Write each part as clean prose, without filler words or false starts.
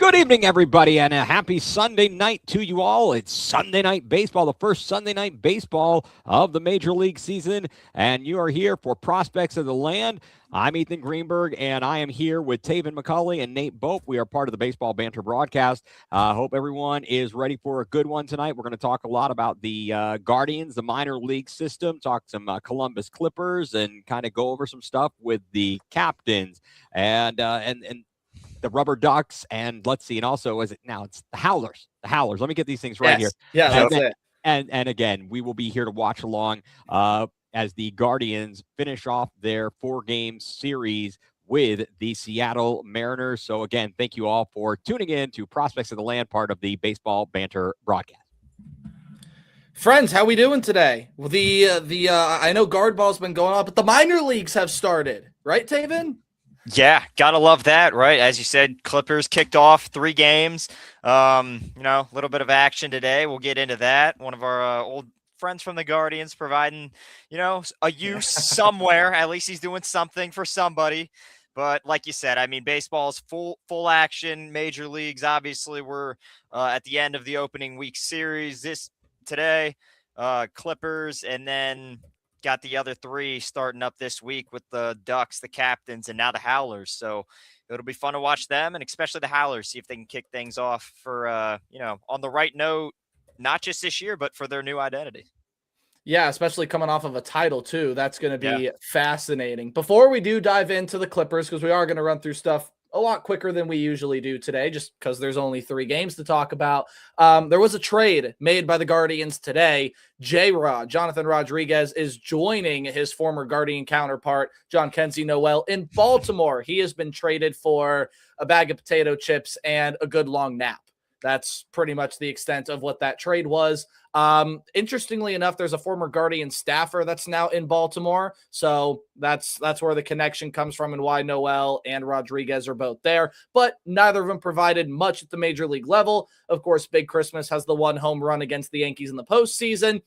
Good evening, everybody, and a happy Sunday night to you all. It's Sunday Night Baseball, the first Sunday Night Baseball of the Major League season, and you are here for Prospects of the Land. I'm Ethan Greenberg, and I am here with Taven McCauley and Nate Bope. We are part of the Baseball Banter broadcast. Hope everyone is ready for a good one tonight. We're going to talk a lot about the Guardians, the minor league system, talk some Columbus Clippers, and kind of go over some stuff with the captains and the Rubber Ducks, and let's see, and also it's the Howlers. The Howlers. Let me get these things right here. Yeah, and that's it. And again, we will be here to watch along as the Guardians finish off their 4-game series with the Seattle Mariners. So again, thank you all for tuning in to Prospects of the Land, part of the Baseball Banter broadcast. Friends, how we doing today? Well, I know guard ball's been going on, but the minor leagues have started, right, Taven? Yeah, gotta love that, right? As you said, Clippers kicked off 3 games. A little bit of action today. We'll get into that. One of our old friends from the Guardians providing, a use somewhere. At least he's doing something for somebody. But like you said, I mean, baseball's full action. Major leagues, obviously, we're at the end of the opening week series today. Clippers, and then got the other 3 starting up this week with the Ducks, the Captains, and now the Howlers. So it'll be fun to watch them, and especially the Howlers, see if they can kick things off for, on the right note, not just this year, but for their new identity. Yeah, especially coming off of a title, too. That's going to be fascinating. Before we do dive into the Clippers, because we are going to run through stuff a lot quicker than we usually do today, just because there's only 3 games to talk about. There was a trade made by the Guardians today. J-Rod, Jonathan Rodriguez, is joining his former Guardian counterpart, Jhonkensy Noel, in Baltimore. He has been traded for a bag of potato chips and a good long nap. That's pretty much the extent of what that trade was. Interestingly enough, there's a former Guardian staffer that's now in Baltimore. So that's where the connection comes from and why Noel and Rodriguez are both there. But neither of them provided much at the major league level. Of course, Big Christmas has the 1 home run against the Yankees in the postseason.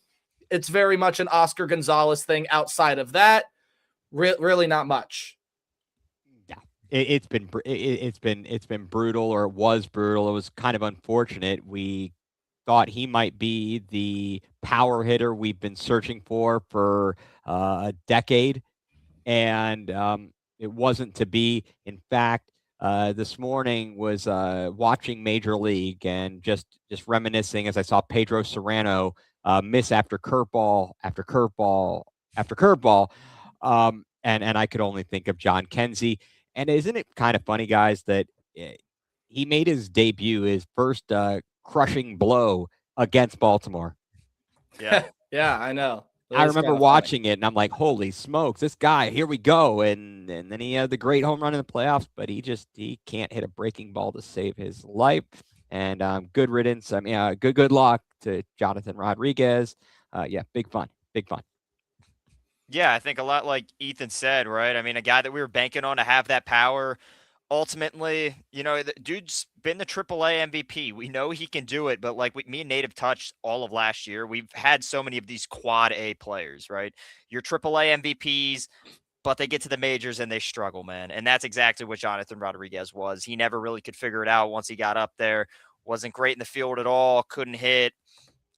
It's very much an Oscar Gonzalez thing. Outside of that, really not much. It's been brutal, or it was brutal. It was kind of unfortunate. We thought he might be the power hitter we've been searching for a decade, and it wasn't to be. In fact, this morning was watching Major League and just reminiscing as I saw Pedro Serrano miss after curveball after curveball after curveball, and I could only think of Jhonkensy. And isn't it kind of funny, guys, that he made his debut, his first crushing blow against Baltimore? Yeah, yeah, I know. I remember watching it, and I'm like, holy smokes, this guy, here we go. And then he had the great home run in the playoffs, but he can't hit a breaking ball to save his life. And good riddance. I mean, good luck to Jonathan Rodriguez. Big fun. Yeah, I think a lot like Ethan said, right? I mean, a guy that we were banking on to have that power. Ultimately, the dude's been the AAA MVP. We know he can do it, but like me and Nate have touched all of last year, we've had so many of these quad A players, right? Your AAA MVPs, but they get to the majors and they struggle, man. And that's exactly what Jonathan Rodriguez was. He never really could figure it out once he got up there. Wasn't great in the field at all, couldn't hit.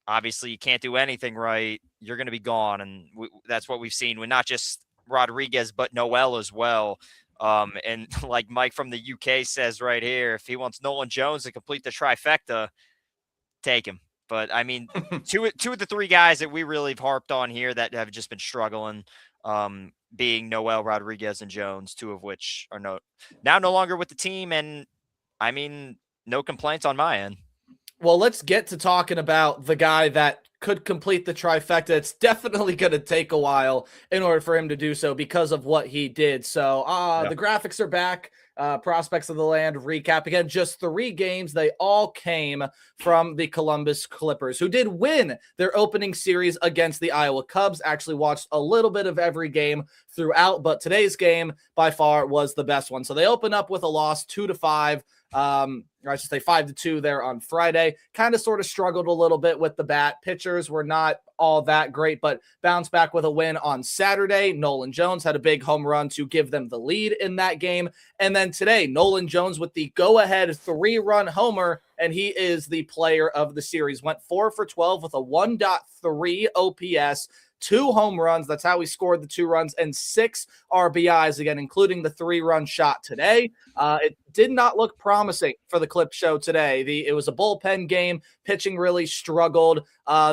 Obviously, you can't do anything right. You're going to be gone. And that's what we've seen with not just Rodriguez, but Noel as well. And like Mike from the UK says right here, if he wants Nolan Jones to complete the trifecta, take him. But, I mean, two of the 3 guys that we really have harped on here that have just been struggling, being Noel, Rodriguez, and Jones, 2 of which are now no longer with the team. And, I mean, no complaints on my end. Well, let's get to talking about the guy that could complete the trifecta. It's definitely going to take a while in order for him to do so because of what he did. So the graphics are back. Prospects of the Land recap. Again, just 3 games. They all came from the Columbus Clippers, who did win their opening series against the Iowa Cubs. Actually watched a little bit of every game throughout, but today's game by far was the best one. So they open up with a loss 2-5. I should say 5-2 there on Friday. Kind of sort of struggled a little bit with the bat. Pitchers were not all that great, but bounced back with a win on Saturday. Nolan Jones had a big home run to give them the lead in that game. And then today, Nolan Jones with the go-ahead 3-run homer, and he is the player of the series. Went 4 for 12 with a 1.3 OPS, 2 home runs. That's how he scored the 2 runs, and 6 RBIs, again, including the 3-run shot today. It did not look promising for the Clip Show today. It was a bullpen game. Pitching really struggled.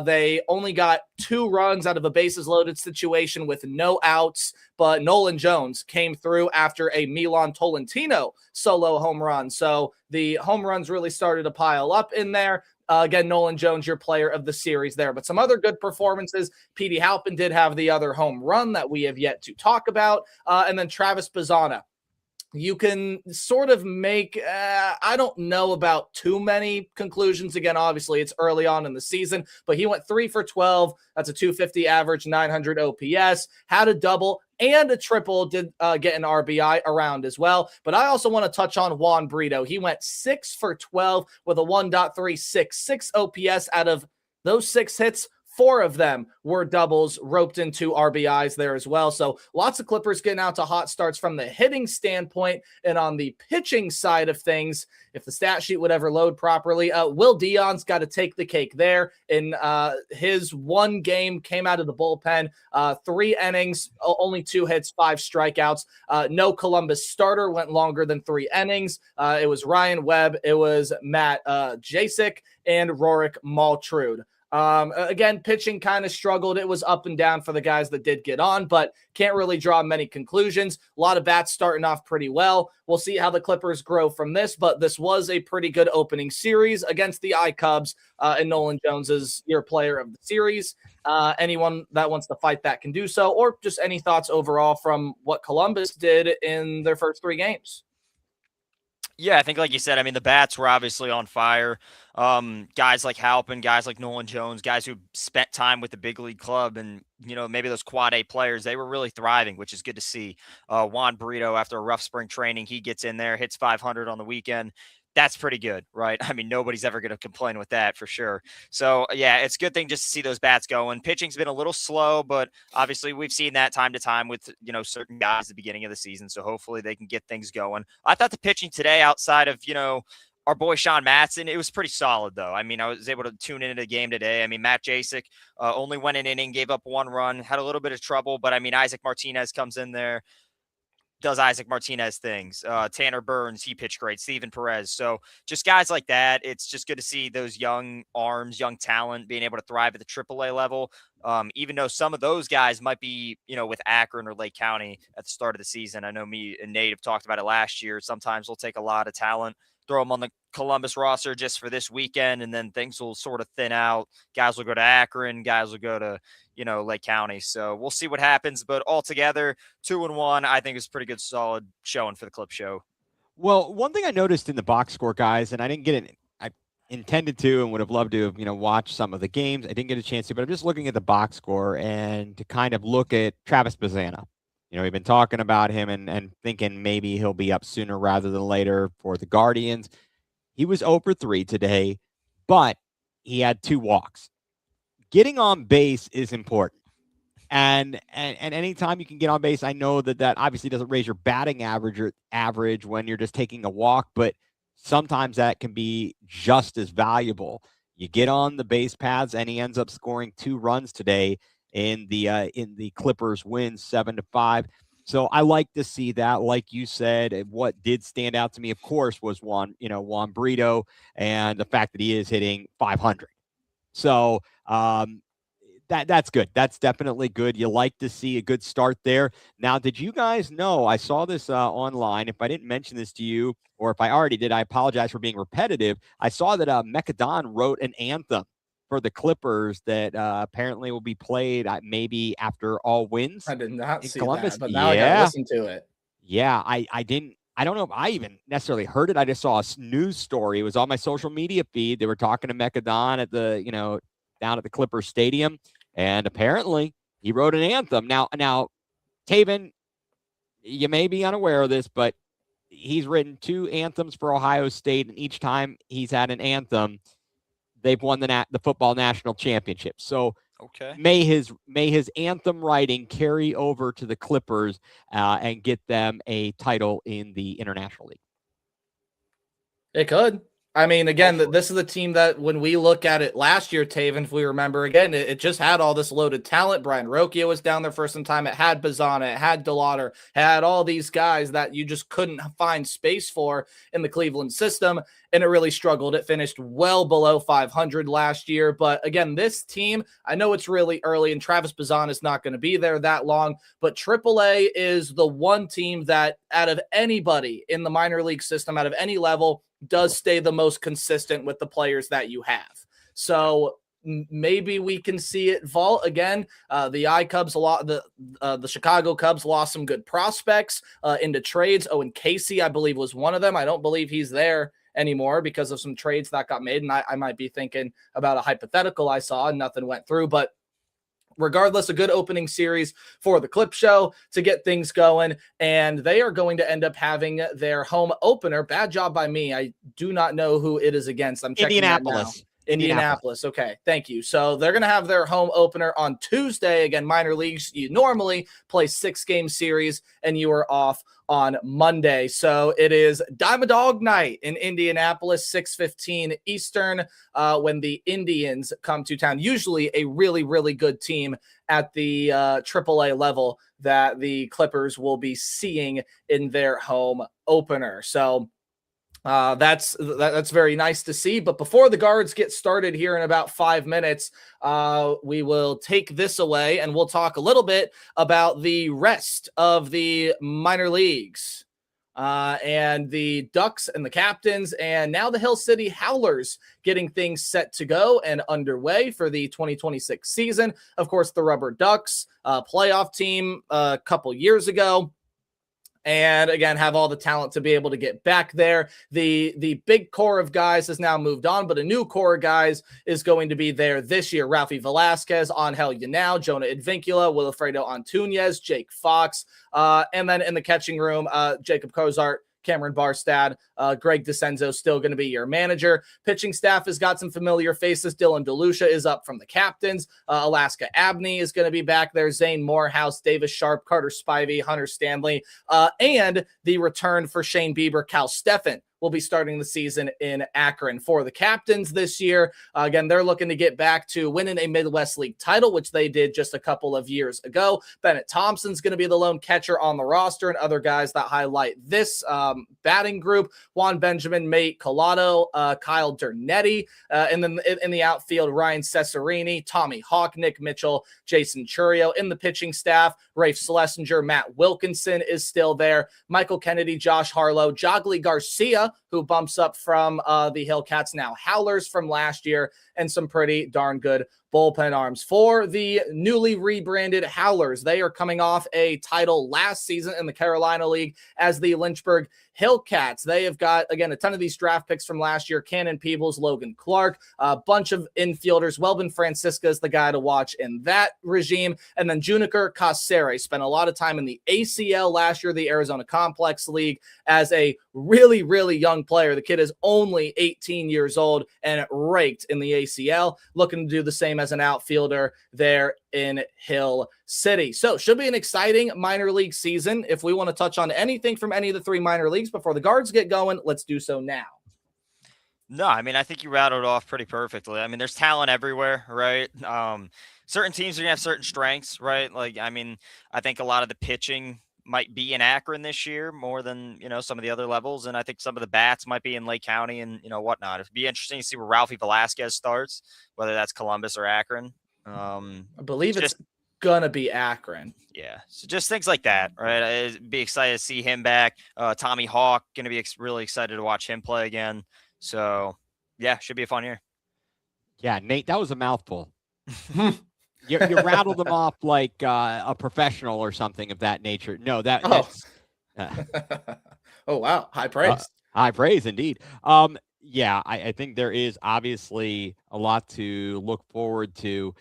They only got 2 runs out of a bases loaded situation with no outs, but Nolan Jones came through after a Milan Tolentino solo home run. So the home runs really started to pile up in there. Again, Nolan Jones, your player of the series there. But some other good performances. Petey Halpin did have the other home run that we have yet to talk about. And then Travis Bazzana. You can sort of make, I don't know about too many conclusions. Again, obviously, it's early on in the season, but he went 3 for 12. That's a 250 average, 900 OPS, had a double and a triple, did get an RBI around as well. But I also want to touch on Juan Brito. He went 6 for 12 with a 1.366 OPS. Out of those 6 hits, 4 of them were doubles, roped into RBIs there as well. So lots of Clippers getting out to hot starts from the hitting standpoint. And on the pitching side of things, if the stat sheet would ever load properly, Will Dion's got to take the cake there. In his 1 game, came out of the bullpen, 3 innings, only 2 hits, 5 strikeouts. No Columbus starter went longer than 3 innings. It was Ryan Webb, it was Matt Jasek, and Rorik Maltrud. Again, pitching kind of struggled. It was up and down for the guys that did get on, but can't really draw many conclusions. A lot of bats starting off pretty well. We'll see how the Clippers grow from this, but this was a pretty good opening series against the iCubs, and Nolan Jones is your player of the series. Anyone that wants to fight that can do so, or just any thoughts overall from what Columbus did in their first 3 games. Yeah, I think like you said, I mean, the bats were obviously on fire. Guys like Halpin, guys like Nolan Jones, guys who spent time with the big league club and, maybe those quad A players, they were really thriving, which is good to see. Juan Brito, after a rough spring training, he gets in there, hits 500 on the weekend. That's pretty good, right? I mean, nobody's ever going to complain with that for sure. So, yeah, it's a good thing just to see those bats going. Pitching's been a little slow, but obviously we've seen that time to time with, certain guys at the beginning of the season. So hopefully they can get things going. I thought the pitching today outside of, our boy Sean Matson, it was pretty solid, though. I mean, I was able to tune into the game today. I mean, Matt Jasek only went an inning, gave up 1 run, had a little bit of trouble, but I mean, Isaac Martinez comes in there, does Isaac Martinez things. Tanner Burns, he pitched great. Steven Perez. So just guys like that. It's just good to see those young arms, young talent being able to thrive at the AAA level. Even though some of those guys might be, with Akron or Lake County at the start of the season. I know me and Nate have talked about it last year. Sometimes we'll take a lot of talent, throw them on the Columbus roster just for this weekend, and then things will sort of thin out. Guys will go to Akron, guys will go to, Lake County. So we'll see what happens. But altogether, 2-1, I think is pretty good, solid showing for the Clip Show. Well, one thing I noticed in the box score, guys, and I didn't get it. I intended to and would have loved to have, watch some of the games. I didn't get a chance to, but I'm just looking at the box score and to kind of look at Travis Bazzana. We've been talking about him and thinking maybe he'll be up sooner rather than later for the Guardians. He was 0 for 3 today, but he had 2 walks. Getting on base is important. And anytime you can get on base, I know that obviously doesn't raise your batting average when you're just taking a walk, but sometimes that can be just as valuable. You get on the base paths, and he ends up scoring 2 runs today in the Clippers win 7-5. So I like to see that. Like you said, what did stand out to me, of course, was Juan Brito and the fact that he is hitting 500. So that's good. That's definitely good. You like to see a good start there. Now, did you guys know, I saw this online. If I didn't mention this to you, or if I already did, I apologize for being repetitive. I saw that Mekadon wrote an anthem for the Clippers that apparently will be played maybe after all wins. I did not see Columbus. that, but now I got to listen to it. Yeah, I didn't. I don't know if I even necessarily heard it. I just saw a news story. It was on my social media feed. They were talking to Mekadon at the, down at the Clippers Stadium, and apparently he wrote an anthem. Now, Taven, you may be unaware of this, but he's written 2 anthems for Ohio State, and each time he's had an anthem, they've won the football national championship. So Okay. May his anthem writing carry over to the Clippers and get them a title in the International League. It could. I mean, again, Hopefully. this is the team that when we look at it last year, Taven, if we remember, again, it just had all this loaded talent. Brian Rokia was down there for some time. It had Bazana, it had DeLauder, had all these guys that you just couldn't find space for in the Cleveland system, and it really struggled. It finished well below 500 last year. But again, this team, I know it's really early, and Travis Bazana is not going to be there that long, but AAA is the one team that out of anybody in the minor league system, out of any level, does stay the most consistent with the players that you have. So maybe we can see it vault again. The Chicago Cubs lost some good prospects into trades. Owen Casey, I believe, was one of them. I don't believe he's there anymore because of some trades that got made. And I might be thinking about a hypothetical I saw and nothing went through, but regardless, a good opening series for the Clip Show to get things going. And they are going to end up having their home opener. Bad job by me. I do not know who it is against. I'm checking Indianapolis. Indianapolis. Okay. Thank you. So they're going to have their home opener on Tuesday. Again, minor leagues, you normally play 6-game series and you are off on Monday. So it is Diamond Dog Night in Indianapolis, 6:15 Eastern, when the Indians come to town. Usually a really, really good team at the AAA level that the Clippers will be seeing in their home opener. So that's very nice to see. But before the Guards get started here in about 5 minutes, we will take this away and we'll talk a little bit about the rest of the minor leagues and the Ducks and the Captains, and now the Hill City Howlers getting things set to go and underway for the 2026 season. Of course, the Rubber Ducks, playoff team a couple years ago. And again, have all the talent to be able to get back there. The big core of guys has now moved on, but a new core of guys is going to be there this year. Ralphie Velasquez, Angel Yanao, Jonah Advincula, Wilfredo Antunes, Jake Fox, and then in the catching room, Jacob Cozart, Cameron Barstad, Greg DeCenzo still going to be your manager. Pitching staff has got some familiar faces. Dylan DeLucia is up from the Captains. Alaska Abney is going to be back there. Zane Morehouse, Davis Sharp, Carter Spivey, Hunter Stanley, and the return for Shane Bieber, Cal Steffen will be starting the season in Akron for the Captains this year. Again, they're looking to get back to winning a Midwest League title, which they did just a couple of years ago. Bennett Thompson's going to be the lone catcher on the roster, and other guys that highlight this batting group: Juan Benjamin, Mate Collado, Kyle Dernetti, and then in the outfield, Ryan Cesarini, Tommy Hawk, Nick Mitchell, Jason Churio. In the pitching staff, Rafe Schlesinger, Matt Wilkinson is still there, Michael Kennedy, Josh Harlow, Jogly Garcia, who bumps up from the Hillcats, now Howlers, from last year, and some pretty darn good bullpen arms. For the newly rebranded Howlers, they are coming off a title last season in the Carolina League as the Lynchburg Hillcats. They have got, again, a ton of these draft picks from last year: Cannon Peebles, Logan Clark, a bunch of infielders. Welvin Francisca is the guy to watch in that regime. And then Juniker Casere spent a lot of time in the ACL last year, the Arizona Complex League, as a really, really young player. The kid is only 18 years old and raked in the ACL, looking to do the same as an outfielder there in Hill City. So should be an exciting minor league season. If we want to touch on anything from any of the three minor leagues before the Guards get going, let's do so now. No, I mean, I think you rattled off pretty perfectly. I mean, there's talent everywhere, right? Certain teams are going to have certain strengths, right? Like, I mean, I think a lot of the pitching might be in Akron this year more than, some of the other levels. And I think some of the bats might be in Lake County and, whatnot. It'd be interesting to see where Ralphie Velasquez starts, whether that's Columbus or Akron. I believe it's gonna be Akron. Yeah, so just things like that, right? I'd be excited to see him back. Tommy Hawk, gonna be really excited to watch him play again. So yeah, should be a fun year. Yeah, Nate, that was a mouthful. You rattled them off like a professional or something of that nature. No, that's oh wow, high praise. High praise indeed. Yeah, I think there is obviously a lot to look forward to.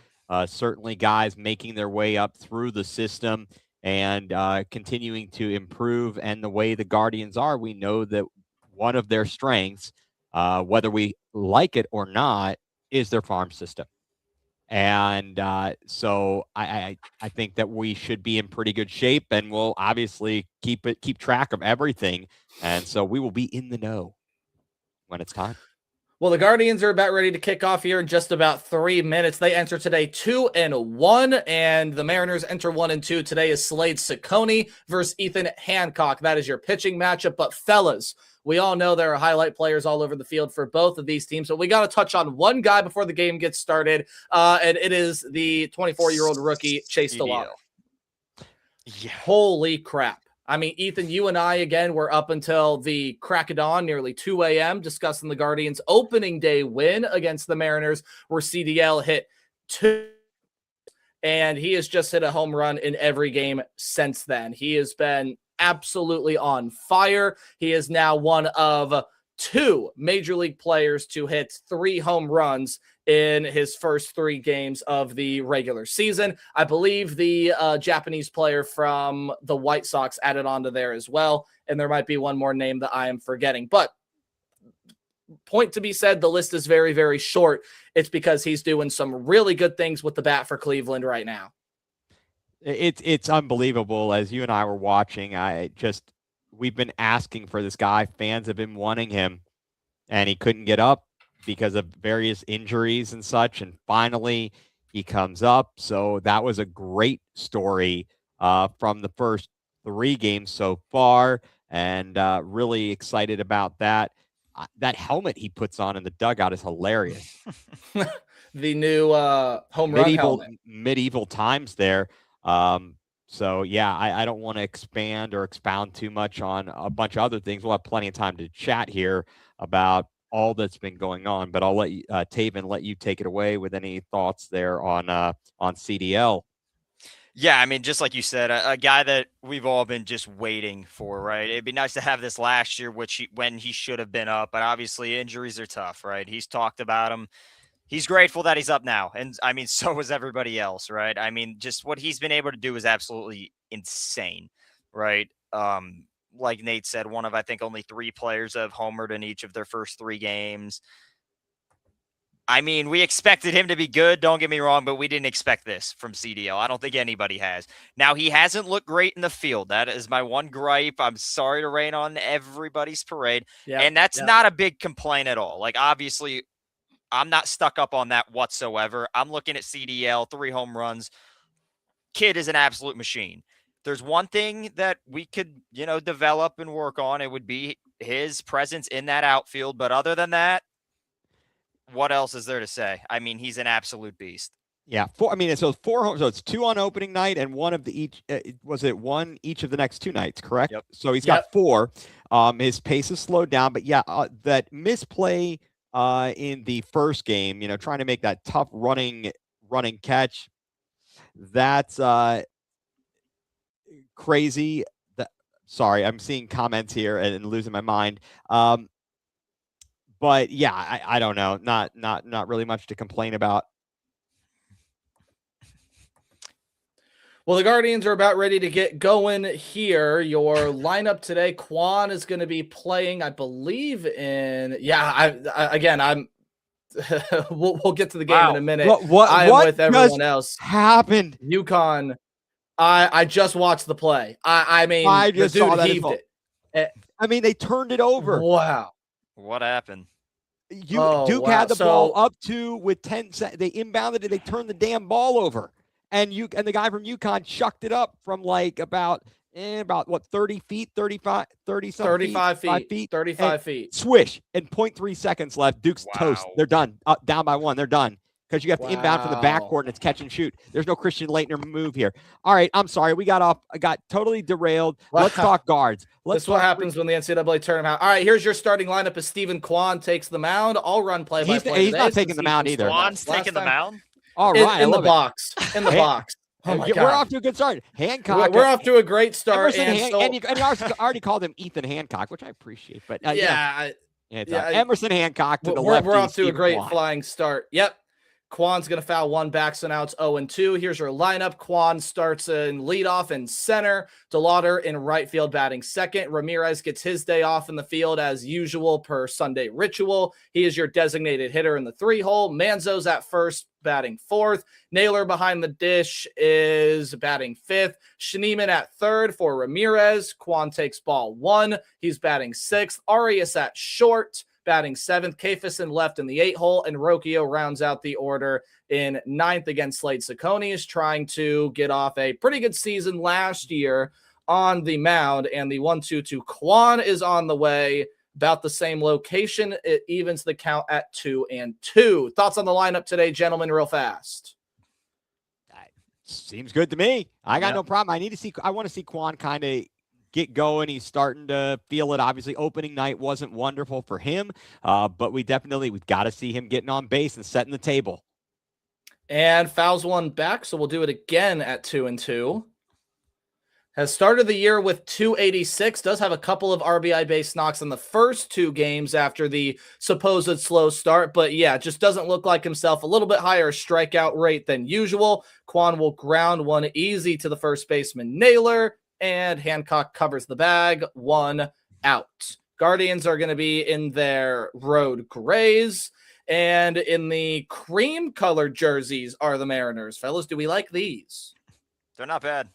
Certainly guys making their way up through the system and continuing to improve. And the way the Guardians are, we know that one of their strengths, whether we like it or not, is their farm system. And so I think that we should be in pretty good shape, and we'll obviously keep track of everything. And so we will be in the know when it's time. Well, the Guardians are about ready to kick off here in just about 3 minutes. They enter today 2-1, and the Mariners enter 1-2. Today is Slade Ciccone versus Ethan Hancock. That is your pitching matchup. But fellas, we all know there are highlight players all over the field for both of these teams, but we got to touch on one guy before the game gets started, and it is the 24-year-old rookie, Chase Delano. Yeah. Holy crap. I mean, Ethan, you and I, again, were up until the crack of dawn, nearly 2 a.m., discussing the Guardians' opening day win against the Mariners, where CDL hit 2. And he has just hit a home run in every game since then. He has been absolutely on fire. He is now one of 2 major league players to hit 3 home runs in his first 3 games of the regular season. I believe the Japanese player from the White Sox added onto there as well. And there might be one more name that I am forgetting. But point to be said, the list is very, very short. It's because he's doing some really good things with the bat for Cleveland right now. It's unbelievable. As you and I were watching, we've been asking for this guy. Fans have been wanting him, and he couldn't get up because of various injuries and such. And finally he comes up. So that was a great story from the first 3 games so far. And really excited about that. That helmet he puts on in the dugout is hilarious. The new home run helmet. Medieval times there. So yeah, I don't want to expand or expound too much on a bunch of other things. We'll have plenty of time to chat here about all that's been going on, but I'll let you, Taven, let you take it away with any thoughts there on CDL. Yeah, I mean, just like you said, a guy that we've all been just waiting for, right? It'd be nice to have this last year, when he should have been up, but obviously injuries are tough, right? He's talked about them. He's grateful that he's up now. And I mean, so is everybody else, right? I mean, just what he's been able to do is absolutely insane, right? Like Nate said, one of, I think, only 3 players have homered in each of their first 3 games. I mean, we expected him to be good, don't get me wrong, but we didn't expect this from CDL. I don't think anybody has. Now, he hasn't looked great in the field. That is my one gripe. I'm sorry to rain on everybody's parade. Yep, and that's not a big complaint at all. Like, obviously, I'm not stuck up on that whatsoever. I'm looking at CDL, 3 home runs. Kid is an absolute machine. There's one thing that we could, develop and work on. It would be his presence in that outfield. But other than that, what else is there to say? I mean, he's an absolute beast. Yeah. So 4 homes. So it's 2 on opening night and 1 of the each. Was it 1 each of the next 2 nights? Correct. Yep. So he's got 4. His pace is slowed down, but yeah, that misplay in the first game, trying to make that tough running catch. That's crazy. Sorry, I'm seeing comments here and losing my mind. But yeah, I don't know. Not really much to complain about. Well, the Guardians are about ready to get going here. Your lineup today, Quan is going to be playing, I believe, in. Yeah, I'm. we'll get to the game in a minute. What with everyone else happened? UConn. I just watched the play. I mean, I just the dude saw that heaved it. I mean, they turned it over. Wow. What happened? Duke had the ball up to with 10 seconds. They inbounded it. They turned the damn ball over. And the guy from UConn chucked it up from like about 30 feet, 35 feet. 35 feet. Swish. And 0.3 seconds left. Duke's toast. They're done. Down by 1. They're done. Because you have to inbound from the backcourt and it's catch and shoot. There's no Christian Laettner move here. All right, I'm sorry. I got totally derailed. Wow. Let's talk guards. This is what happens when the NCAA tournament. All right, here's your starting lineup as Stephen Quan takes the mound. I'll run play-by-play. He's not taking the mound either. Quan's taking the mound? All right. In the box. In the box. Oh my God. We're off to a good start. Hancock. We're off to a great start. And you already called him Ethan Hancock, which I appreciate. But Emerson Hancock to the left. We're off to a great flying start. Yep. Kwan's going to foul one back, so now it's 0-2. Here's your lineup. Kwan starts in leadoff in center. DeLauder in right field batting second. Ramirez gets his day off in the field as usual per Sunday ritual. He is your designated hitter in the 3-hole. Manzo's at first, batting fourth. Naylor behind the dish is batting fifth. Schneemann at third for Ramirez. Kwan takes ball 1. He's batting sixth. Arias at short, batting seventh. Kafis in left in the 8-hole, and Rocchio rounds out the order in ninth. Again, Slade Ciccone is trying to get off a pretty good season last year on the mound, and the 1-2 to Kwan is on the way. About the same location. It evens the count at 2-2. Thoughts on the lineup today, gentlemen, real fast? Seems good to me. I got no problem. I want to see Kwan kind of get going. He's starting to feel it. Obviously, opening night wasn't wonderful for him, but we've got to see him getting on base and setting the table. And fouls one back, so we'll do it again at 2-2. Has started the year with 286, does have a couple of RBI-based knocks in the first 2 games after the supposed slow start, but yeah, just doesn't look like himself. A little bit higher strikeout rate than usual. Kwan will ground one easy to the first baseman Naylor, and Hancock covers the bag, 1 out. Guardians are going to be in their road grays, and in the cream-colored jerseys are the Mariners. Fellas, do we like these? They're not bad.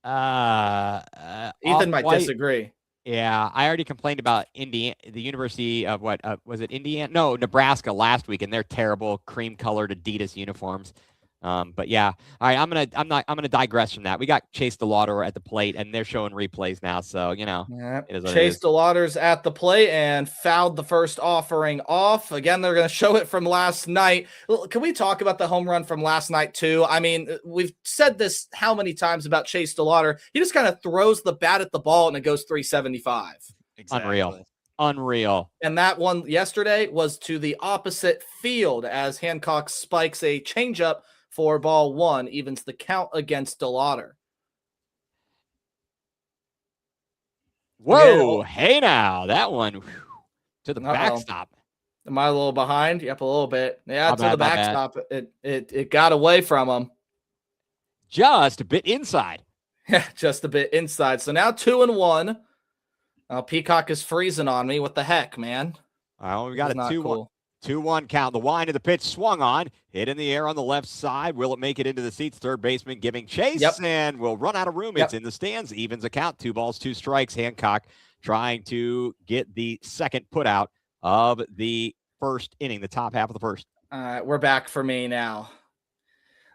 Ethan might disagree. Yeah, I already complained about Indiana, the University of was it Indiana? No, Nebraska last week, and they're terrible cream-colored Adidas uniforms. But yeah, all right. I'm gonna digress from that. We got Chase DeLauder at the plate, and they're showing replays now. So it is what Chase it is. DeLauder's at the plate and fouled the first offering off. Again, they're going to show it from last night. Can we talk about the home run from last night too? I mean, we've said this how many times about Chase DeLauder. He just kind of throws the bat at the ball and it goes 375. Exactly. Unreal. And that one yesterday was to the opposite field as Hancock spikes a changeup for ball 1, evens the count against DeLauder. Whoa, hey now, that one to the backstop. Am I a little behind? Yep, a little bit. Yeah, to the backstop. It got away from him. Just a bit inside. Yeah, just a bit inside. So now 2-1. Peacock is freezing on me. What the heck, man? All right, we got a 2-1. 2-1 count. The wind of the pitch swung on, hit in the air on the left side. Will it make it into the seats? Third baseman giving chase, and will run out of room. It's in the stands. Evens a count. 2 balls, 2 strikes. Hancock trying to get the second put out of the first inning, the top half of the first. All right, we're back for me now.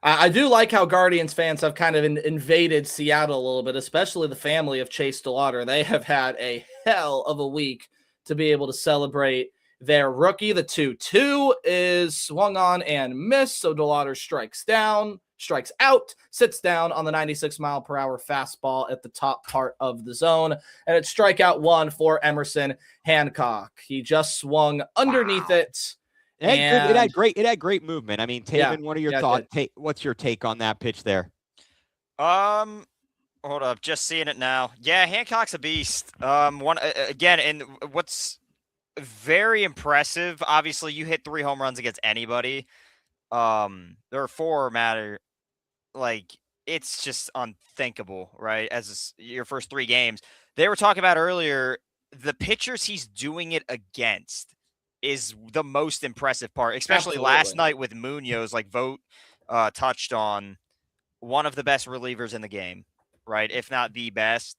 I do like how Guardians fans have kind of invaded Seattle a little bit, especially the family of Chase DeLauder. They have had a hell of a week to be able to celebrate their rookie. The 2-2 is swung on and missed, so DeLauder strikes out, sits down on the 96-mile-per-hour fastball at the top part of the zone, and it's strikeout 1 for Emerson Hancock. He just swung underneath it. It had great movement. I mean, Taven, what are your thoughts? What's your take on that pitch there? Hold up, just seeing it now. Yeah, Hancock's a beast. Again, and what's very impressive. Obviously, you hit 3 home runs against anybody. There are 4 matter. Like, it's just unthinkable, right? As your first 3 games. They were talking about earlier, the pitchers he's doing it against is the most impressive part, especially last night with Munoz. Like Vogt touched on, one of the best relievers in the game, right? If not the best.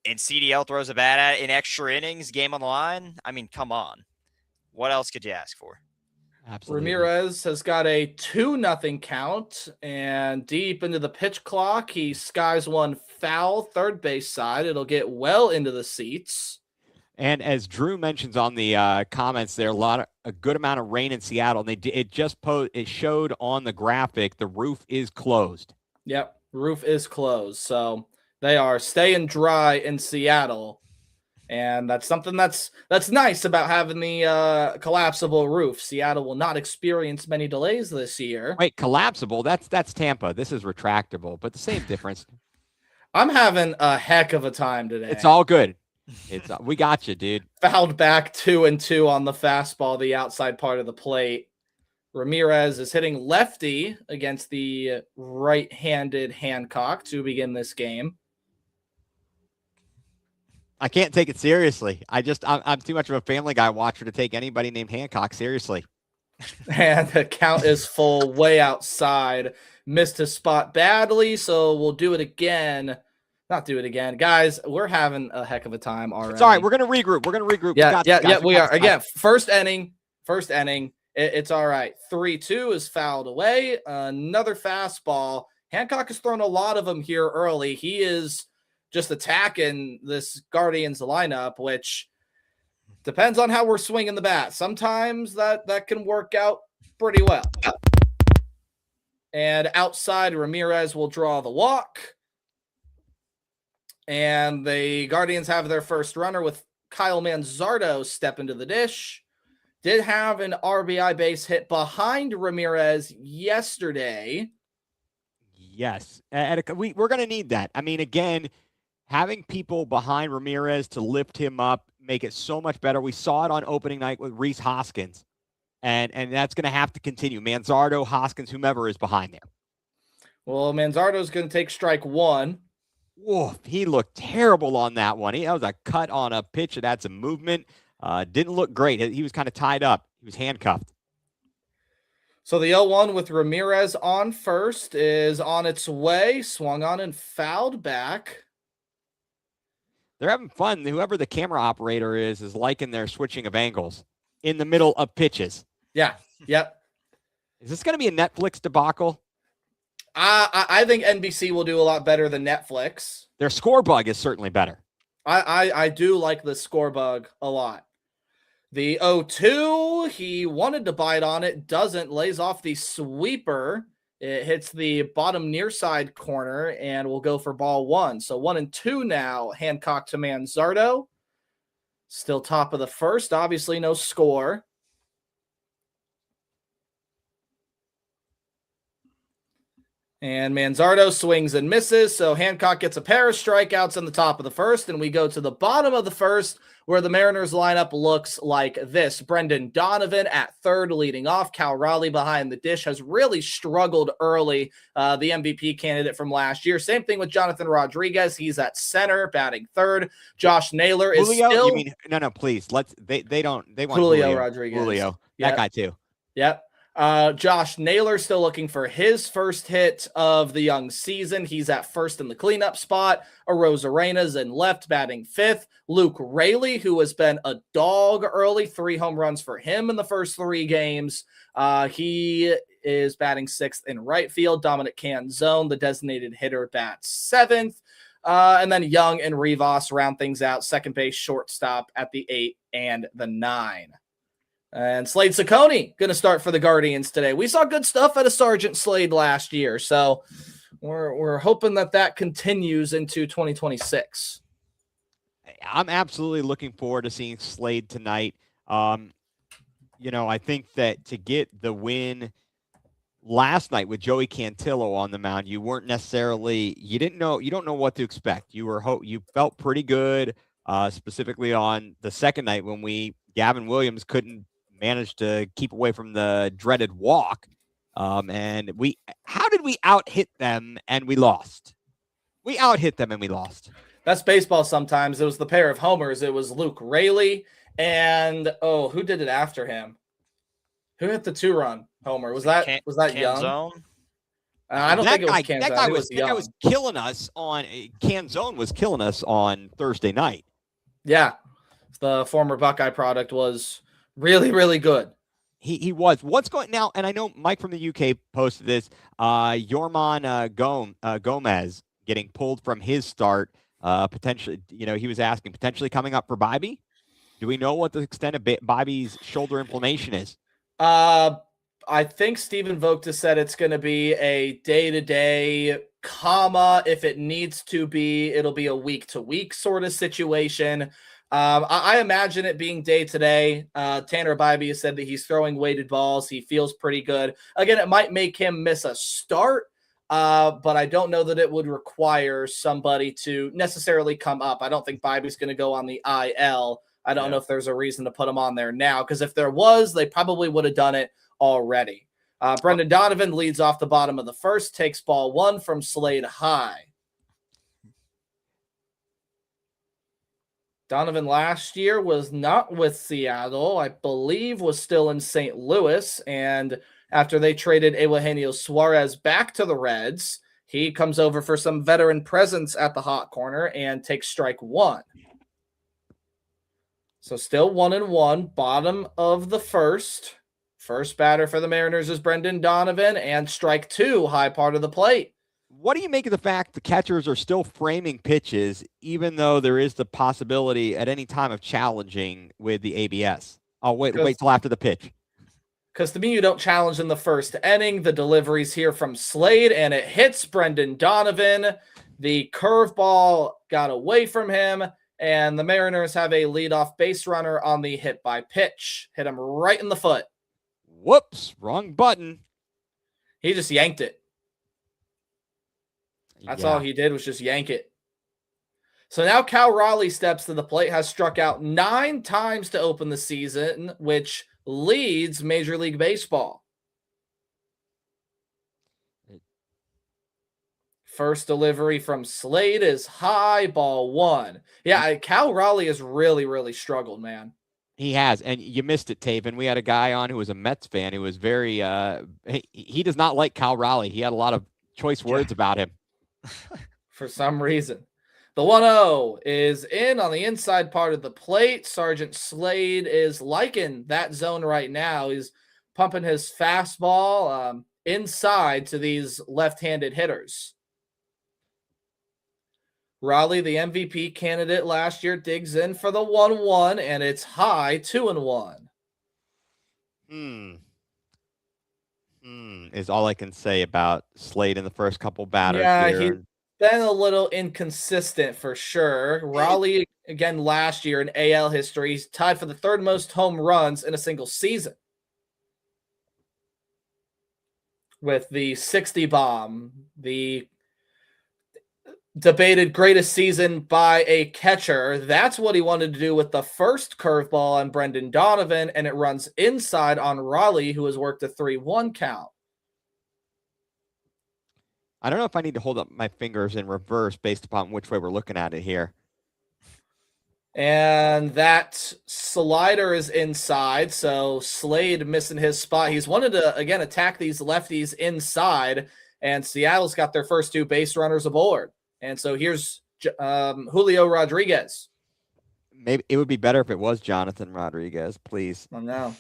And CDL throws a bat at it in extra innings, game on the line. I mean, come on. What else could you ask for? Absolutely. Ramirez has got a 2-0 count, and deep into the pitch clock, he skies one foul third base side. It'll get well into the seats. And as Drew mentions on the comments, there a good amount of rain in Seattle, and it showed on the graphic the roof is closed. Yep, roof is closed. So they are staying dry in Seattle, and that's something that's nice about having the collapsible roof. Seattle will not experience many delays this year. Wait, collapsible? That's Tampa. This is retractable, but the same difference. I'm having a heck of a time today. It's all good. We got you, dude. Fouled back 2-2 on the fastball, the outside part of the plate. Ramirez is hitting lefty against the right-handed Hancock to begin this game. I can't take it seriously. I'm too much of a Family Guy watcher to take anybody named Hancock seriously. And the count is full, way outside. Missed his spot badly, so we'll do it again. Not do it again. Guys, we're having a heck of a time already. It's all right. We're going to regroup. Yeah, we are. Again, first inning. It's all right. 3-2 is fouled away. Another fastball. Hancock has thrown a lot of them here early. He is just attacking this Guardians lineup, which depends on how we're swinging the bat. Sometimes that can work out pretty well. And outside, Ramirez will draw the walk. And the Guardians have their first runner with Kyle Manzardo step into the dish. Did have an RBI base hit behind Ramirez yesterday. Yes. We're going to need that. I mean, again, having people behind Ramirez to lift him up, make it so much better. We saw it on opening night with Rhys Hoskins, and that's going to have to continue. Manzardo, Hoskins, whomever is behind there. Well, Manzardo's going to take strike one. Whoa, he looked terrible on that one. That was a cut on a pitch that had some movement. Didn't look great. He was kind of tied up. He was handcuffed. So the 0-1 with Ramirez on first is on its way. Swung on and fouled back. They're having fun. Whoever the camera operator is liking their switching of angles in the middle of pitches. Yeah. Yep. Is this going to be a Netflix debacle? I think NBC will do a lot better than Netflix. Their score bug is certainly better. I do like the score bug a lot. The 0-2, he wanted to bite on it, doesn't, lays off the sweeper. It hits the bottom near side corner and will go for ball one. So 1-2 now, Hancock to Manzardo. Still top of the first, obviously no score. And Manzardo swings and misses, so Hancock gets a pair of strikeouts in the top of the first, and we go to the bottom of the first, where the Mariners lineup looks like this. Brendan Donovan at third leading off. Cal Raleigh behind the dish has really struggled early, the MVP candidate from last year. Same thing with Jonathan Rodriguez. He's at center, batting third. Josh Naylor is Julio? still... You mean, no, please. They want Julio Rodriguez. Julio. Yep. That guy too. Yep. Josh Naylor still looking for his first hit of the young season. He's at first in the cleanup spot. Arenas in left, batting fifth. Luke Raley, who has been a dog early, 3 home runs for him in the first 3 games. He is batting sixth in right field. Dominic Canzone, the designated hitter, bats seventh. And then Young and Rivas round things out. Second base, shortstop at the 8 and the 9. And Slade Ciccone going to start for the Guardians today. We saw good stuff out of Sergeant Slade last year, so we're hoping that continues into 2026. I'm absolutely looking forward to seeing Slade tonight. I think that to get the win last night with Joey Cantillo on the mound, you don't know what to expect. You felt pretty good, specifically on the second night when Gavin Williams couldn't manage to keep away from the dreaded walk. How did we out-hit them and we lost? We out-hit them and we lost. That's baseball sometimes. It was the pair of homers. It was Luke Raley and, who did it after him? Who hit the 2-run homer? Was that Young? I don't think it was Canzone. That guy was killing us on Canzone was killing us on Thursday night. Yeah. The former Buckeye product was really, really good. He was. What's going now? And I know Mike from the UK posted this. Yorman Gomez getting pulled from his start. Potentially, he was asking potentially coming up for Bobby. Do we know what the extent of Bobby's shoulder inflammation is? I think Stephen Vogt has said it's going to be a day-to-day, if it needs to be, it'll be a week-to-week sort of situation. I imagine it being day-to-day. Tanner Bibee has said that he's throwing weighted balls. He feels pretty good. Again, it might make him miss a start, but I don't know that it would require somebody to necessarily come up. I don't think Bibee's going to go on the IL. I don't know if there's a reason to put him on there now, because if there was, they probably would have done it already. Brendan Donovan leads off the bottom of the first, takes ball 1 from Slade high. Donovan last year was not with Seattle. I believe was still in St. Louis. And after they traded Eugenio Suarez back to the Reds, he comes over for some veteran presence at the hot corner and takes strike 1. So still 1-1, bottom of the first. First batter for the Mariners is Brendan Donovan, and strike 2, high part of the plate. What do you make of the fact the catchers are still framing pitches, even though there is the possibility at any time of challenging with the ABS? Oh, wait till after the pitch. Because to me, you don't challenge in the first inning. The delivery's here from Slade, and it hits Brendan Donovan. The curveball got away from him, and the Mariners have a leadoff base runner on the hit by pitch. Hit him right in the foot. Whoops, wrong button. He just yanked it. That's all he did was just yank it. So now Cal Raleigh steps to the plate, has struck out 9 times to open the season, which leads Major League Baseball. First delivery from Slade is high, ball 1. Yeah, Cal Raleigh has really, really struggled, man. He has, and you missed it, Taven. We had a guy on who was a Mets fan who was very he does not like Cal Raleigh. He had a lot of choice words about him. For some reason. The 1-0 is in on the inside part of the plate. Sergeant Slade is liking that zone right now. He's pumping his fastball inside to these left-handed hitters. Raleigh, the MVP candidate last year, digs in for the 1-1, and it's high, 2-1. Is all I can say about Slade in the first couple batters. Yeah, here. he's been a little inconsistent for sure. Raleigh, again, last year in AL history, he's tied for the 3rd most home runs in a single season, with the 60 bomb, the debated greatest season by a catcher. That's what he wanted to do with the first curveball on Brendan Donovan, and it runs inside on Raleigh, who has worked a 3-1 count. I don't know if I need to hold up my fingers in reverse based upon which way we're looking at it here. And that slider is inside, so Slade missing his spot. He's wanted to, again, attack these lefties inside, and Seattle's got their first 2 base runners aboard. And so here's Julio Rodriguez. Maybe it would be better if it was Jonathan Rodriguez, please. Oh, no.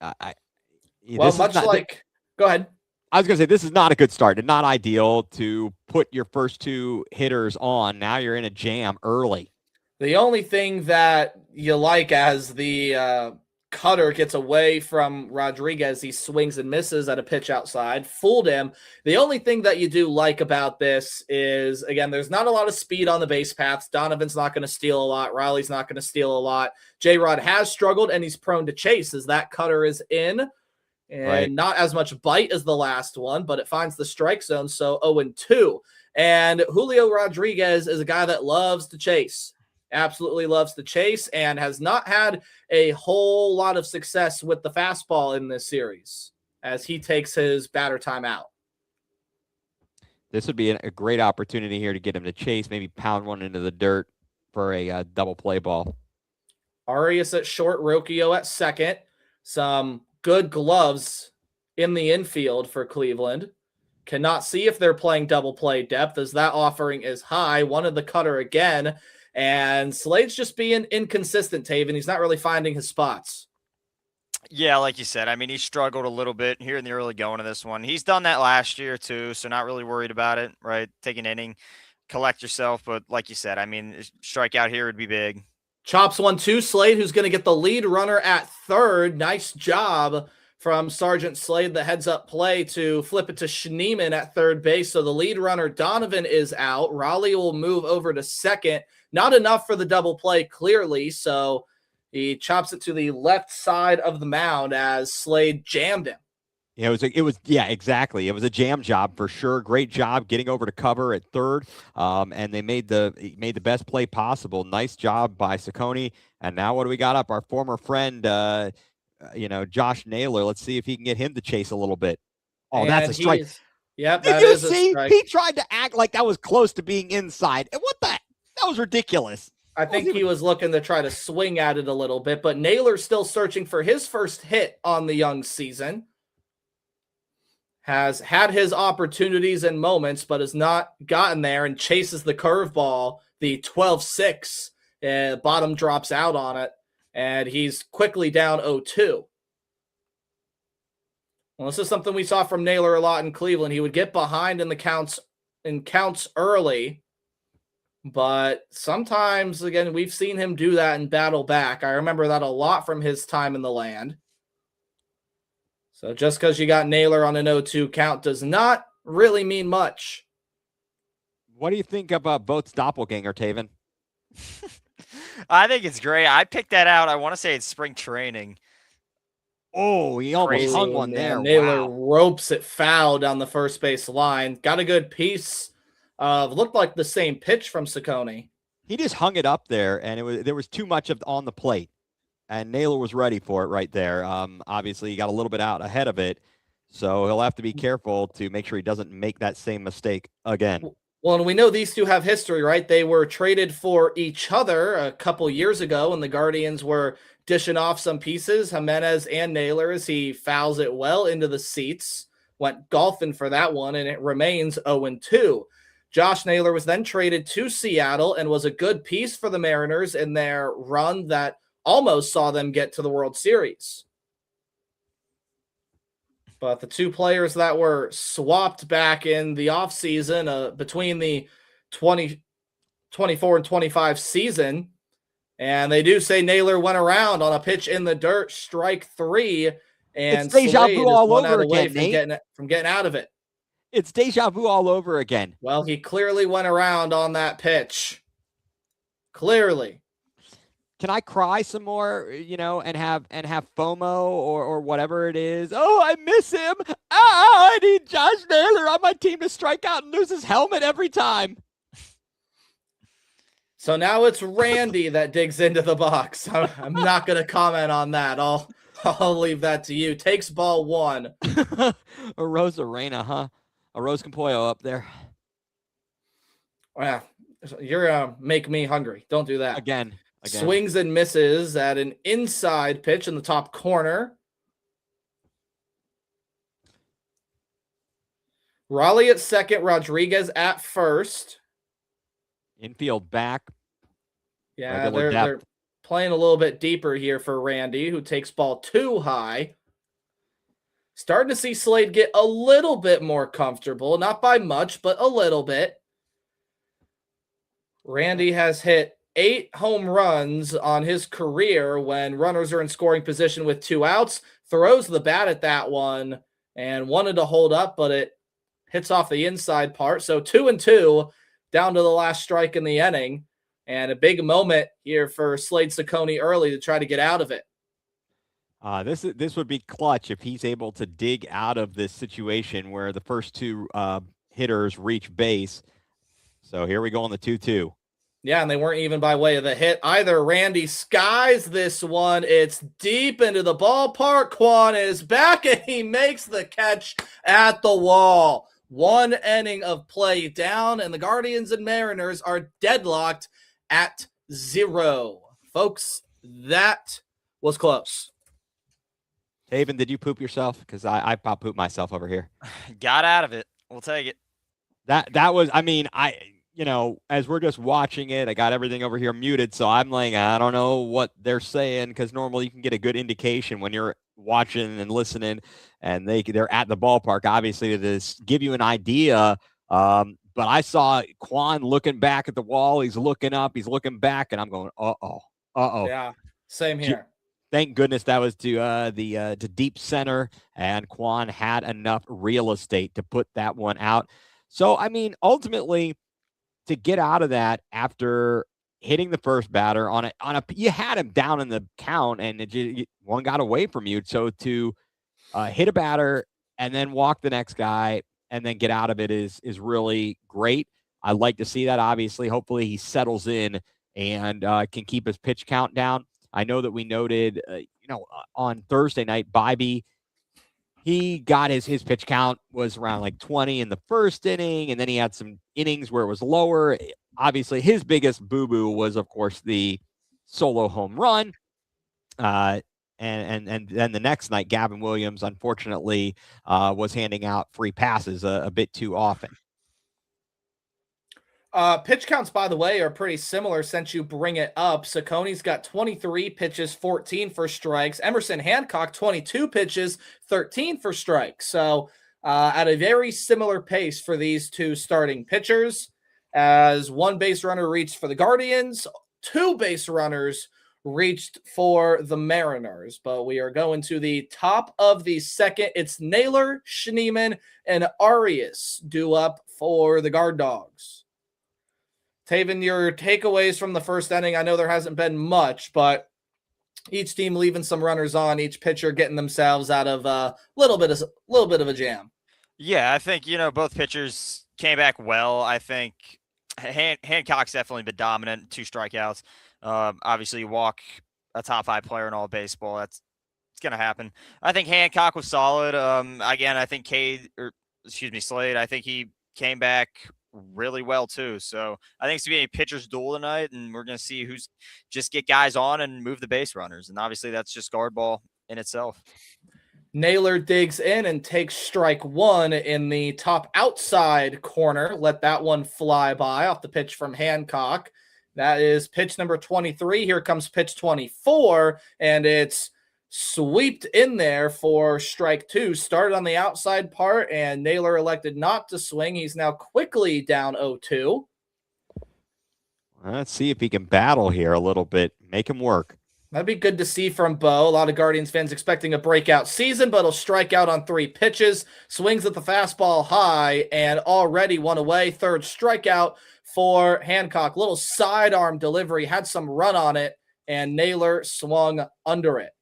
Well, much like – go ahead. I was going to say, this is not a good start. It's not ideal to put your first 2 hitters on. Now you're in a jam early. The only thing that you like as the cutter gets away from Rodriguez, he swings and misses at a pitch outside, fooled him. The only thing that you do like about this is, again, there's not a lot of speed on the base paths. Donovan's not going to steal a lot. Riley's not going to steal a lot. J-Rod has struggled, and he's prone to chase as that cutter is in. And not as much bite as the last one, but it finds the strike zone, so 0-2. And Julio Rodriguez is a guy that loves to chase. Absolutely loves to chase, and has not had a whole lot of success with the fastball in this series as he takes his batter time out. This would be a great opportunity here to get him to chase, maybe pound one into the dirt for a double play ball. Arias at short, Rocchio at second. Some good gloves in the infield for Cleveland. Cannot see if they're playing double play depth as that offering is high. Wanted the cutter again. And Slade's just being inconsistent, Taven. He's not really finding his spots. Yeah, like you said, I mean, he struggled a little bit here in the early going of this one. He's done that last year too, so not really worried about it, right? Take an inning, collect yourself. But like you said, I mean, strikeout here would be big. Chops 1-2. Slade, who's going to get the lead runner at third. Nice job from Sergeant Slade, the heads-up play to flip it to Schneemann at third base. So the lead runner, Donovan, is out. Raleigh will move over to second. Not enough for the double play, clearly. So he chops it to the left side of the mound as Slade jammed him. Yeah, exactly. It was a jam job for sure. Great job getting over to cover at third. And they made the best play possible. Nice job by Ciccone. And now what do we got up? Our former friend, Josh Naylor. Let's see if he can get him to chase a little bit. Oh, that's a strike. Yep, Did that you is a see? strike. He tried to act like that was close to being inside. And what the? That was ridiculous. I think he was looking to try to swing at it a little bit, but Naylor's still searching for his first hit on the young season. Has had his opportunities and moments, but has not gotten there and chases the curveball, the 12-6. Bottom drops out on it, and he's quickly down 0-2. Well, this is something we saw from Naylor a lot in Cleveland. He would get behind in the counts early, but sometimes, again, we've seen him do that and battle back. I remember that a lot from his time in the land. So just because you got Naylor on an 0-2 count does not really mean much. What do you think about Boat's doppelganger, Taven? I think it's great. I picked that out. I want to say it's spring training. Oh, he almost hung one there. Naylor Wow. ropes it foul down the first base line. Got a good piece of, looked like the same pitch from Ciccone. He just hung it up there, and there was too much on the plate, and Naylor was ready for it right there. Obviously, he got a little bit out ahead of it, so he'll have to be careful to make sure he doesn't make that same mistake again. Well, and we know these two have history, right? They were traded for each other a couple years ago, and the Guardians were dishing off some pieces, Jimenez and Naylor, as he fouls it well into the seats. Went golfing for that one, and it remains 0-2. Josh Naylor was then traded to Seattle and was a good piece for the Mariners in their run that almost saw them get to the World Series. But the two players that were swapped back in the offseason between the 2024 and 25 season, and they do say Naylor went around on a pitch in the dirt, strike 3, and it's deja vu all over again, from getting out of it. It's deja vu all over again. Well, he clearly went around on that pitch. Clearly. Can I cry some more, and have FOMO or whatever it is? Oh, I miss him. I need Josh Naylor on my team to strike out and lose his helmet every time. So now it's Randy that digs into the box. I'm not going to comment on that. I'll leave that to you. Takes ball 1. A Rosarena, huh? A Rose Campoyo up there. Well, you're make me hungry. Don't do that. Again. Swings and misses at an inside pitch in the top corner. Raleigh at second, Rodriguez at first. Infield back. Yeah, they're playing a little bit deeper here for Randy, who takes ball 2 high. Starting to see Slade get a little bit more comfortable, not by much, but a little bit. Randy has hit 8 home runs on his career when runners are in scoring position with 2 outs. Throws the bat at that one and wanted to hold up, but it hits off the inside part. So 2-2 down to the last strike in the inning, and a big moment here for Slade Ciccone early to try to get out of it. This would be clutch if he's able to dig out of this situation where the first 2 hitters reach base. So here we go on the 2-2. Yeah, and they weren't even by way of the hit either. Randy skies this one. It's deep into the ballpark. Quan is back, and he makes the catch at the wall. 1 inning of play down, and the Guardians and Mariners are deadlocked at 0. Folks, that was close. Taven, did you poop yourself? Because I pooped myself over here. Got out of it. We'll take it. That was, as we're just watching it, I got everything over here muted, so I'm like, I don't know what they're saying, because normally you can get a good indication when you're watching and listening, and they're at the ballpark, obviously, to give you an idea. But I saw Quan looking back at the wall. He's looking up. He's looking back, and I'm going, uh-oh. Yeah, same here. Thank goodness that was to deep center, and Quan had enough real estate to put that one out. So, ultimately, to get out of that after hitting the first batter you had him down in the count, and one got away from you. So to hit a batter and then walk the next guy and then get out of it is really great. I'd like to see that. Obviously, hopefully he settles in and can keep his pitch count down. I know that we noted, on Thursday night, Bibee, he got his pitch count was around like 20 in the first inning, and then he had some innings where it was lower. Obviously, his biggest boo-boo was, of course, the solo home run. And then the next night, Gavin Williams, unfortunately, was handing out free passes a bit too often. Pitch counts, by the way, are pretty similar since you bring it up. Saucony's got 23 pitches, 14 for strikes. Emerson Hancock, 22 pitches, 13 for strikes. So at a very similar pace for these two starting pitchers. As one base runner reached for the Guardians, two base runners reached for the Mariners. But we are going to the top of the second. It's Naylor, Schneemann, and Arias due up for the Guard Dogs. Taven, your takeaways from the first inning. I know there hasn't been much, but each team leaving some runners on, each pitcher getting themselves out of a little bit of a jam. Yeah, I think, both pitchers came back well. I think Hancock's definitely been dominant, 2 strikeouts. Obviously, you walk a top 5 player in all baseball. It's going to happen. I think Hancock was solid. Again, I think Slade, I think he came back really well too. So I think it's going to be a pitcher's duel tonight, and we're going to see who's just get guys on and move the base runners. And obviously that's just guard ball in itself. Naylor digs in and takes strike 1 in the top outside corner. Let that one fly by off the pitch from Hancock. That is pitch number 23. Here comes pitch 24, and it's sweeped in there for strike 2. Started on the outside part, and Naylor elected not to swing. He's now quickly down 0-2. Let's see if he can battle here a little bit, make him work. That'd be good to see from Bo. A lot of Guardians fans expecting a breakout season, but he'll strike out on 3 pitches, swings at the fastball high, and already 1 away. Third strikeout for Hancock. Little sidearm delivery, had some run on it, and Naylor swung under it.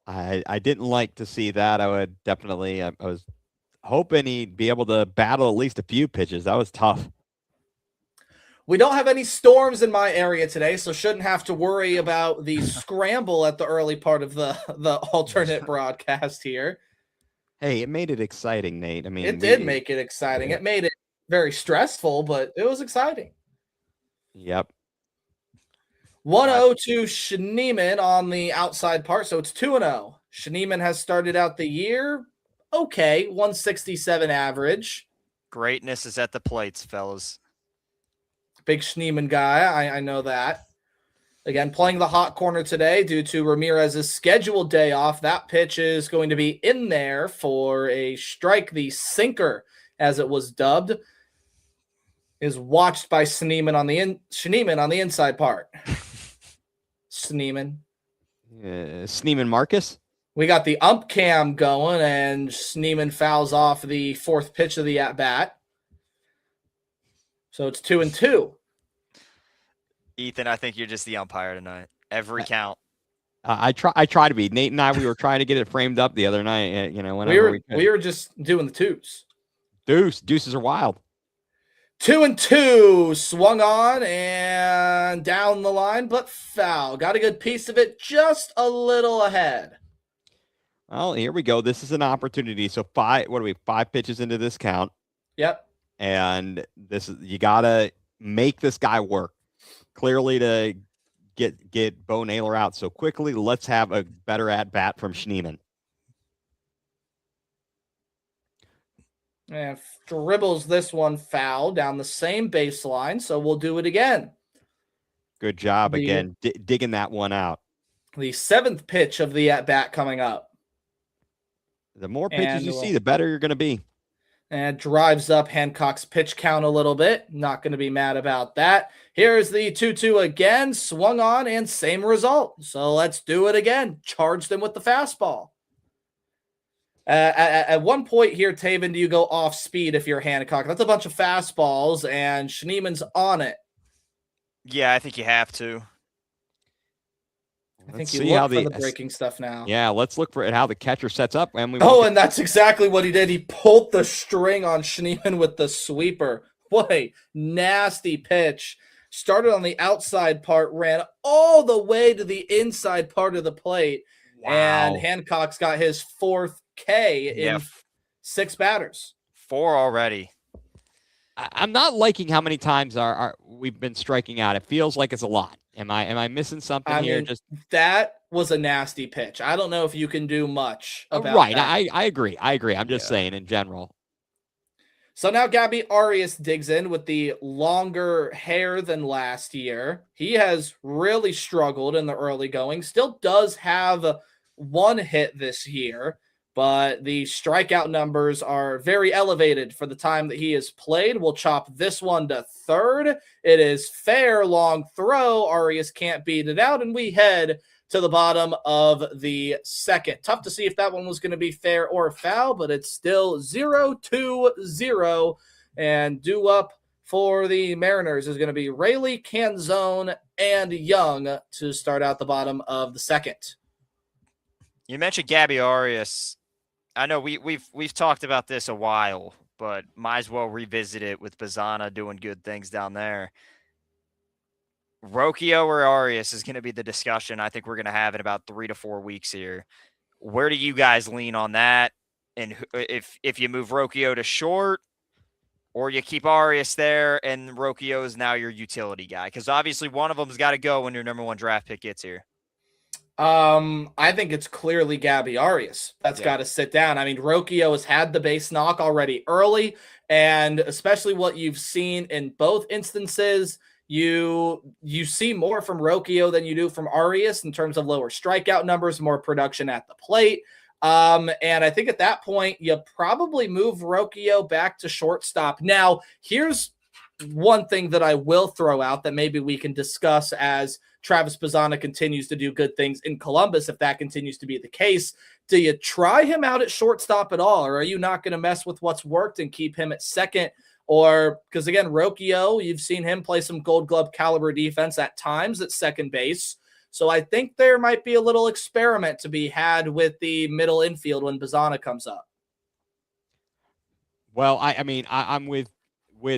I didn't like to see that. I would definitely, I was hoping he'd be able to battle at least a few pitches. That was tough. We don't have any storms in my area today, so shouldn't have to worry about the scramble at the early part of the alternate broadcast here. Hey, it made it exciting, Nate. I mean, it did make it exciting. It made it very stressful, but it was exciting. Yep. 1-0 to Schneemann on the outside part, so it's 2-0. Schneemann has started out the year okay, 167 average. Greatness is at the plates, fellas. Big Schneemann guy, I know that. Again, playing the hot corner today due to Ramirez's scheduled day off. That pitch is going to be in there for a strike. The sinker, as it was dubbed, is watched by Schneemann on the inside part. Schneemann. Schneemann Marcus. We got the ump cam going, and Schneemann fouls off the 4th pitch of the at-bat. So it's 2-2. Ethan, I think you're just the umpire tonight. Every count. I try to be. Nate and I, we were trying to get it framed up the other night. Whenever we were just doing the twos. Deuces are wild. 2-2, swung on and down the line, but foul. Got a good piece of it, just a little ahead. Well, here we go. This is an opportunity. So 5 pitches into this count. Yep. And you gotta make this guy work. Clearly to get Bo Naylor out so quickly. Let's have a better at bat from Schneemann. And dribbles this one foul down the same baseline, so we'll do it again. Good job again, digging that one out. The 7th pitch of the at-bat coming up. The more pitches you see, the better you're going to be. And drives up Hancock's pitch count a little bit. Not going to be mad about that. Here's the 2-2 again, swung on, and same result. So let's do it again. Charge them with the fastball. At one point here, Taven, do you go off speed if you're Hancock? That's a bunch of fastballs, and Schneemann's on it. Yeah, I think you have to. I think you look for the breaking stuff now. Yeah, let's look for how the catcher sets up. And and that's exactly what he did. He pulled the string on Schneemann with the sweeper. What a nasty pitch. started on the outside part, ran all the way to the inside part of the plate, and Hancock's got his 4th K in 6 batters. 4 already. I'm not liking how many times we've been striking out. It feels like it's a lot. Am I missing something here? Mean, that was a nasty pitch. I don't know if you can do much about right. that. I agree. I'm just saying in general. So now Gabby Arias digs in with the longer hair than last year. He has really struggled in the early going. Still does have 1 hit this year, but the strikeout numbers are very elevated for the time that he has played. We'll chop this one to third. It is fair, long throw. Arias can't beat it out, and we head to the bottom of the second. Tough to see if that one was going to be fair or foul, but it's still 0-2-0. And due up for the Mariners is going to be Rayleigh, Canzone, and Young to start out the bottom of the second. You mentioned Gabby Arias. I know we've talked about this a while, but might as well revisit it with Bazana doing good things down there. Rocchio or Arias is going to be the discussion I think we're going to have in about 3 to 4 weeks here. Where do you guys lean on that? And if you move Rocchio to short, or you keep Arias there and Rocchio is now your utility guy? Because obviously one of them's got to go when your number 1 draft pick gets here. I think it's clearly Gabby Arias that's got to sit down. I mean, Rocchio has had the base knock already early, and especially what you've seen in both instances, you see more from Rocchio than you do from Arias in terms of lower strikeout numbers, more production at the plate. And I think at that point, you probably move Rocchio back to shortstop. Now, here's one thing that I will throw out that maybe we can discuss as Travis Bazana continues to do good things in Columbus. If that continues to be the case, do you try him out at shortstop at all? Or are you not going to mess with what's worked and keep him at second? Or because, again, Rocchio, you've seen him play some Gold Glove caliber defense at times at second base. So I think there might be a little experiment to be had with the middle infield when Bazana comes up. Well, I'm with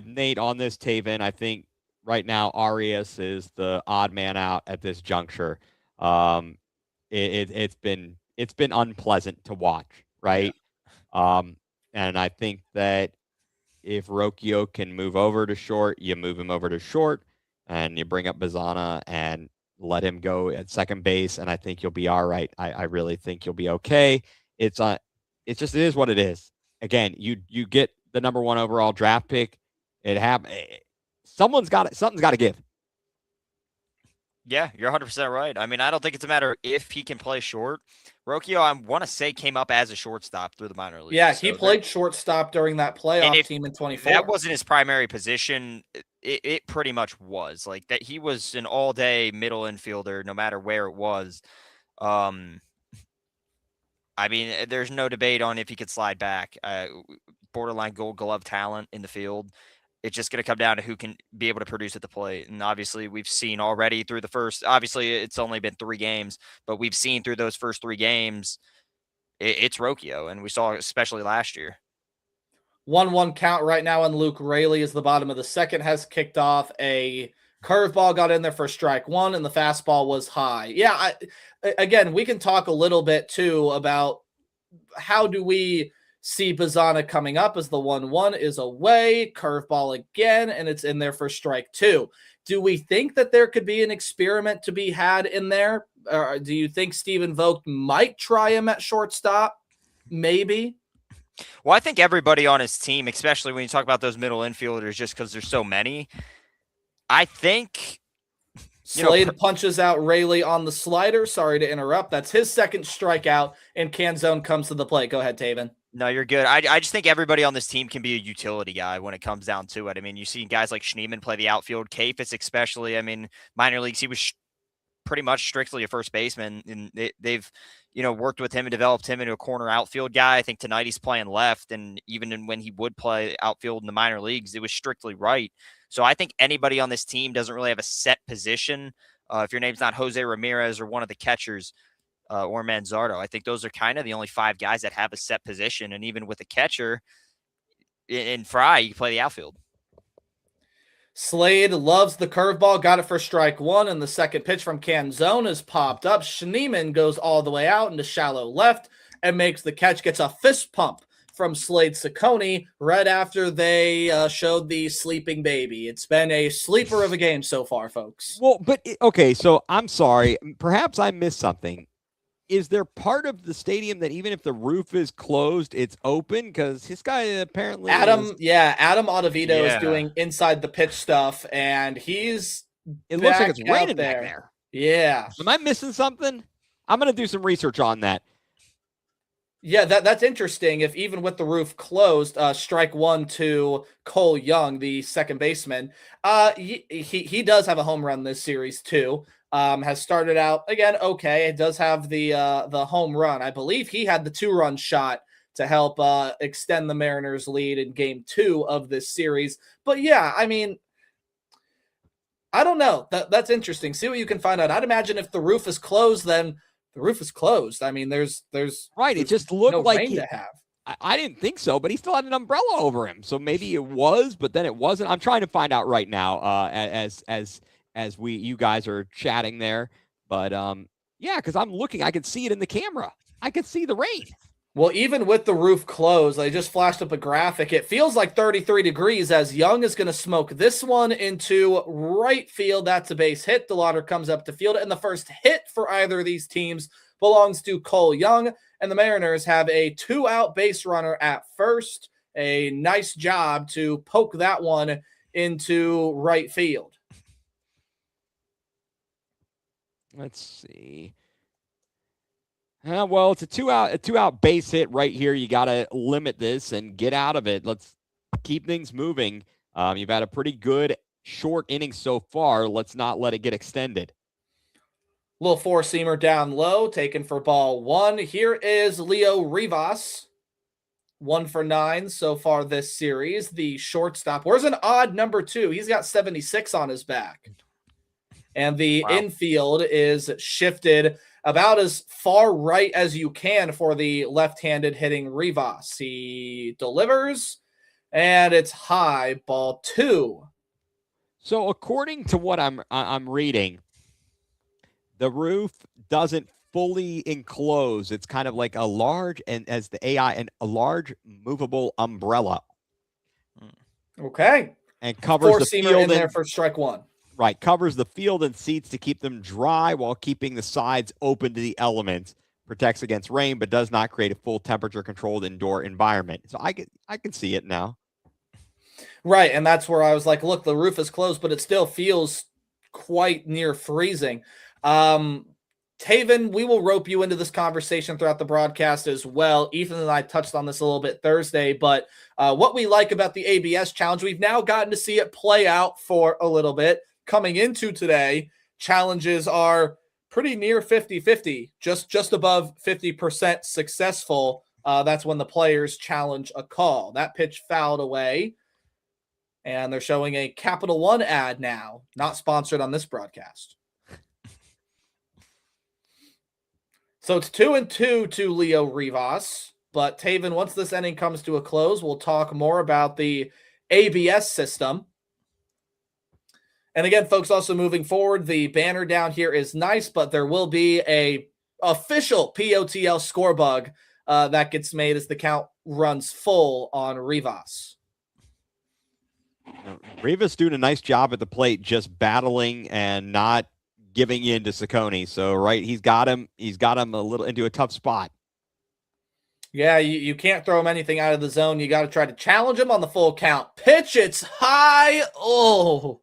Nate on this, Taven. I think right now Arias is the odd man out at this juncture. It's been unpleasant to watch, right? Yeah. And I think that if Rocchio can move over to short, you move him over to short, and you bring up Bazana and let him go at second base, and I think you'll be all right. I really think you'll be okay. It is what it is. Again, you get the number 1 overall draft pick. Something's got to give. Yeah, you're 100% right. I mean, I don't think it's a matter of if he can play short. Rocchio, I want to say, came up as a shortstop through the minor leagues. Yeah, he played shortstop during that playoff team in 24. That wasn't his primary position. It pretty much was. Like that, he was an all-day middle infielder, no matter where it was. I mean, there's no debate on if he could slide back. Borderline Gold Glove talent in the field. It's just going to come down to who can be able to produce at the plate. And obviously we've seen already through the first, obviously it's only been 3 games, but we've seen through those first 3 games, it's Rocchio. And we saw especially last year. 1-1 count right now, and Luke Rayleigh is the bottom of the second, has kicked off. A curveball got in there for strike 1, and the fastball was high. Yeah, again, we can talk a little bit too about how do we see Bazana coming up as the 1-1 is away, curveball again, and it's in there for strike 2. Do we think that there could be an experiment to be had in there? Do you think Stephen Vogt might try him at shortstop? Maybe. Well, I think everybody on his team, especially when you talk about those middle infielders, just because there's so many, I think Slade punches out Rayleigh on the slider. Sorry to interrupt. That's his second strikeout, and Canzone comes to the plate. Go ahead, Taven. No, you're good. I just think everybody on this team can be a utility guy when it comes down to it. I mean, you see guys like Schneemann play the outfield. Kafitz especially. I mean, minor leagues, he was pretty much strictly a first baseman, and they've worked with him and developed him into a corner outfield guy. I think tonight he's playing left, and even when he would play outfield in the minor leagues, it was strictly right. So I think anybody on this team doesn't really have a set position. If your name's not Jose Ramirez or one of the catchers, or Manzardo, I think those are kind of the only 5 guys that have a set position. And even with a catcher in Fry, you play the outfield. Slade loves the curveball, got it for strike one, and the second pitch from Canzone is popped up. Schneemann goes all the way out into shallow left and makes the catch, gets a fist pump from Slade Cecconi right after they showed the sleeping baby. It's been a sleeper of a game so far, folks. Well, but okay, so I'm sorry. Perhaps I missed something. Is there part of the stadium that even if the roof is closed, it's open? Because this guy apparently Adam Ottavino is doing inside the pitch stuff, and he's it looks like it's raining there. back there. Yeah. Am I missing something? I'm going to do some research on that. Yeah, that's interesting. If even with the roof closed, strike one to Cole Young, the second baseman, he does have a home run this series too. Has started out again okay. It does have the home run. I believe he had the 2-run shot to help extend the Mariners' lead in Game 2 of this series. But yeah, I mean, I don't know. That's interesting. See what you can find out. I'd imagine if the roof is closed, then the roof is closed. I mean, there's right. It just looked no like rain to have. I didn't think so, but he still had an umbrella over him. So maybe it was, but then it wasn't. I'm trying to find out right now. As you guys are chatting there, but yeah, because I'm looking, I can see it in the camera. I can see the rain. Well, even with the roof closed, I just flashed up a graphic. It feels like 33 degrees as Young is going to smoke this one into right field. That's a base hit. DeLauder comes up to field, and the first hit for either of these teams belongs to Cole Young, and the Mariners have a 2-out base runner at first. A nice job to poke that one into right field. Let's see. Well, it's a two out base hit right here. You got to limit this and get out of it. Let's keep things moving. You've had a pretty good short inning so far. Let's not let it get extended. Little four-seamer down low, taken for ball one. Here is Leo Rivas. 1 for 9 so far this series. The shortstop. Where's an odd number 2? He's got 76 on his back. And the infield is shifted about as far right as you can for the left-handed hitting Rivas. He delivers, and it's high, ball 2. So according to what I'm reading, the roof doesn't fully enclose. It's kind of like a large, and as the AI, and a large movable umbrella. Okay. And covers the field in there for strike one. Right, covers the field and seats to keep them dry while keeping the sides open to the elements. Protects against rain, but does not create a full temperature-controlled indoor environment. So I can see it now. Right, and that's where I was like, look, the roof is closed, but it still feels quite near freezing. Taven, we will rope you into this conversation throughout the broadcast as well. Ethan and I touched on this a little bit Thursday, but what we like about the ABS challenge, we've now gotten to see it play out for a little bit. Coming into today, challenges are pretty near 50-50, just above 50% successful. That's when the players challenge a call. That pitch fouled away, and they're showing a Capital One ad now, not sponsored on this broadcast. So it's 2-2 to Leo Rivas. But Taven, once this inning comes to a close, we'll talk more about the ABS system. And again, folks, also moving forward, the banner down here is nice, but there will be a official POTL score bug that gets made as the count runs full on Rivas. Rivas doing a nice job at the plate, just battling and not giving in to Cecconi. So, right, he's got him a little into a tough spot. Yeah, you can't throw him anything out of the zone. You got to try to challenge him on the full count. Pitch, it's high. Oh,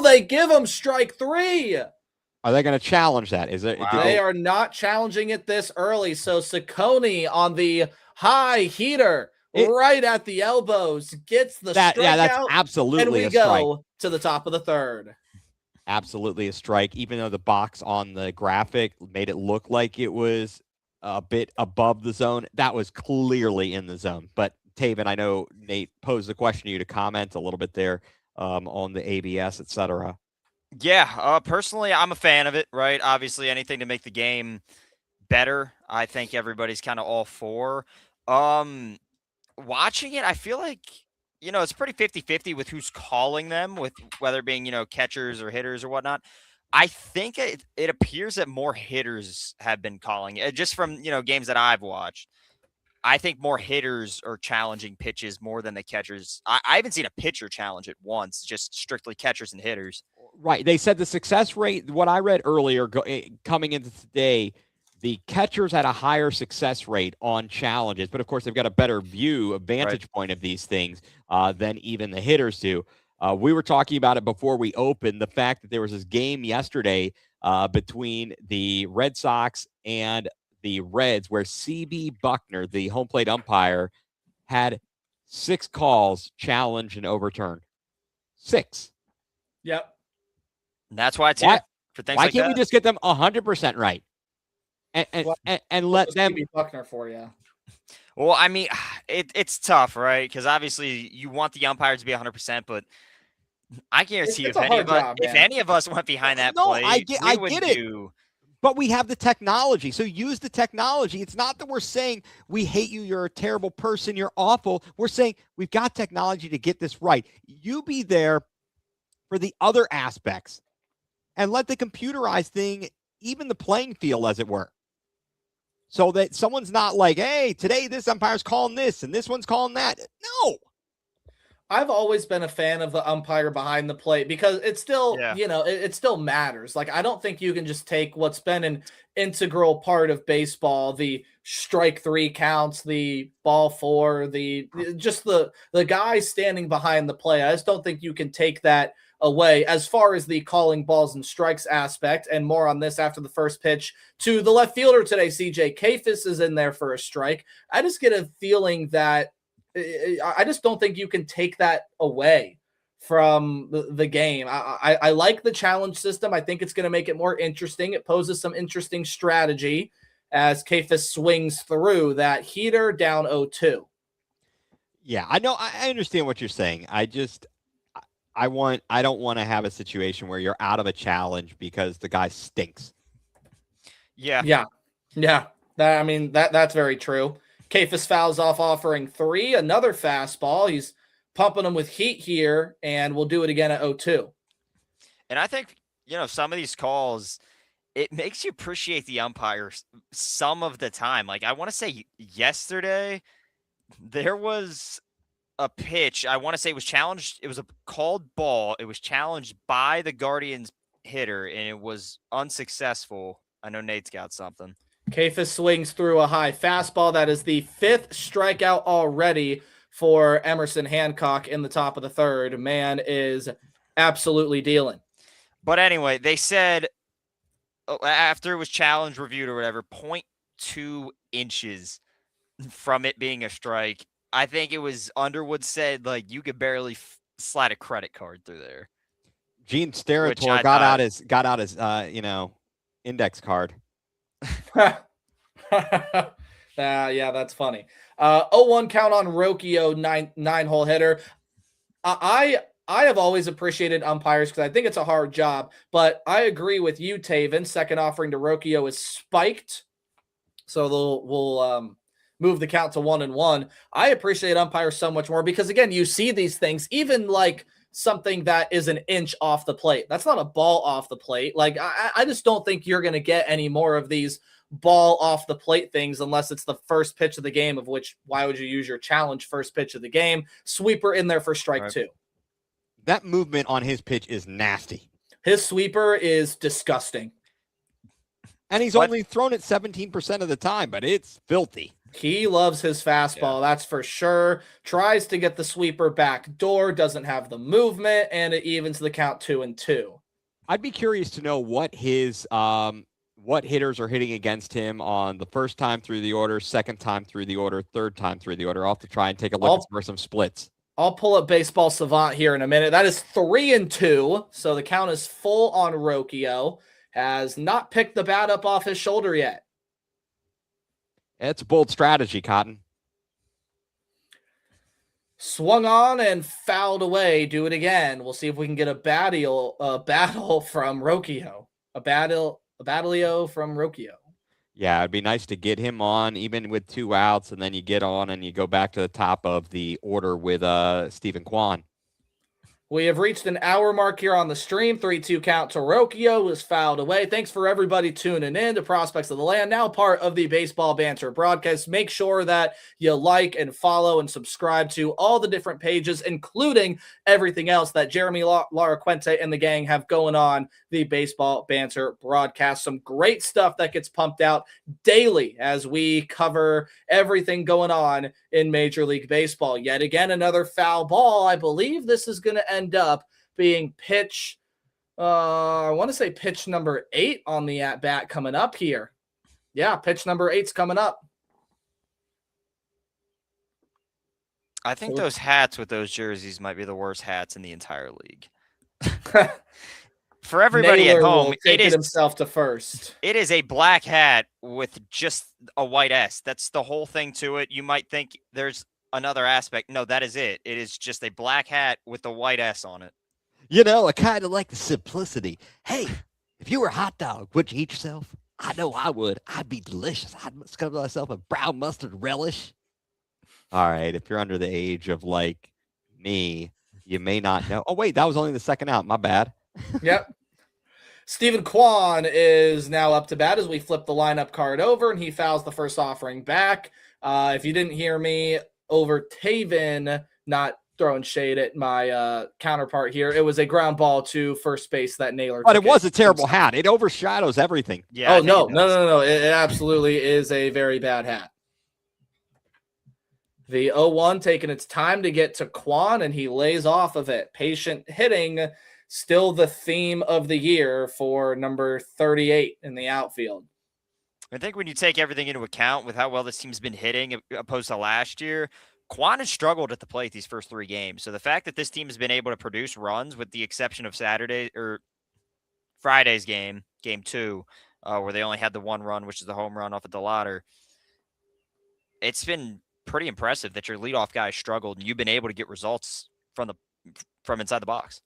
they give him strike 3. Are they going to challenge that? Is it? Wow. They are not challenging it this early. So Cecconi on the high heater, right at the elbows, gets the strikeout. Yeah, that's absolutely a strike. And we go to the top of the third. Absolutely a strike, even though the box on the graphic made it look like it was a bit above the zone. That was clearly in the zone. But Taven, I know Nate posed the question to you to comment a little bit there on the ABS, etc. Yeah, personally, I'm a fan of it, right? Obviously, anything to make the game better, I think everybody's kind of all for. Watching it, I feel like it's pretty 50-50 with who's calling them, with whether being, catchers or hitters or whatnot. I think it appears that more hitters have been calling it, just from, games that I've watched. I think more hitters are challenging pitches more than the catchers. I haven't seen a pitcher challenge it once, just strictly catchers and hitters. Right. They said the success rate, what I read earlier coming into today, the catchers had a higher success rate on challenges, but of course they've got a better vantage point of these things than even the hitters do. We were talking about it before we opened, the fact that there was this game yesterday between the Red Sox and the Reds where CB Buckner, the home plate umpire, had 6 calls challenged and overturned. 6. Yep. And that's why it's here for things why like can't that. we just get them 100% right and let them CB Buckner for you? Well, I mean, it's tough, right? Because obviously you want the umpires to be 100%, but I guarantee you, if any of us went behind that plate, I get it. But we have the technology, so use the technology. It's not that we're saying we hate you, you're a terrible person, you're awful. We're saying we've got technology to get this right. You be there for the other aspects and let the computerized thing even the playing field, as it were. So that someone's not like, hey, today this umpire's calling this and this one's calling that. No. I've always been a fan of the umpire behind the plate because it's still, it still matters. Like, I don't think you can just take what's been an integral part of baseball, the strike 3 counts, the ball 4, the guy standing behind the play. I just don't think you can take that away as far as the calling balls and strikes aspect. And more on this after the first pitch to the left fielder today, CJ Kayfus is in there for a strike. I just get a feeling that I just don't think you can take that away from the game. I like the challenge system. I think it's going to make it more interesting. It poses some interesting strategy as Kayfus swings through that heater down 0-2. Yeah, I know. I understand what you're saying. I don't want to have a situation where you're out of a challenge because the guy stinks. Yeah. That's very true. Kayfus fouls off, offering 3, another fastball. He's pumping him with heat here, and we'll do it again at 0-2. And I think, some of these calls, it makes you appreciate the umpires some of the time. Like, I want to say yesterday, there was a pitch. I want to say it was challenged. It was a called ball. It was challenged by the Guardians hitter, and it was unsuccessful. I know Nate's got something. Kayfus swings through a high fastball. That is the 5th strikeout already for Emerson Hancock in the top of the 3rd. Man is absolutely dealing. But anyway, they said after it was challenge reviewed or whatever, 0.2 inches from it being a strike. I think it was Underwood said, like, you could barely slide a credit card through there. Gene Steratore got out his index card. Yeah, that's funny. 0-1 count on Rocchio, 9-hole hitter. I have always appreciated umpires because I think it's a hard job, but I agree with you, Taven. Second offering to Rocchio is spiked, so we'll move the count to 1-1. I appreciate umpires so much more because, again, you see these things, even like something that is an inch off the plate. That's not a ball off the plate. Like, I just don't think you're going to get any more of these ball off the plate things unless it's the first pitch of the game, of which, why would you use your challenge first pitch of the game? Sweeper in there for strike 2. That movement on his pitch is nasty. His sweeper is disgusting. And he's only thrown it 17% of the time, but it's filthy. He loves his fastball, that's for sure. Tries to get the sweeper back door, doesn't have the movement, and it evens the count 2-2. I'd be curious to know what his what hitters are hitting against him on the first time through the order, second time through the order, third time through the order. I'll have to try and take a look for some splits. I'll pull up Baseball Savant here in a minute. That is 3-2, so the count is full on Rocchio. Has not picked the bat up off his shoulder yet. It's a bold strategy, Cotton. Swung on and fouled away. Do it again. We'll see if we can get a battle from Rocchio. A battlio from Rocchio. Yeah, it'd be nice to get him on even with 2 outs, and then you get on and you go back to the top of the order with Stephen Kwan. We have reached an hour mark here on the stream. 3-2 count to Rocchio was fouled away. Thanks for everybody tuning in to Prospects of the Land, now part of the Baseball Banter broadcast. Make sure that you like and follow and subscribe to all the different pages, including everything else that Jeremy Lara Quente and the gang have going on the Baseball Banter broadcast. Some great stuff that gets pumped out daily as we cover everything going on in Major League Baseball. Yet again, another foul ball. I believe this is going to end up being pitch, I want to say pitch number 8 on the at-bat coming up here. Yeah, pitch number 8's coming up. I think those hats with those jerseys might be the worst hats in the entire league. For everybody Naylor at home, it is himself to first. It is a black hat with just a white S. That's the whole thing to it. You might think there's another aspect. No, that is it. It is just a black hat with a white S on it. You know, I kind of like the simplicity. Hey, if you were a hot dog, would you eat yourself? I know I would. I'd be delicious. I'd scrub myself a brown mustard relish. All right, if you're under the age of like me, you may not know. Oh, wait, that was only the second out. My bad. Yep. Stephen Kwan is now up to bat as we flip the lineup card over, and he fouls the first offering back. If you didn't hear me over Taven, not throwing shade at my counterpart here, it was a ground ball to first base that Naylor. But it was a terrible hat. It overshadows everything. Yeah. Oh, no. It absolutely is a very bad hat. The 0-1 taking its time to get to Kwan, and he lays off of it. Patient hitting, still the theme of the year for number 38 in the outfield. I think when you take everything into account with how well this team's been hitting opposed to last year, Kwan has struggled at the plate these first 3 games. So the fact that this team has been able to produce runs with the exception of Saturday or Friday's game 2, where they only had the 1 run, which is the home run off of DeLauder. It's been pretty impressive that your leadoff guy struggled and you've been able to get results from inside the box.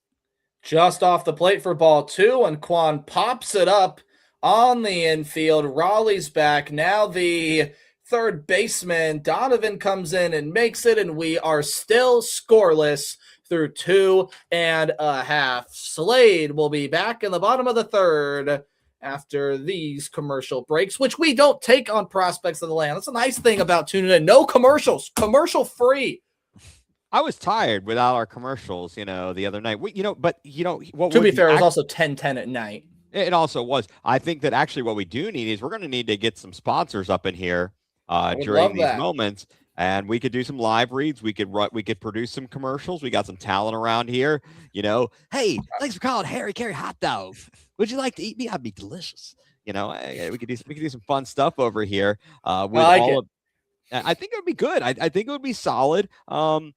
Just off the plate for ball 2, and Kwan pops it up on the infield. Raleigh's back. Now the third baseman, Donovan, comes in and makes it, and we are still scoreless through 2.5. Slade will be back in the bottom of the third after these commercial breaks, which we don't take on Prospects of the Land. That's a nice thing about tuning in. No commercials, commercial free. I was tired without our commercials, the other night. To be fair, it was also 10:10 at night. It also was. I think that actually what we do need is we're going to need to get some sponsors up in here during these moments, and we could do some live reads. We could produce some commercials. We got some talent around here. Hey, thanks for calling Harry Carey Hot Dog. Would you like to eat me? I'd be delicious. We could do some fun stuff over here. I think it would be good. I think it would be solid. I'm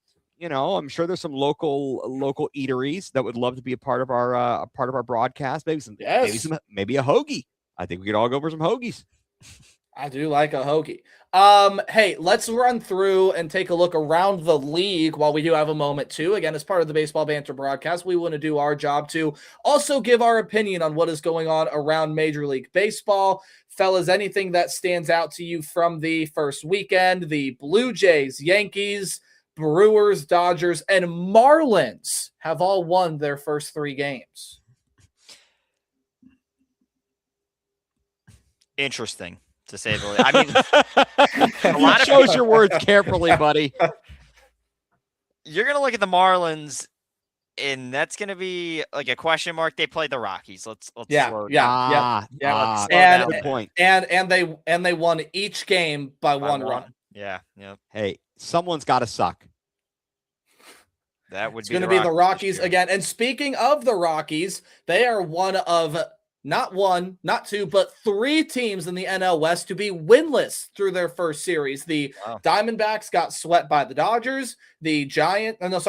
sure there's some local eateries that would love to be a part of our broadcast. Maybe a hoagie. I think we could all go for some hoagies. I do like a hoagie. Hey, let's run through and take a look around the league while we do have a moment too. Again, as part of the Baseball Banter broadcast, we want to do our job to also give our opinion on what is going on around Major League Baseball. Fellas, anything that stands out to you from the first weekend? The Blue Jays, Yankees, Brewers, Dodgers, and Marlins have all won their first 3 games. Interesting, to say the least. I mean, a lot of choose your words carefully, buddy. You're going to look at the Marlins, and that's going to be like a question mark. They played the Rockies. Let's slow down. Good point. And they won each game by one run. Yeah. Hey, someone's got to suck. That would be going to be the Rockies again. And speaking of the Rockies, they are one of not 1, not 2, but 3 teams in the NL West to be winless through their first series. The Diamondbacks got swept by the Dodgers. The Giants got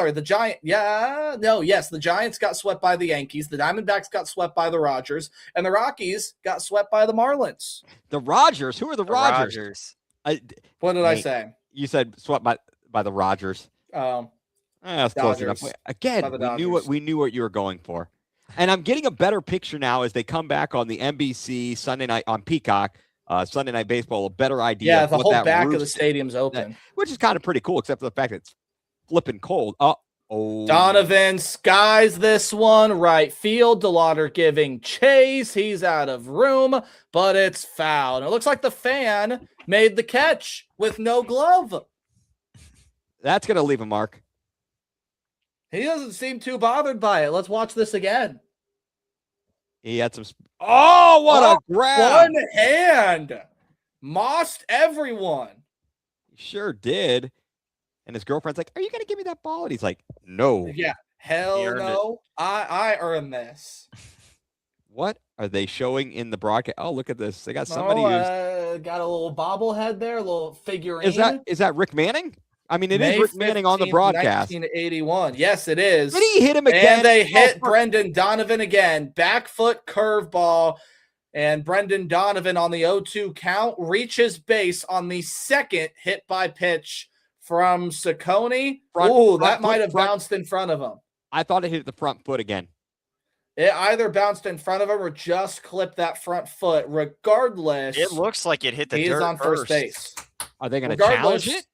swept by the Yankees. The Diamondbacks got swept by the Rogers, and the Rockies got swept by the Marlins. The Rogers? Who are the Rogers? What did I say? You said swept by the Rogers. That's close enough. Again, we knew what you were going for. And I'm getting a better picture now as they come back on the NBC Sunday night on Peacock Sunday Night Baseball a better idea. Yeah, of the what whole that back of roof the is, stadium's open. which is kind of pretty cool, except for the fact that it's flipping cold. Oh, Donovan skies this one right field. DeLauder giving chase. He's out of room, but it's foul. And it looks like the fan made the catch with no glove. that's gonna leave a mark. He doesn't seem too bothered by it. Let's watch this again. He had some. Oh, what a grab! One hand. Mossed everyone. He sure did. And his girlfriend's like, "Are you gonna give me that ball?" And he's like, "No." Yeah. Hell no. I earned this. What are they showing in the broadcast? Oh, look at this. They got somebody who's got a little bobblehead there, a little figurine. is that Rick Manning? I mean, it May is Rick Manning on the 15th, broadcast. 1981. Yes, it is. Did he hit him again? And they hit for- Brendan Donovan again. Back foot curveball. And Brendan Donovan on the 0-2 count reaches base on the second hit by pitch from Ciccone. Ooh, that might have bounced in front of him. I thought it hit the front foot again. It either bounced in front of him or just clipped that front foot. Regardless, It looks like it hit the he dirt is on first base. Are they going to challenge it?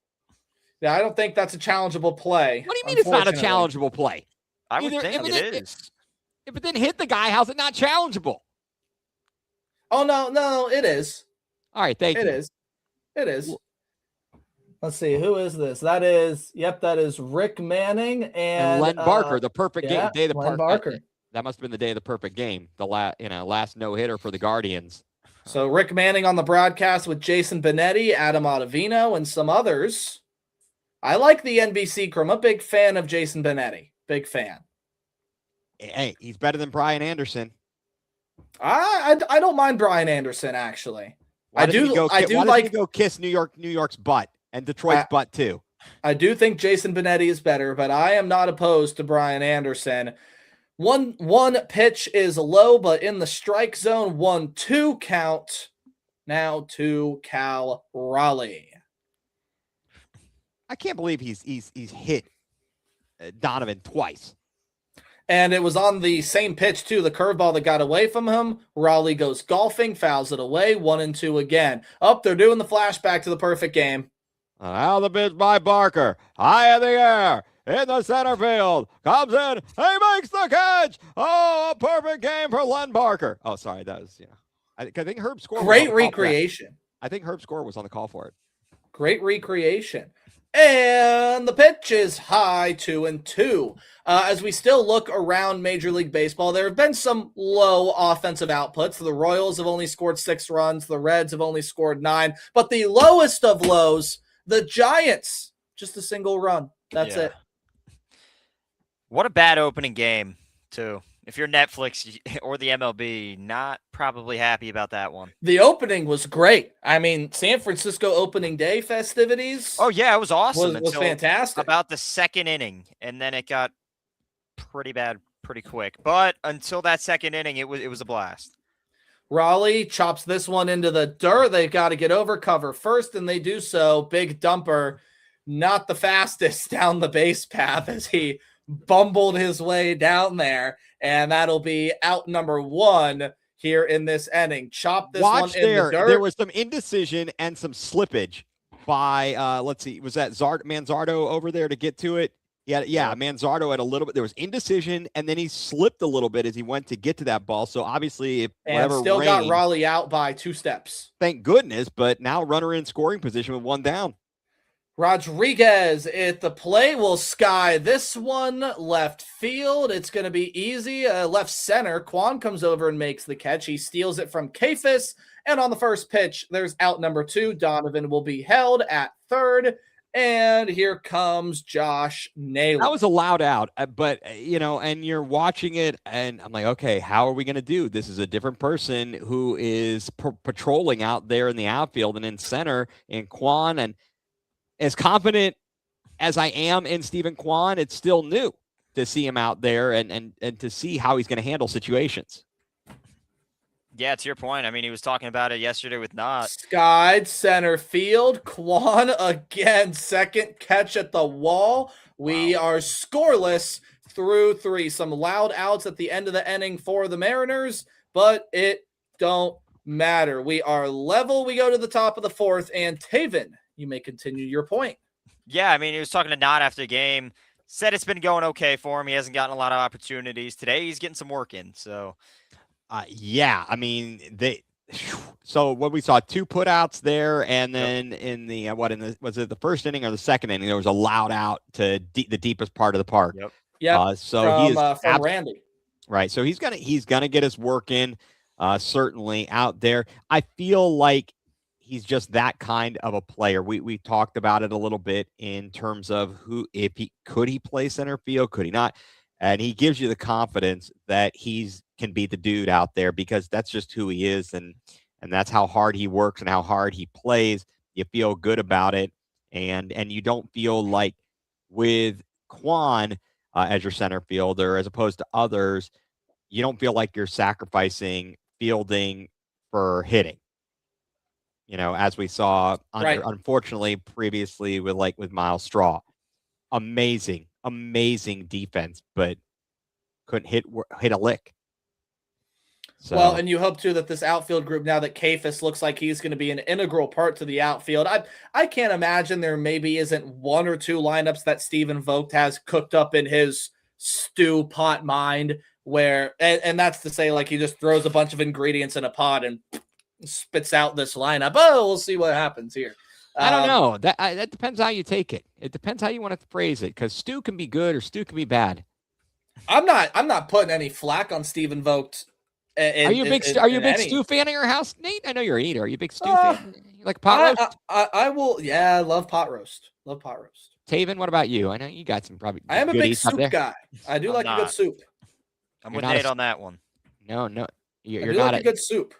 Yeah, I don't think that's a challengeable play. What do you mean it's not a challengeable play? I would Either- think if it it- is. If it didn't hit the guy, how's it not challengeable? Oh, no, it is. All right, thank you. It is. Let's see. Who is this? That is Rick Manning and Len Barker, the perfect game. Day of the Len Barker. That must have been the day of the perfect game. The last no-hitter for the Guardians. So Rick Manning on the broadcast with Jason Benetti, Adam Ottavino, and some others. I like the NBC crew. I'm a big fan of Jason Benetti. Big fan. Hey, he's better than Brian Anderson. I don't mind Brian Anderson, actually. Why doesn't he go kiss New York's butt and Detroit's butt too. I do think Jason Benetti is better, but I am not opposed to Brian Anderson. One pitch is low, but in the strike zone, 1-2 count. Now to Cal Raleigh. I can't believe he's hit Donovan twice. And it was on the same pitch, too. The curveball that got away from him. Raleigh goes golfing, fouls it away. 1-2 again. They're doing the flashback to the perfect game. Now the pitch by Barker. High in the air. In the center field. Comes in. He makes the catch. Oh, a perfect game for Len Barker. Oh, sorry. That was, I think Herb Score. Great recreation. I think Herb Score was on the call for it. Great recreation. And the pitch is high, 2-2. As we still look around Major League Baseball, there have been some low offensive outputs. The Royals have only scored 6 runs. The Reds have only scored 9. But the lowest of lows, the Giants, just a single run. That's it. What a bad opening game, too. If you're Netflix or the MLB, not probably happy about that one. The opening was great. I mean, San Francisco opening day festivities. Oh, yeah, it was awesome. Was fantastic. About the second inning, and then it got pretty bad pretty quick. But until that second inning, it was a blast. Raleigh chops this one into the dirt. They've got to get over cover first, and they do so. Big dumper, not the fastest down the base path as he bumbled his way down there. And that'll be out number 1 here in this inning. Chop this one in the dirt. There was some indecision and some slippage by, let's see, was that Manzardo over there to get to it? Yeah, Manzardo had a little bit. There was indecision, and then he slipped a little bit as he went to get to that ball. So obviously, got Raleigh out by 2 steps. Thank goodness, but now runner in scoring position with 1 down. Rodriguez at the plate will sky this one left field. It's going to be easy. Left center. Quan comes over and makes the catch. He steals it from Kefis. And on the first pitch, there's out number 2. Donovan will be held at third. And here comes Josh Naylor. That was a loud out, but, and you're watching it, and I'm like, okay, how are we going to do? This is a different person who is patrolling out there in the outfield and in center, and Quan, and as confident as I am in Stephen Kwan, it's still new to see him out there and to see how he's going to handle situations. Yeah, to your point. I mean, he was talking about it yesterday with Knott. Skied center field. Kwan again, second catch at the wall. We are scoreless through 3. Some loud outs at the end of the inning for the Mariners, but it don't matter. We are level. We go to the top of the fourth, and Taven, you may continue your point. Yeah, I mean, he was talking to Nod after the game. Said it's been going okay for him. He hasn't gotten a lot of opportunities. Today, he's getting some work in. So, yeah, I mean, so what we saw 2 putouts there, and then in the was it the first inning or the second inning? There was a loud out to the deepest part of the park. Yep. Yeah. So from Randy. Right. So he's gonna get his work in, certainly out there. I feel like he's just that kind of a player. We talked about it a little bit in terms of if he play center field, could he not? And he gives you the confidence that he's can be the dude out there because that's just who he is, and that's how hard he works and how hard he plays. You feel good about it, and you don't feel like with Quan as your center fielder, as opposed to others, you don't feel like you're sacrificing fielding for hitting. As we saw, unfortunately, previously with Miles Straw. Amazing defense, but couldn't hit a lick. So. Well, and you hope too that this outfield group, now that Kayfus looks like he's going to be an integral part to the outfield, I can't imagine there maybe isn't 1 or 2 lineups that Stephen Vogt has cooked up in his stew pot mind where, and that's to say, like, he just throws a bunch of ingredients in a pot and spits out this lineup. Oh, we'll see what happens here. I don't know. That depends how you take it. It depends how you want to phrase it, because stew can be good or stew can be bad. I'm not putting any flack on Stephen Vogt. Are you a big stew fan in your house, Nate? I know you're an eater. Are you a big stew fan? You like pot roast? I will. Yeah, I love pot roast. Love pot roast. Taven, what about you? I know you got some probably. I am a big soup guy. I do like a good soup. I'm with Nate on that one. No, you're not a good soup.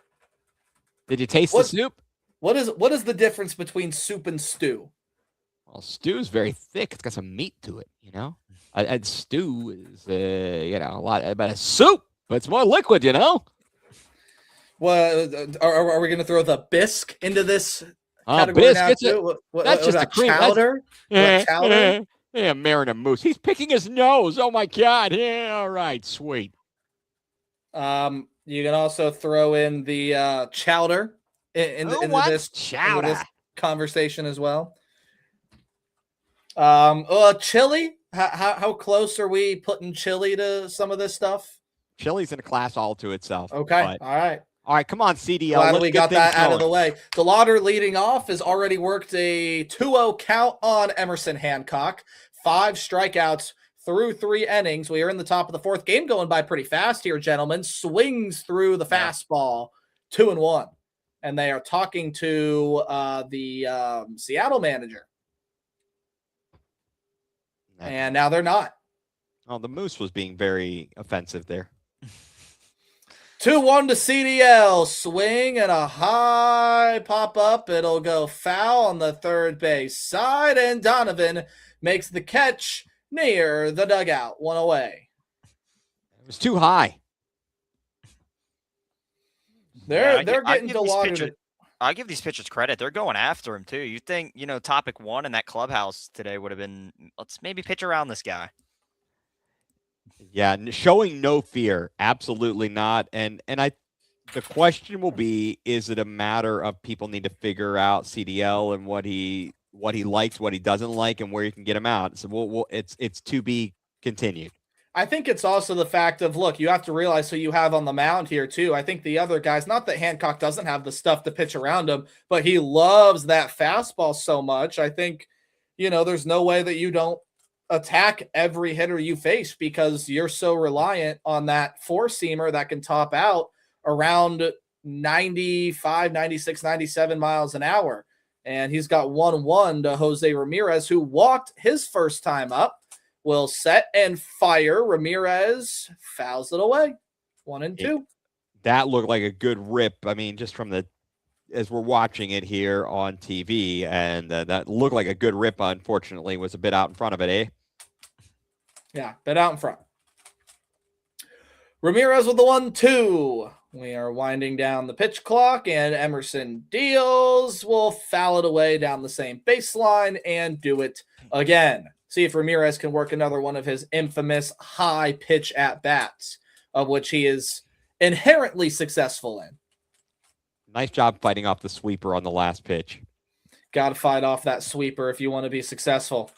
Did you taste the soup? What is the difference between soup and stew? Well, stew is very thick. It's got some meat to it. A stew is a lot, but a soup. But it's more liquid, Well, are we going to throw the bisque into this category now too? That's just a cream. Chowder? Chowder? Yeah, Mariner Moose. He's picking his nose. Oh, my God. Yeah, all right. Sweet. You can also throw in the chowder into this conversation as well. Chili? How close are we putting chili to some of this stuff? Chili's in a class all to itself. Okay. All right. Come on, CDL. Glad we got that out of the way. DeLauder leading off has already worked a 2-0 count on Emerson Hancock. 5 strikeouts through 3 innings. We are in the top of the 4th. Game going by pretty fast here, gentlemen. Swings through the fastball. 2-1. And they are talking to the Seattle manager. And now they're not. Oh, the Moose was being very offensive there. 2-1 to CDL. Swing and a high pop up. It'll go foul on the third base side, and Donovan makes the catch near the dugout. 1 away. It was too high. They're getting DeLauder. I give these pitchers credit. They're going after him too. You think, topic 1 in that clubhouse today would have been, let's maybe pitch around this guy. Yeah, showing no fear, absolutely not. And the question will be: is it a matter of people need to figure out CDL and what he likes, what he doesn't like, and where you can get him out? So it's to be continued. I think it's also the fact of, look, you have to realize who you have on the mound here too. I think the other guys, not that Hancock doesn't have the stuff to pitch around him, but he loves that fastball so much. I think, there's no way that you don't attack every hitter you face because you're so reliant on that 4-seamer that can top out around 95, 96, 97 miles an hour. And he's got 1-1 to Jose Ramirez, who walked his first time up. Will set and fire. Ramirez fouls it away. 1-2. That looked like a good rip. I mean, just from as we're watching it here on TV, and that looked like a good rip. Unfortunately, was a bit out in front of it, eh? Yeah, bit out in front. Ramirez with the 1-2. We are winding down the pitch clock, and Emerson deals. Will foul it away down the same baseline and do it again. See if Ramirez can work another one of his infamous high pitch at bats, of which he is inherently successful in. Nice job fighting off the sweeper on the last pitch. Got to fight off that sweeper if you want to be successful.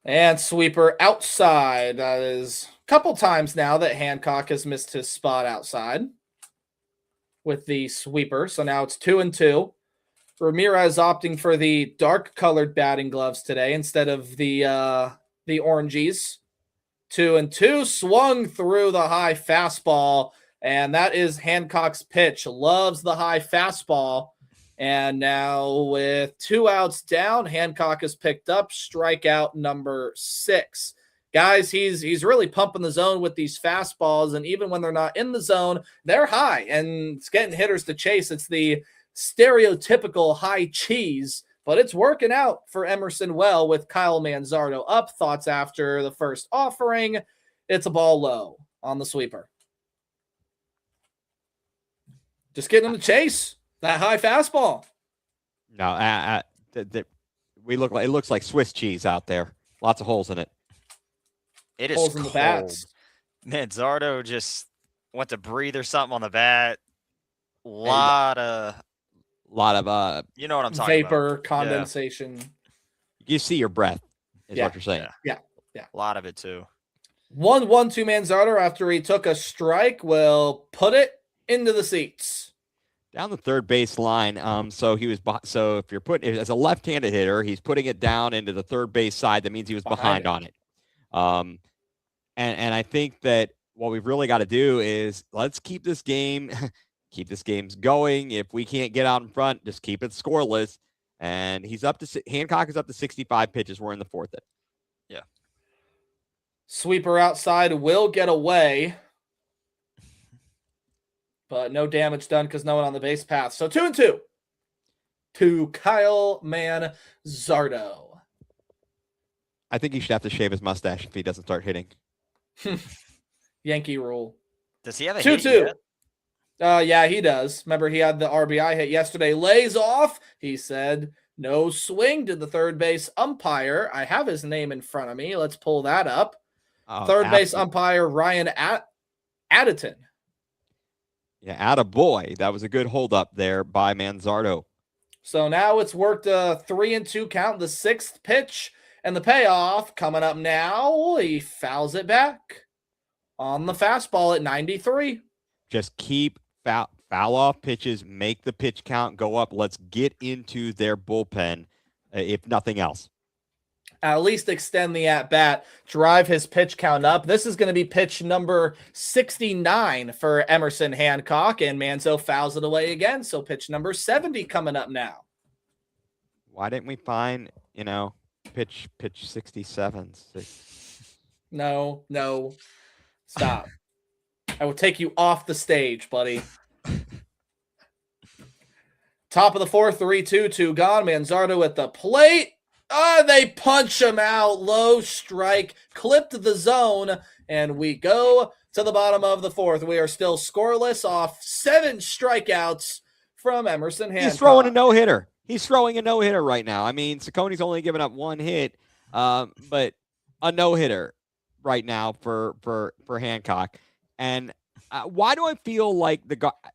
And sweeper outside. That is a couple times now that Hancock has missed his spot outside with the sweeper. So now it's 2-2. Ramirez opting for the dark colored batting gloves today instead of the orangies. 2-2, swung through the high fastball, and that is Hancock's pitch. Loves the high fastball. And now with 2 outs down, Hancock has picked up strikeout number 6. Guys, he's really pumping the zone with these fastballs, and even when they're not in the zone, they're high, and it's getting hitters to chase. It's the stereotypical high cheese, but it's working out for Emerson well with Kyle Manzardo up. Thoughts after the first offering? It's a ball low on the sweeper. Just getting him to chase that high fastball. No, we look like it looks like Swiss cheese out there. Lots of holes in it. It is Holes in the cold. bats. Manzardo just went to breathe or something on the bat. Lot of you know what I'm talking Vapor, about. condensation. You see your breath, is Yeah. what you're saying. Yeah. A lot of it too. 1-1 Manzardo after he took a strike will put it into the seats. Down the third base line. So he was. So if you're putting as a left-handed hitter, he's putting it down into the third base side. That means he was behind on it. And I think that what we've really got to do is let's keep this game going. If we can't get out in front, just keep it scoreless. And Hancock is up to 65 pitches. We're in the 4th inning. Yeah. Sweeper outside will get away, but no damage done because no one on the base path. So 2-2 to Kyle Manzardo. I think he should have to shave his mustache if he doesn't start hitting. Yankee rule. Does he have a hit 2-2. yet? Yeah, he does. Remember, he had the RBI hit yesterday. Lays off. He said no swing to the third base umpire. I have his name in front of me. Let's pull that up. Third base umpire Ryan Additon. Yeah, attaboy. That was a good holdup there by Manzardo. So now it's worked a 3-2 count, the 6th pitch, and the payoff coming up now. He fouls it back on the fastball at 93. Just keep foul off pitches, make the pitch count go up. Let's get into their bullpen, if nothing else. At least extend the at-bat, drive his pitch count up. This is going to be pitch number 69 for Emerson Hancock, and Manzo fouls it away again. So pitch number 70 coming up now. Why didn't we find, pitch 67? No. Stop. I will take you off the stage, buddy. Top of the 4th, 3-2 gone. Manzardo at the plate. They punch him out. Low strike, clipped the zone, and we go to the bottom of the 4th. We are still scoreless off 7 strikeouts from Emerson Hancock. He's throwing a no-hitter. He's throwing a no-hitter right now. I mean, Saucony's only given up 1 hit, but a no-hitter right now for Hancock. And why do I feel like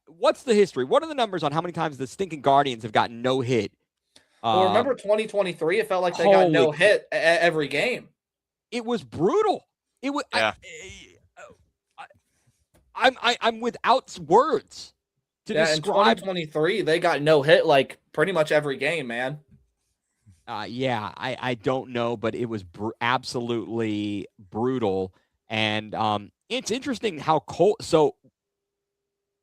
what's the history? What are the numbers on how many times the stinking Guardians have gotten no hit? Well, remember 2023? It felt like they got no hit every game. It was brutal. It was. Yeah. I'm without words to describe. In 2023, they got no hit like pretty much every game, man. I don't know, but it was absolutely brutal, and it's interesting how cold. So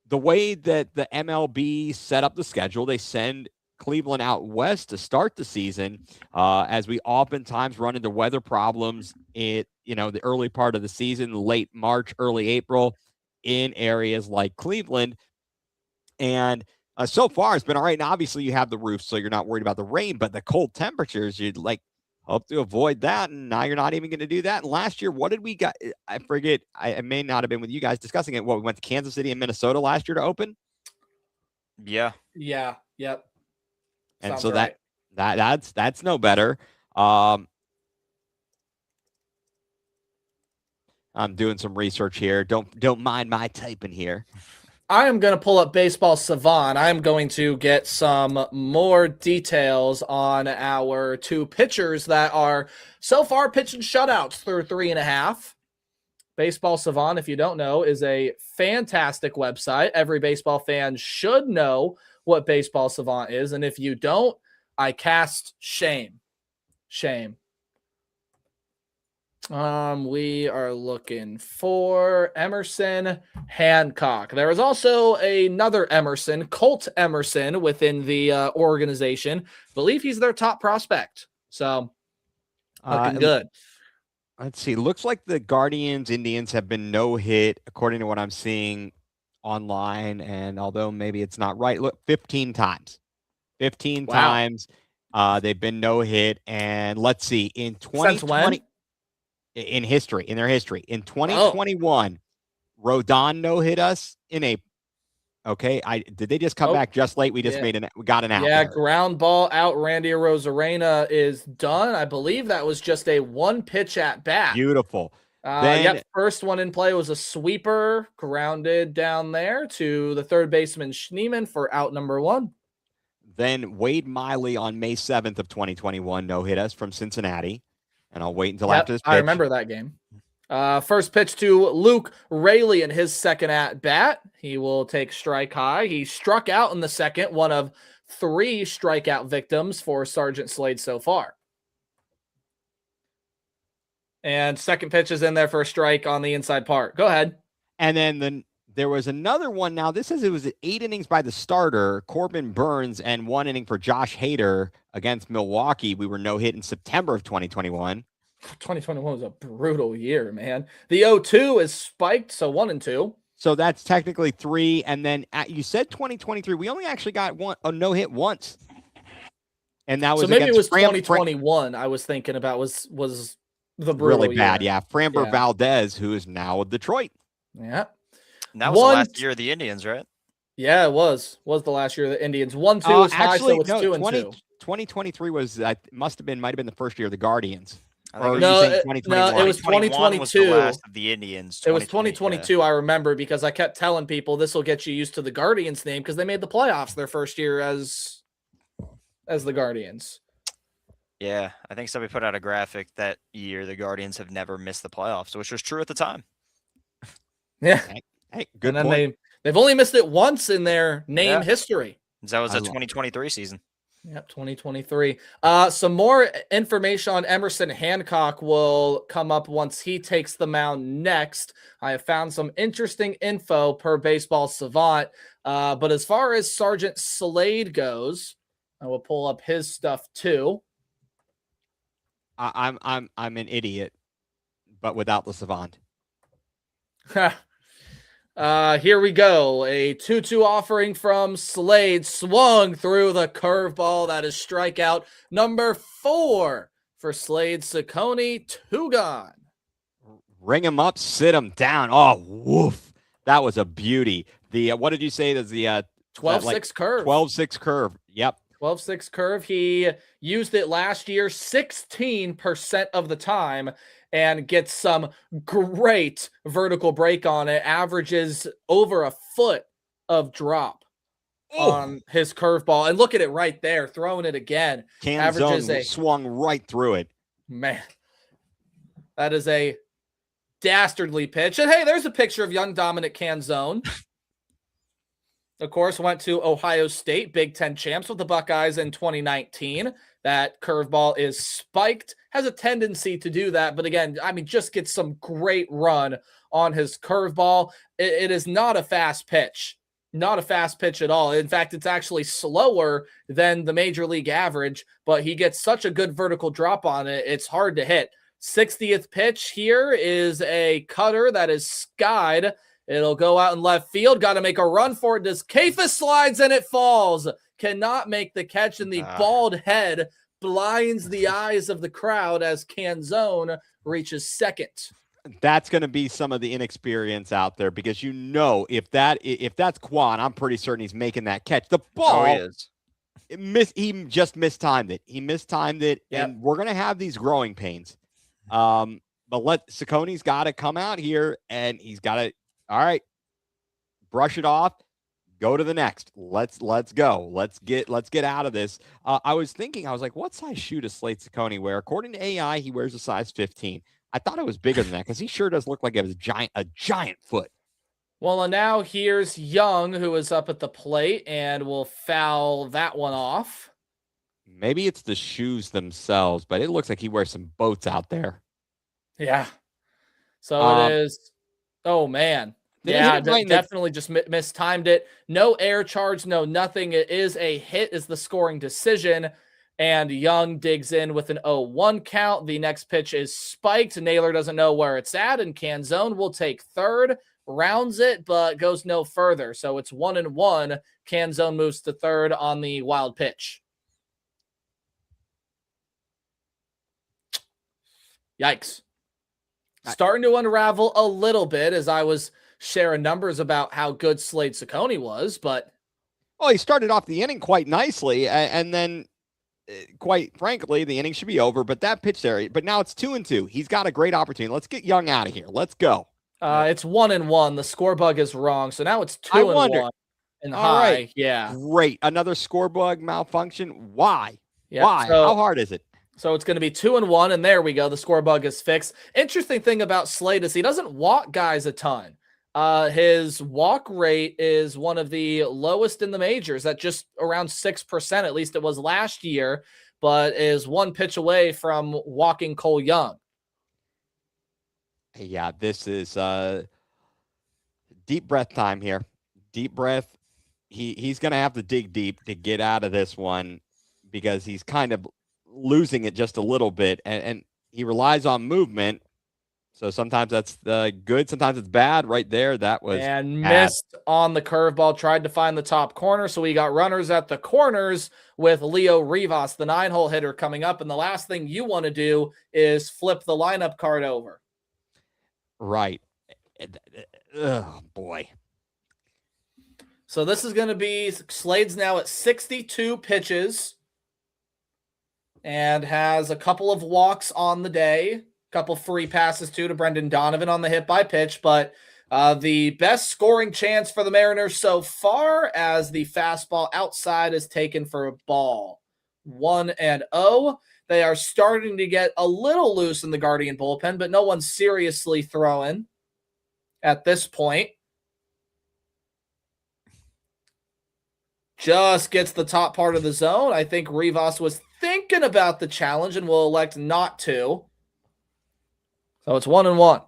the way that the MLB set up the schedule, they send Cleveland out west to start the season, as we oftentimes run into weather problems in the early part of the season, late March, early April, in areas like Cleveland. And so far it's been all right. And obviously you have the roof, so you're not worried about the rain, but the cold temperatures, you'd hope to avoid that. And now you're not even going to do that. And last year, what did we got? I forget. I may not have been with you guys discussing it. We went to Kansas City and Minnesota last year to open. Yeah. Yep. And Sounds so right. that's no better. I'm doing some research here. Don't mind my typing here. I am going to pull up Baseball Savant. I'm going to get some more details on our two pitchers that are so far pitching shutouts through 3.5. Baseball Savant, if you don't know, is a fantastic website. Every baseball fan should know what Baseball Savant is. And if you don't, I cast shame. Shame. We are looking for Emerson Hancock. There is also another Emerson, Colt Emerson, within the organization. I believe he's their top prospect. So, looking good. Let's see. Looks like the Guardians Indians have been no hit, according to what I'm seeing online. And although maybe it's not right, look, 15 times. 15 times they've been no hit. And let's see, in 2020. In their history. In 2021, Rodon no-hit us in a did they just come back just late? We just we got an out. Yeah, ground ball out. Randy Arozarena is done. I believe that was just a one pitch at bat. Beautiful. First one in play was a sweeper grounded down there to the third baseman Schneemann for out number 1. Then Wade Miley on May 7th of 2021 no-hit us from Cincinnati. And I'll wait until after this pitch. I remember that game. First pitch to Luke Raley in his second at bat. He will take strike high. He struck out in the second, one of 3 strikeout victims for Sergeant Slade so far. And second pitch is in there for a strike on the inside part. Go ahead. And then there was another one. Now, this says it was 8 innings by the starter, Corbin Burns, and 1 inning for Josh Hader against Milwaukee. We were no-hit in September of 2021. 2021 was a brutal year, man. The 0-2 is spiked, so 1 and 2. So that's technically 3. And then you said 2023. We only actually got a no-hit once. And that was so maybe it was 2021 I was thinking about was the brutal really bad, year. yeah. Framber Valdez, who is now with Detroit. Yeah. And that was the last year of the Indians, right? Yeah, it was. Was the last year of the Indians. 1-2 is high, so it's 2 and 2. 2023 was might have been the first year of the Guardians. No, it was 2022. Was the last of the Indians. It was 2022. I remember because I kept telling people this will get you used to the Guardians name because they made the playoffs their first year as the Guardians. Yeah, I think somebody put out a graphic that year the Guardians have never missed the playoffs, which was true at the time. Yeah. Hey, good and point. then they've only missed it once in their name history. That was a 2023 season. Yep, 2023. Some more information on Emerson Hancock will come up once he takes the mound next. I have found some interesting info per Baseball Savant. But as far as Sergeant Slade goes, I will pull up his stuff too. I'm an idiot, but without the Savant. Here we go. A 2-2 offering from Slade, swung through the curveball. That is strikeout number 4 for Slade. Ciccone, 2 gone. Ring him up, sit him down. Oh, woof. That was a beauty. The what did you say? There's the 12-6 curve. 12-6 curve. Yep. 12-6 curve. He used it last year 16% of the time and gets some great vertical break on it. Averages over a foot of drop on his curveball. And look at it right there, throwing it again. Canzone swung right through it. Man, that is a dastardly pitch. And hey, there's a picture of young Dominic Canzone. Of course, went to Ohio State, Big Ten champs with the Buckeyes in 2019. That curveball is spiked, has a tendency to do that. But again, I mean, just gets some great run on his curveball. It is not a fast pitch, not a fast pitch at all. In fact, it's actually slower than the major league average, but he gets such a good vertical drop on it. It's hard to hit. 60th pitch here is a cutter that is skied. It'll go out in left field. Got to make a run for it. Does Kefis slides and it falls. Cannot make the catch, and the bald head blinds the eyes of the crowd as Canzone reaches second. That's going to be some of the inexperience out there because if that's Quan, I'm pretty certain he's making that catch. The ball, he just mistimed it. He mistimed it, and we're going to have these growing pains. But Ciccone's got to come out here, and he's got to. All right, brush it off, go to the next. Let's go. Let's get out of this. I was thinking, I was like, what size shoe does Slade Ciccone wear? According to AI, he wears a size 15. I thought it was bigger than that because he sure does look like it was a giant foot. Well, and now here's Young, who is up at the plate and will foul that one off. Maybe it's the shoes themselves, but it looks like he wears some boats out there. Yeah. So it is. Oh, man. Yeah, definitely just mistimed it. No air charge, no nothing. It is a hit, is the scoring decision. And Young digs in with an 0-1 count. The next pitch is spiked. Naylor doesn't know where it's at, and Canzone will take third, rounds it, but goes no further. So it's 1-1. Canzone moves to third on the wild pitch. Yikes. Starting to unravel a little bit as I was sharing numbers about how good Slade Ciccone was, but... Well, he started off the inning quite nicely, and then... quite frankly, the inning should be over, but that pitch there, but now it's 2-2. He's got a great opportunity. Let's get Young out of here. Let's go. It's 1-1. The score bug is wrong. So now it's 2-1 and high. Right. Yeah. Great. Another score bug malfunction. Why? Yep. Why? So, how hard is it? So it's going to be 2-1, and there we go. The score bug is fixed. Interesting thing about Slade is he doesn't walk guys a ton. His walk rate is one of the lowest in the majors at just around 6%. At least it was last year, but is one pitch away from walking Cole Young. Yeah, this is deep breath time here. Deep breath. He's going to have to dig deep to get out of this one because he's kind of losing it just a little bit, and he relies on movement. So sometimes that's good, sometimes it's bad. Right there, that was and missed on the curveball. Tried to find the top corner, so we got runners at the corners with Leo Rivas, the 9-hole hitter, coming up. And the last thing you want to do is flip the lineup card over. Right. Oh boy. So this is going to be Slade's now at 62 pitches and has a couple of walks on the day. Couple free passes too to Brendan Donovan on the hit by pitch, but the best scoring chance for the Mariners so far as the fastball outside is taken for a ball. 1-0. They are starting to get a little loose in the Guardian bullpen, but no one's seriously throwing at this point. Just gets the top part of the zone. I think Rivas was thinking about the challenge and will elect not to. So it's 1-1.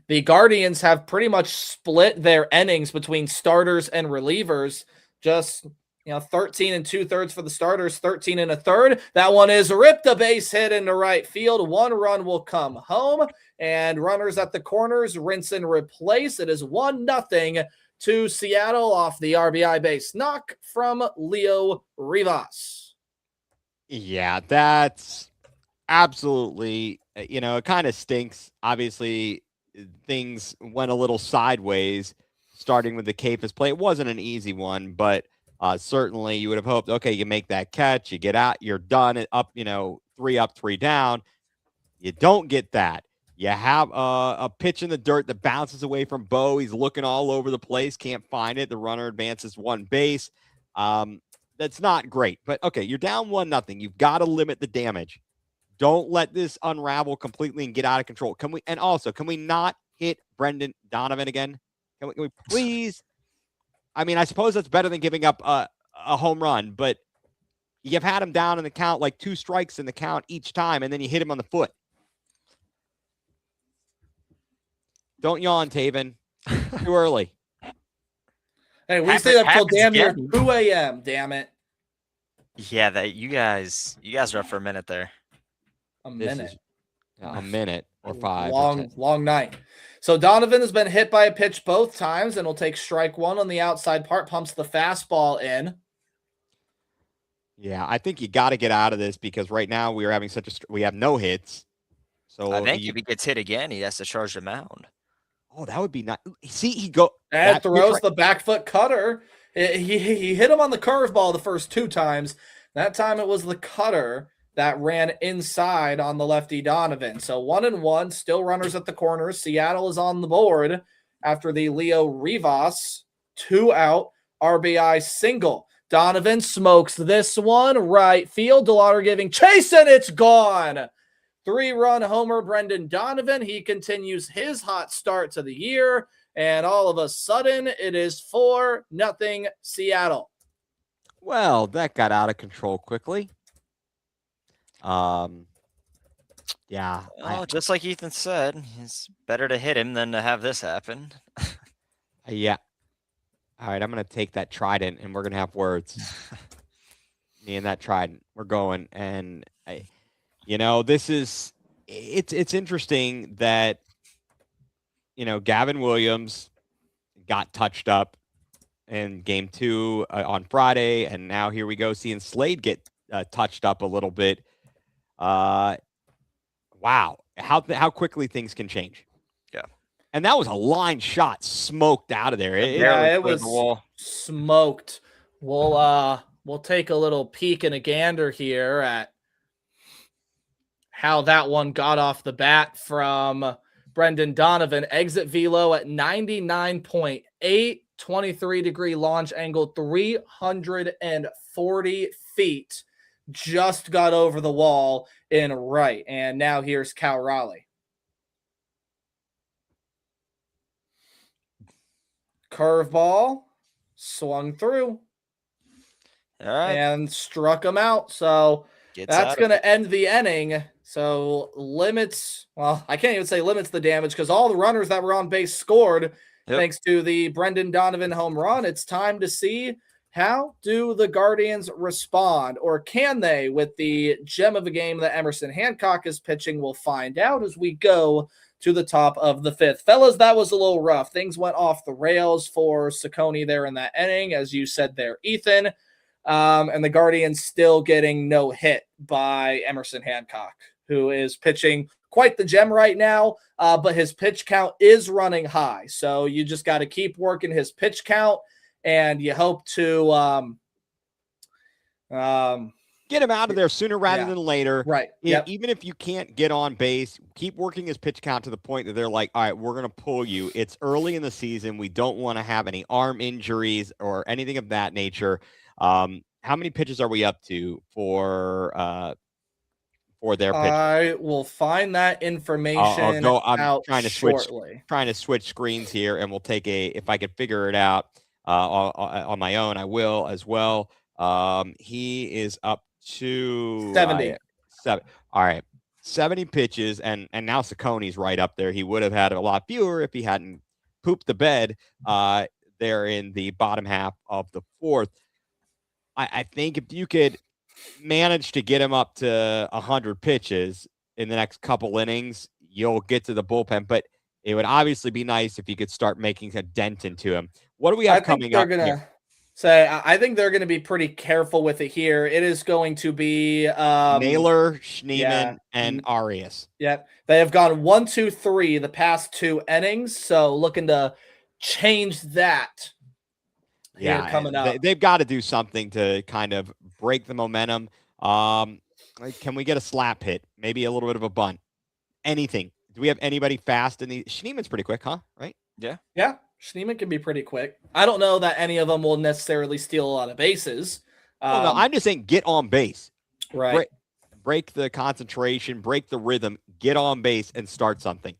The Guardians have pretty much split their innings between starters and relievers. Just, 13 2/3 for the starters, 13 1/3. That one is ripped a base hit into right field. 1 run will come home, and runners at the corners rinse and replace. It is 1-0 to Seattle off the RBI base knock from Leo Rivas. Yeah, that's absolutely... it kind of stinks. Obviously, things went a little sideways, starting with the Capus play. It wasn't an easy one, but certainly you would have hoped, okay, you make that catch, you get out, you're done, up, 3 up, 3 down. You don't get that. You have a pitch in the dirt that bounces away from Bo. He's looking all over the place, can't find it. The runner advances 1 base. That's not great, but okay, you're down 1-0. You've got to limit the damage. Don't let this unravel completely and get out of control. Can we not hit Brendan Donovan again? Can we please? I mean, I suppose that's better than giving up a home run, but you've had him down in the count, like 2 strikes in the count each time, and then you hit him on the foot. Don't yawn, Taven. Too early. Hey, we stayed up till damn near 2 a.m. Damn it. Yeah, you guys are up for a minute there. A minute or 5. Long night. So Donovan has been hit by a pitch both times and will take strike 1 on the outside part, pumps the fastball in. Yeah, I think you got to get out of this because right now we are having we have no hits. So I think if he gets hit again, he has to charge the mound. Oh, that would be nice. See, and throws the back foot cutter. He hit him on the curveball the first 2 times. That time it was the cutter that ran inside on the lefty Donovan. So 1-1, still runners at the corners. Seattle is on the board after the Leo Rivas 2-out RBI single. Donovan smokes this one right field. DeLauder giving chase, and it's gone. 3-run homer, Brendan Donovan. He continues his hot start to the year, and all of a sudden, it is 4-0 Seattle. Well, that got out of control quickly. Yeah. Well, just like Ethan said, it's better to hit him than to have this happen. Yeah. All right, I'm going to take that trident, and we're going to have words. Me and that trident, we're going. And, this is – it's interesting that, Gavin Williams got touched up in Game 2 on Friday, and now here we go seeing Slade get touched up a little bit. Wow, how quickly things can change. Yeah. And that was a line shot smoked out of there. It was smoked. We'll take a little peek and a gander here at how that one got off the bat from Brendan Donovan. Exit velo at 99.8, 23-degree launch angle, 340 feet. Just got over the wall in right. And now here's Cal Raleigh. Curveball swung through. All right. And struck him out. So that's going to end the inning. So limits, well, I can't even say limits the damage because all the runners that were on base scored thanks to the Brendan Donovan home run. It's time to see, how do the Guardians respond, or can they with the gem of a game that Emerson Hancock is pitching? We'll find out as we go to the top of the 5th. Fellas, that was a little rough. Things went off the rails for Ciccone there in that inning, as you said there, Ethan. And the Guardians still getting no hit by Emerson Hancock, who is pitching quite the gem right now, but his pitch count is running high. So you just got to keep working his pitch count, and you hope to get him out of there sooner rather than later. Right. Even if you can't get on base, keep working his pitch count to the point that they're like, all right, we're going to pull you. It's early in the season. We don't want to have any arm injuries or anything of that nature. How many pitches are we up to for their pitch? I will find that information I'm trying to shortly. Trying to switch screens here, and we'll take if I can figure it out on my own, I will as well. He is up to 70. All right. 70 pitches, and now Ciccone's right up there. He would have had a lot fewer if he hadn't pooped the bed there in the bottom half of the 4th. I think if you could manage to get him up to 100 pitches in the next couple innings, you'll get to the bullpen. But it would obviously be nice if you could start making a dent into him. What do we have coming up here? I think they're going to be pretty careful with it here. It is going to be Naylor, Schneemann, and Arias. Yep. They have gone 1, 2, 3 the past 2 innings. So looking to change that. Yeah, coming up. They've got to do something to kind of break the momentum. Can we get a slap hit? Maybe a little bit of a bunt? Anything? Do we have anybody fast in the? Schneemann's pretty quick, huh? Right? Yeah. Yeah. Schneemann can be pretty quick. I don't know that any of them will necessarily steal a lot of bases. Well, no, I'm just saying get on base. Right. Break the concentration, break the rhythm, get on base and start something.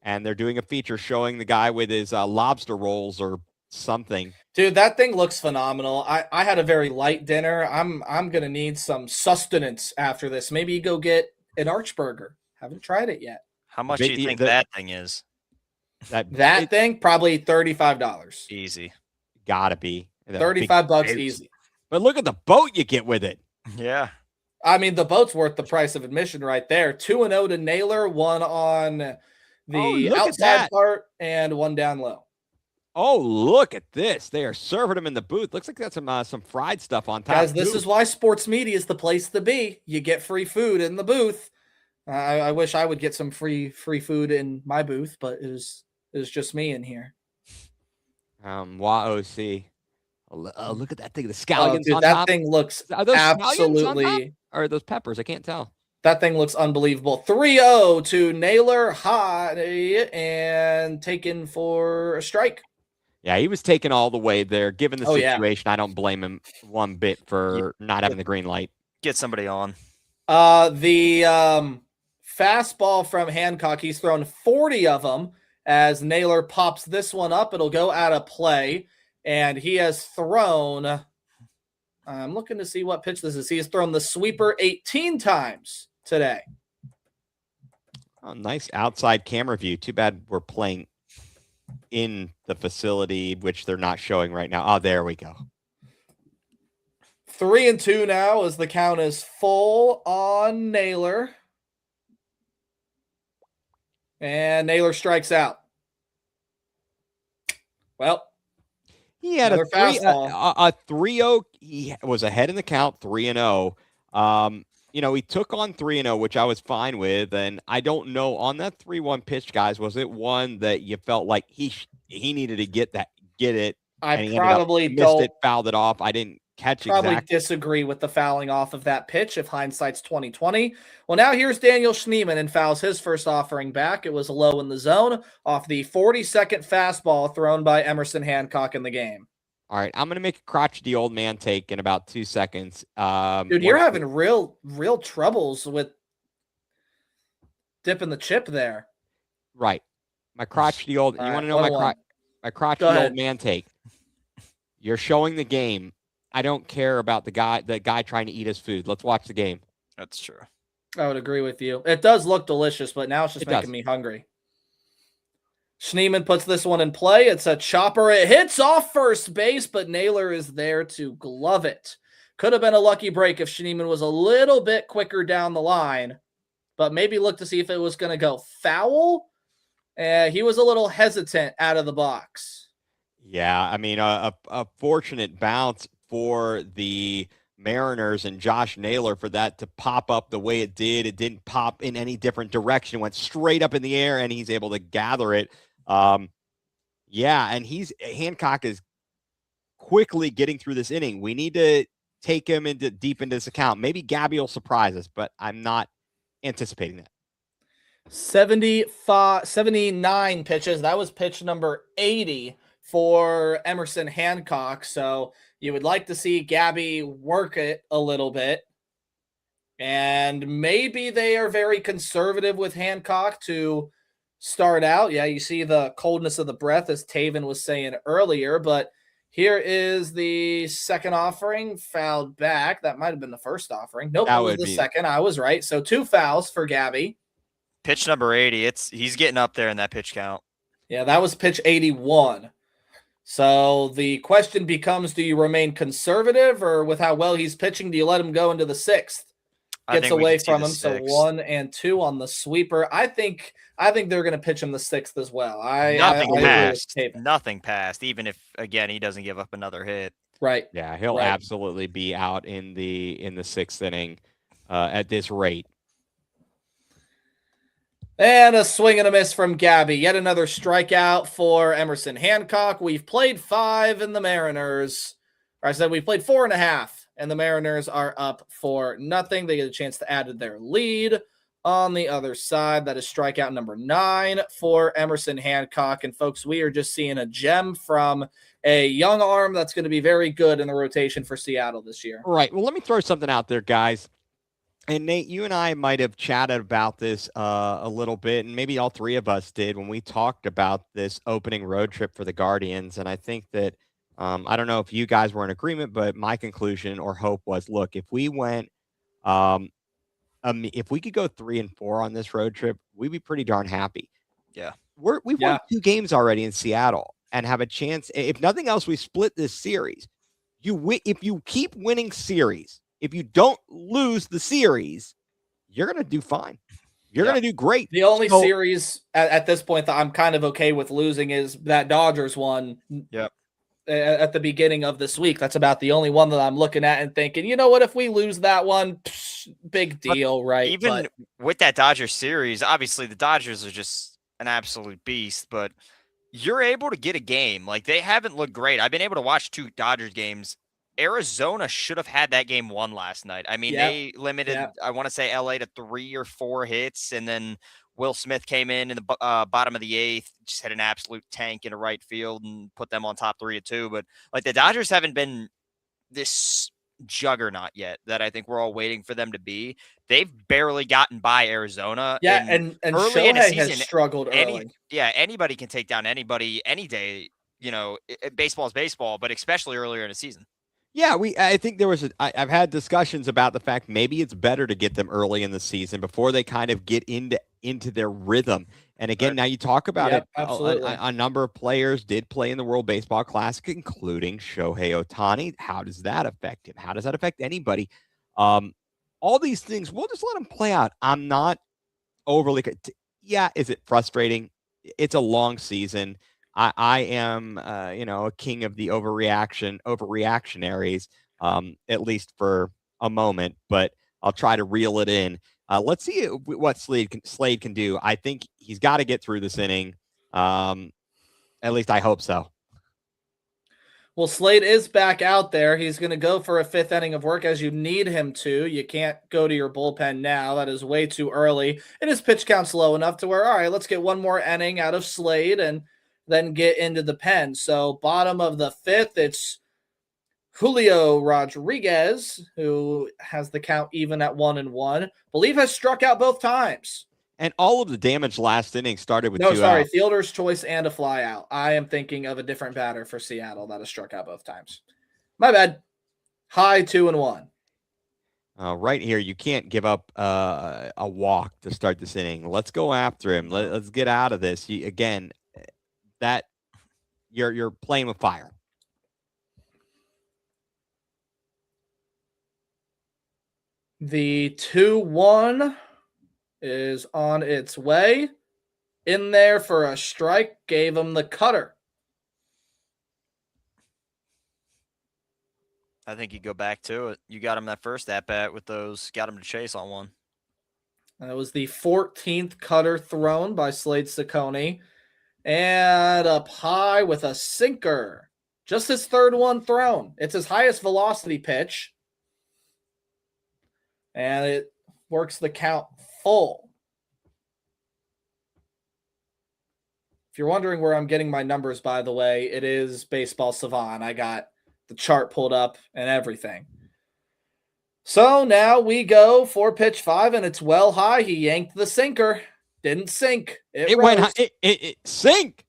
And they're doing a feature showing the guy with his lobster rolls or something. Dude, that thing looks phenomenal. I had a very light dinner. I'm going to need some sustenance after this. Maybe you go get an Archburger. Haven't tried it yet. How much do you think that thing is? That thing, probably $35. Easy. Gotta be. $35 easy. But look at the boat you get with it. Yeah. I mean, the boat's worth the price of admission right there. 2-0 to Naylor, 1 on the outside part and 1 down low. Oh, look at this. They are serving him in the booth. Looks like that's some fried stuff on top. Guys, this is why sports media is the place to be. You get free food in the booth. I wish I would get some free food in my booth, but it was just me in here. YOC. Oh, look at that thing. The scallions dude, on that top. Thing looks are those absolutely. Or are those peppers? I can't tell. That thing looks unbelievable. 3-0 to Naylor High and taken for a strike. Yeah, he was taken all the way there. Given the Oh, yeah. situation, I don't blame him one bit for not having the green light. Get somebody on. The fastball from Hancock, he's thrown 40 of them. As Naylor pops this one up, it'll go out of play. And he has thrown, I'm looking to see what pitch this is. He has thrown the sweeper 18 times today. Oh, nice outside camera view. Too bad we're playing in the facility, which they're not showing right now. Oh, there we go. 3-2 now as the count is full on Naylor. And Naylor strikes out. Well, he had another a 3-0. He was ahead in the count, 3-0. He took on 3-0, which I was fine with. And I don't know, on that 3-1 pitch, guys, was it one that you felt like he needed to get it? I probably missed it, fouled it off. I didn't catch probably exactly. Disagree with the fouling off of that pitch if hindsight's 2020. Well, now here's Daniel Schneemann and fouls his first offering back. It was low in the zone off the 42nd fastball thrown by Emerson Hancock in the game. All right, I'm going to make a crotchety old man take in about 2 seconds. Dude, you're having real troubles with dipping the chip there. Right. My crotchety old – you want to know my crotchety old man take? You're showing the game. I don't care about the guy trying to eat his food. Let's watch the game. That's true. I would agree with you. It does look delicious, but now it's just making me hungry. Schneemann puts this one in play. It's a chopper. It hits off first base, but Naylor is there to glove it. Could have been a lucky break if Schneemann was a little bit quicker down the line, but maybe look to see if it was going to go foul. He was a little hesitant out of the box. Yeah, I mean, a fortunate bounce for the Mariners and Josh Naylor for that to pop up the way it did. It didn't pop in any different direction. It went straight up in the air, and he's able to gather it. And Hancock is quickly getting through this inning. We need to take him deep into this account. Maybe Gabby will surprise us, but I'm not anticipating that. 79 pitches. That was pitch number 80 for Emerson Hancock. So you would like to see Gabby work it a little bit. And maybe they are very conservative with Hancock to start out. Yeah, you see the coldness of the breath, as Taven was saying earlier. But here is the second offering, fouled back. That might have been the first offering. Nope, that was the second. I was right. So 2 fouls for Gabby. Pitch number 80. He's getting up there in that pitch count. Yeah, that was pitch 81. So the question becomes, do you remain conservative, or with how well he's pitching, do you let him go into the 6th? Gets away from him. So 1 and 2 on the sweeper. I think they're going to pitch him the 6th as well. Nothing passed, even if, again, he doesn't give up another hit. Right. Yeah, he'll absolutely be out in the 6th inning at this rate. And a swing and a miss from Gabby. Yet another strikeout for Emerson Hancock. We've played 5 in the Mariners. Or I said we played 4.5, and the Mariners are up 4-0. They get a chance to add to their lead on the other side. That is strikeout number 9 for Emerson Hancock. And folks, we are just seeing a gem from a young arm that's going to be very good in the rotation for Seattle this year. Right. Well, let me throw something out there, guys. And Nate, you and I might have chatted about this a little bit, and maybe all 3 of us did when we talked about this opening road trip for the Guardians. And I think that, I don't know if you guys were in agreement, but my conclusion or hope was, look, if we went, if we could go 3-4 on this road trip, we'd be pretty darn happy. Yeah. We've won 2 games already in Seattle and have a chance. If nothing else, we split this series. If you keep winning series, if you don't lose the series, you're going to do fine. You're going to do great. The only series at this point that I'm kind of okay with losing is that Dodgers one. Yep. At the beginning of this week. That's about the only one that I'm looking at and thinking, you know what, if we lose that one, big deal, right? Even with that Dodgers series, obviously the Dodgers are just an absolute beast, but you're able to get a game. Like, they haven't looked great. I've been able to watch 2 Dodgers games Arizona should have had that game won last night. I mean, they limited, I want to say LA to 3 or 4 hits, and then Will Smith came in the bottom of the 8th, just had an absolute tank into right field and put them on top 3-2. But like the Dodgers haven't been this juggernaut yet that I think we're all waiting for them to be. They've barely gotten by Arizona. Yeah, and early in the Shohei season, has struggled early. Anybody can take down anybody any day. You know, baseball is baseball, but especially earlier in the season. Yeah, I think there was I've had discussions about the fact maybe it's better to get them early in the season before they kind of get into their rhythm. And again, now you talk about it. Absolutely. A number of players did play in the World Baseball Classic, including Shohei Ohtani. How does that affect him? How does that affect anybody? All these things, we'll just let them play out. I'm not overly. Yeah, is it frustrating? It's a long season. I am, a king of the overreactionaries, at least for a moment, but I'll try to reel it in. Let's see what Slade can do. I think he's got to get through this inning. At least I hope so. Well, Slade is back out there. He's going to go for a 5th inning of work as you need him to. You can't go to your bullpen now. That is way too early. And his pitch count's low enough to where, all right, let's get one more inning out of Slade and then get into the pen. So bottom of the 5th, it's Julio Rodriguez, who has the count even at 1-1. Believe has struck out both times. And all of the damage last inning started with 2 outs. Fielder's choice and a fly out. I am thinking of a different batter for Seattle that has struck out both times. My bad. High 2-1. Right here, you can't give up a walk to start this inning. Let's go after him. Let's get out of this. Again, that you're playing with fire. The 2-1 is on its way. In there for a strike, gave him the cutter. I think you go back to it. You got him that first at bat with those, got him to chase on one. That was the 14th cutter thrown by Slade Cecconi. And up high with a sinker. Just his 3rd one thrown. It's his highest velocity pitch. And it works the count full. If you're wondering where I'm getting my numbers, by the way, it is Baseball Savant. I got the chart pulled up and everything. So now we go for pitch 5, and it's well high. He yanked the sinker. Didn't sink. It went high. It sink.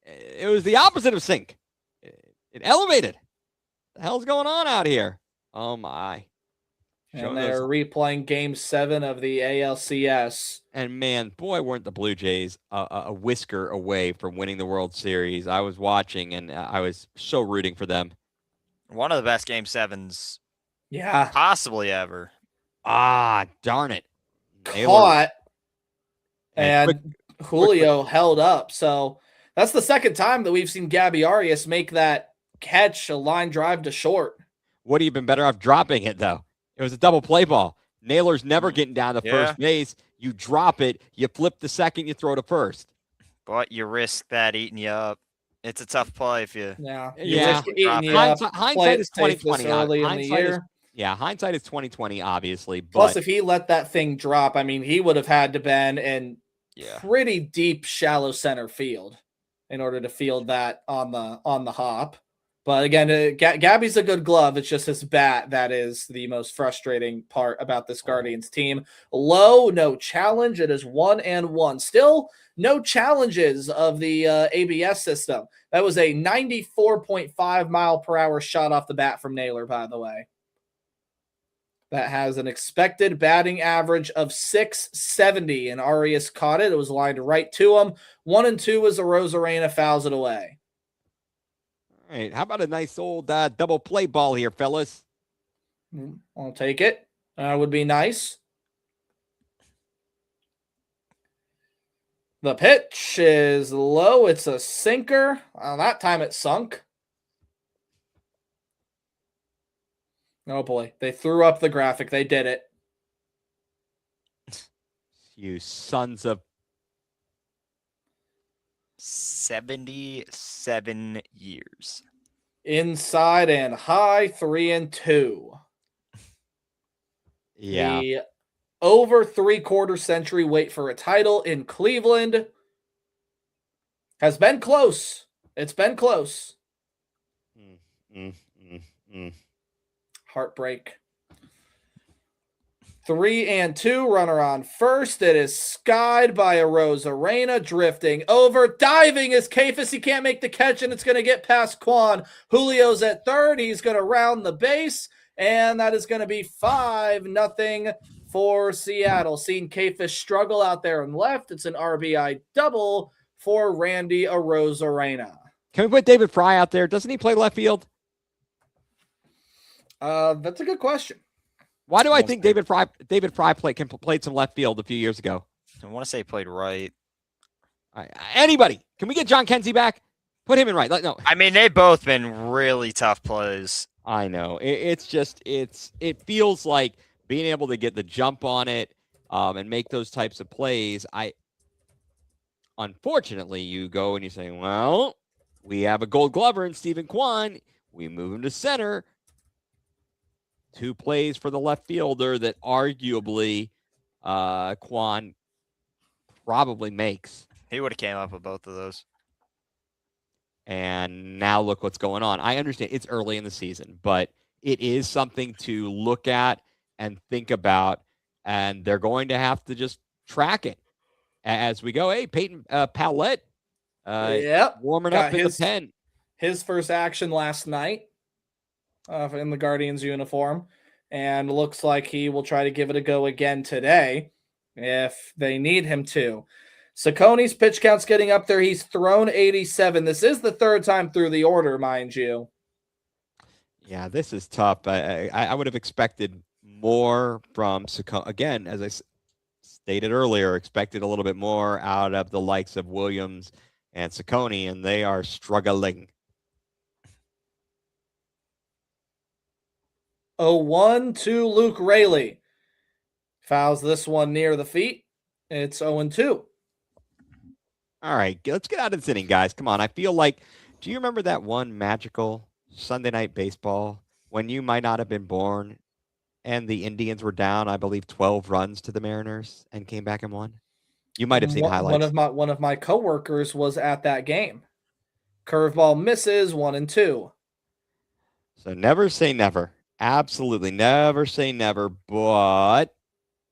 It was the opposite of sink. It elevated. What the hell's going on out here? Oh my. And they're replaying Game 7 of the ALCS. And man, boy, weren't the Blue Jays a whisker away from winning the World Series. I was watching, and I was so rooting for them. One of the best Game 7s, possibly ever. Ah, darn it! Caught, and Julio held up. So that's the second time that we've seen Gabby Arias make that catch, a line drive to short. Would he have been better off dropping it, though? It was a double play ball. Naylor's never getting down to first base. You drop it, you flip the second, you throw to first. But you risk that eating you up. It's a tough play if you. Hindsight is 2020. Hindsight is 2020, obviously. But plus, if he let that thing drop, I mean, he would have had to been in pretty deep, shallow center field in order to field that on the hop. But again, Gabby's a good glove. It's just his bat that is the most frustrating part about this Guardians team. Low, no challenge. It is 1-1. Still no challenges of the ABS system. That was a 94.5 mile per hour shot off the bat from Naylor, by the way. That has an expected batting average of 670, and Arias caught it. It was lined right to him. 1-2 was a Rosarena, fouls it away. All right, how about a nice old double play ball here, fellas? I'll take it. Would be nice. The pitch is low. It's a sinker. That time it sunk. Oh, boy. They threw up the graphic. They did it. You sons of... 77 years. Inside and high, 3-2. Yeah. The over 3/4 century wait for a title in Cleveland has been close. It's been close. Heartbreak. 3-2, runner on first. It is skied by Arozarena, drifting over, diving is Kayfus. He can't make the catch, and it's going to get past Quan. Julio's at third. He's going to round the base, and that is going to be 5-0 for Seattle. Seeing Kayfus struggle out there on left. It's an RBI double for Randy Arozarena. Can we put David Fry out there? Doesn't he play left field? That's a good question. Why do I think David Fry played some left field a few years ago? I want to say he played right. Anybody? Can we get John Kenzie back? Put him in right. No. I mean, they've both been really tough plays. I know. It feels like being able to get the jump on it and make those types of plays. Unfortunately, you go and you say, well, we have a Gold Glover in Stephen Kwan. We move him to center. 2 plays for the left fielder that arguably Kwan probably makes. He would have came up with both of those. And now look what's going on. I understand it's early in the season, but it is something to look at and think about, and they're going to have to just track it as we go. Hey, Peyton Pallette, warming up in the pen. His first action last night in the Guardians uniform, and looks like he will try to give it a go again today if they need him to. Sacconi's pitch count's getting up there. He's thrown 87. This is the third time through the order, mind you. Yeah, this is tough. I would have expected more from Sacconi. Again, as I stated earlier, expected a little bit more out of the likes of Williams and Sacconi, and they are struggling. 0-1 to Luke Raley. Fouls this one near the feet. It's 0-2. All right, let's get out of this inning, guys. Come on. I feel like, do you remember that one magical Sunday Night Baseball when you might not have been born and the Indians were down, I believe, 12 runs to the Mariners and came back and won? You might have seen highlights. One of my coworkers was at that game. Curveball misses, 1-2. So never say never. Absolutely never say never. But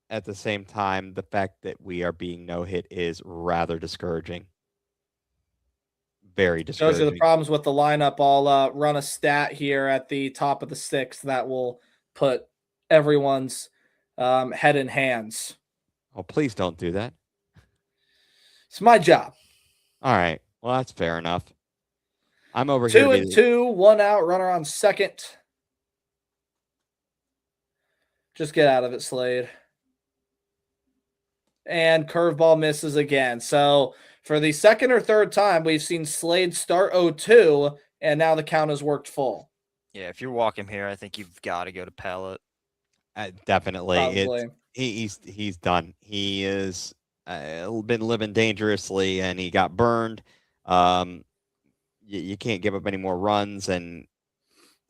at the same time, the fact that we are being no-hit is rather discouraging. Very discouraging. Those are the problems with the lineup. I'll run a stat here at the top of the sixth that will put everyone's head in hands. Oh, please don't do that. It's my job. All right. Well, that's fair enough. I'm over here. 2-2, 1 out, runner on second. Just get out of it, Slade. And curveball misses again. So for the second or third time, we've seen Slade start 0-2, and now the count has worked full. Yeah, if you're walking here, I think you've got to go to Pallette. Definitely. He's done. He has been living dangerously, and he got burned. You can't give up any more runs, and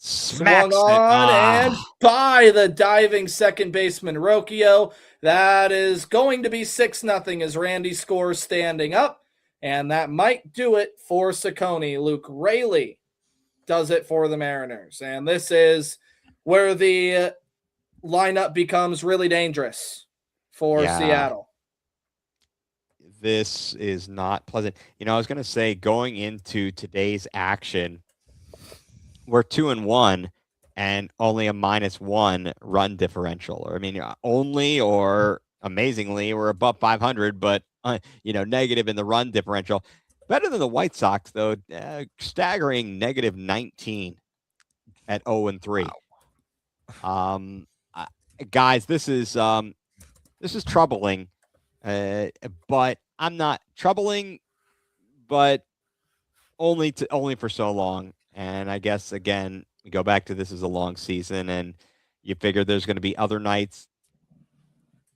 swung on and by the diving second baseman Rocchio. That is going to be 6-0 as Randy scores standing up, and that might do it for Sacconi. Luke Raley does it for the Mariners, and this is where the lineup becomes really dangerous for Seattle. This is not pleasant. You know, I was going to say, going into today's action, we're 2-1 and only a -1 run differential. I mean, only, or amazingly, we're above 500, but negative in the run differential. Better than the White Sox, though. Staggering -19 at 0-3. Wow. Guys, this is troubling. But I'm not troubling, but only for so long. And I guess, again, we go back to this is a long season, and you figure there's going to be other nights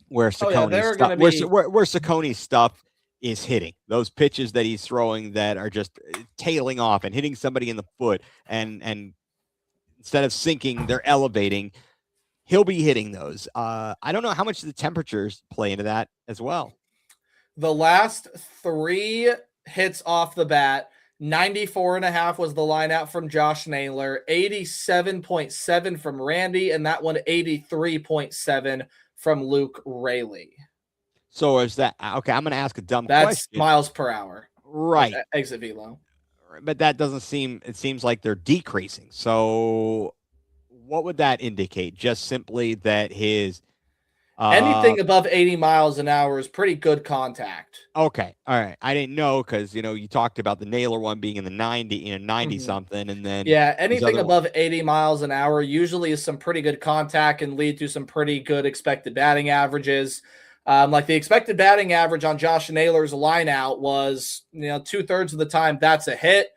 where Sacconi's stuff is hitting. Those pitches that he's throwing that are just tailing off and hitting somebody in the foot, and instead of sinking, they're elevating. He'll be hitting those. I don't know how much the temperatures play into that as well. The last 3 hits off the bat, 94.5 was the line out from Josh Naylor, 87.7 from Randy, and that one 83.7 from Luke Rayleigh. So is that okay? I'm going to ask a dumb That's question. miles per hour, right? Exit velo. But that doesn't seem. It seems like they're decreasing. So what would that indicate? Just simply that his anything above 80 miles an hour is pretty good contact. Okay. All right. I didn't know because, you talked about the Naylor one being in the 90 something. And then. Yeah. Anything above 80 miles an hour usually is some pretty good contact and lead to some pretty good expected batting averages. Like the expected batting average on Josh Naylor's line out was, 2/3 of the time that's a hit.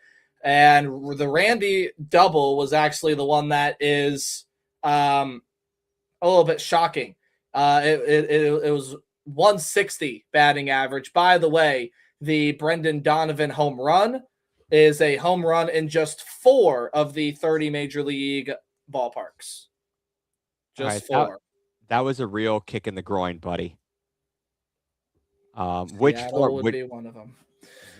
And the Randy double was actually the one that is a little bit shocking. It was 160 batting average. By the way, the Brendan Donovan home run is a home run in just 4 of the 30 major league ballparks. Just 4. That was a real kick in the groin, buddy. Which would be one of them.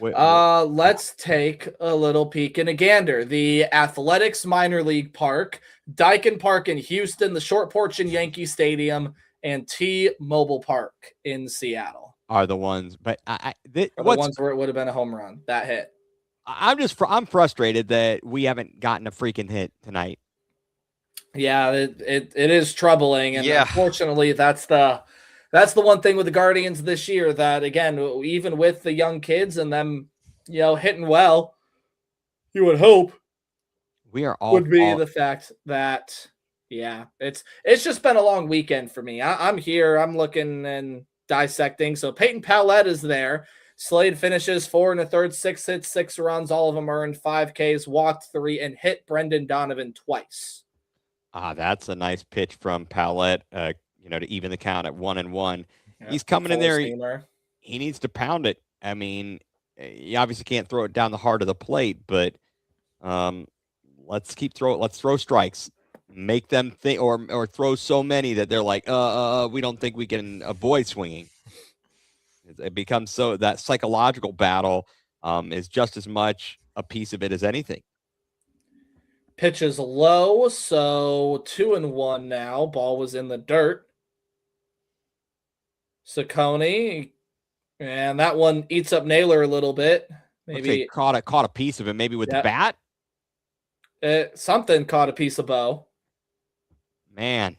Let's take a little peek in a gander. The Athletics minor league park, Daikin Park in Houston, the Short Porch in Yankee Stadium, and T-Mobile Park in Seattle are the ones. But the ones where it would have been a home run, that hit. I'm frustrated that we haven't gotten a freaking hit tonight. Yeah, it is troubling, and unfortunately, that's the one thing with the Guardians this year. That again, even with the young kids and them, hitting well, you would hope the fact that it's just been a long weekend for me. I'm here, I'm looking and dissecting. So Peyton Pallette is there. Slade finishes 4 1/3, 6 hits, 6 runs. All of them earned 5 Ks, walked 3, and hit Brendan Donovan twice. That's a nice pitch from Pallette. To even the count at 1-1. Yeah, he's coming in there. He needs to pound it. I mean, you obviously can't throw it down the heart of the plate, but let's throw strikes. Make them think or throw so many that they're like, we don't think we can avoid swinging. It becomes so that psychological battle is just as much a piece of it as anything. Pitch is low, so 2-1 now. Ball was in the dirt. Saccone, and that one eats up Naylor a little bit. Maybe caught a piece of it, maybe with the bat. Something caught a piece of Bo. Man,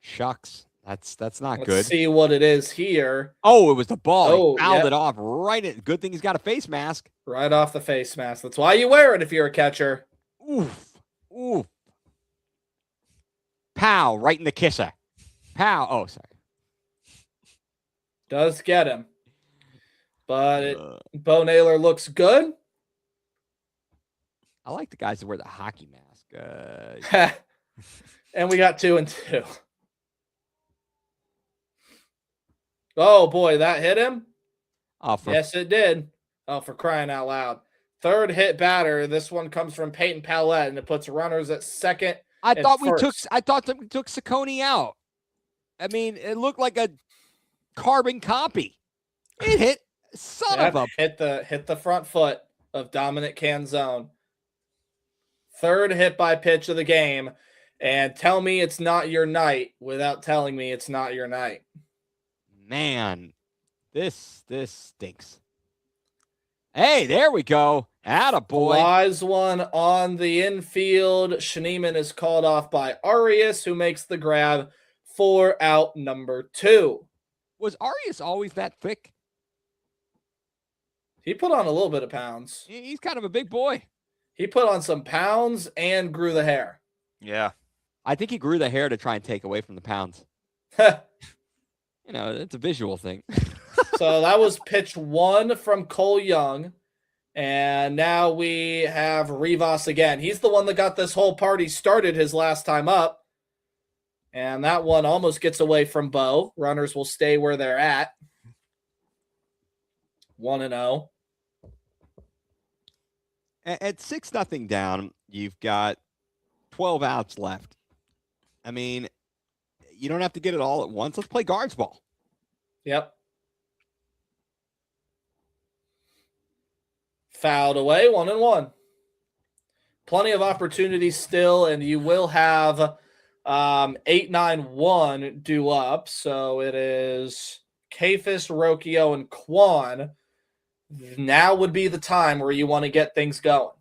shucks, that's not good. Let's see what it is here. Oh, it was the ball. He fouled it off right. Good thing he's got a face mask. Right off the face mask. That's why you wear it if you're a catcher. Oof. Pow, right in the kisser. Pow. Oh, sorry. Does get him. But Bo Naylor looks good. I like the guys that wear the hockey mask. And we got 2-2. Oh, boy, that hit him? Yes, it did. Oh, for crying out loud. Third hit batter. This one comes from Peyton Pallette, and it puts runners at second. I thought we took Saccone out. I mean, it looked like a carbon copy. It hit hit the front foot of Dominic Canzone. Third hit by pitch of the game, and tell me it's not your night without telling me it's not your night. Man, this stinks. Hey, there we go. Attaboy. Flies one on the infield. Schneemann is called off by Arias, who makes the grab for out number 2. Was Arias always that thick? He put on a little bit of pounds. He's kind of a big boy. He put on some pounds and grew the hair. Yeah. I think he grew the hair to try and take away from the pounds. It's a visual thing. So that was pitch 1 from Cole Young. And now we have Rivas again. He's the one that got this whole party started his last time up. And that one almost gets away from Bo. Runners will stay where they're at. 1-0. At 6-0 down, you've got 12 outs left. I mean, you don't have to get it all at once. Let's play guards ball. Yep. Fouled away, 1-1. Plenty of opportunities still, and you will have 8-9-1 due up. So it is Kafis, Rokio, and Quan. Now would be the time where you want to get things going,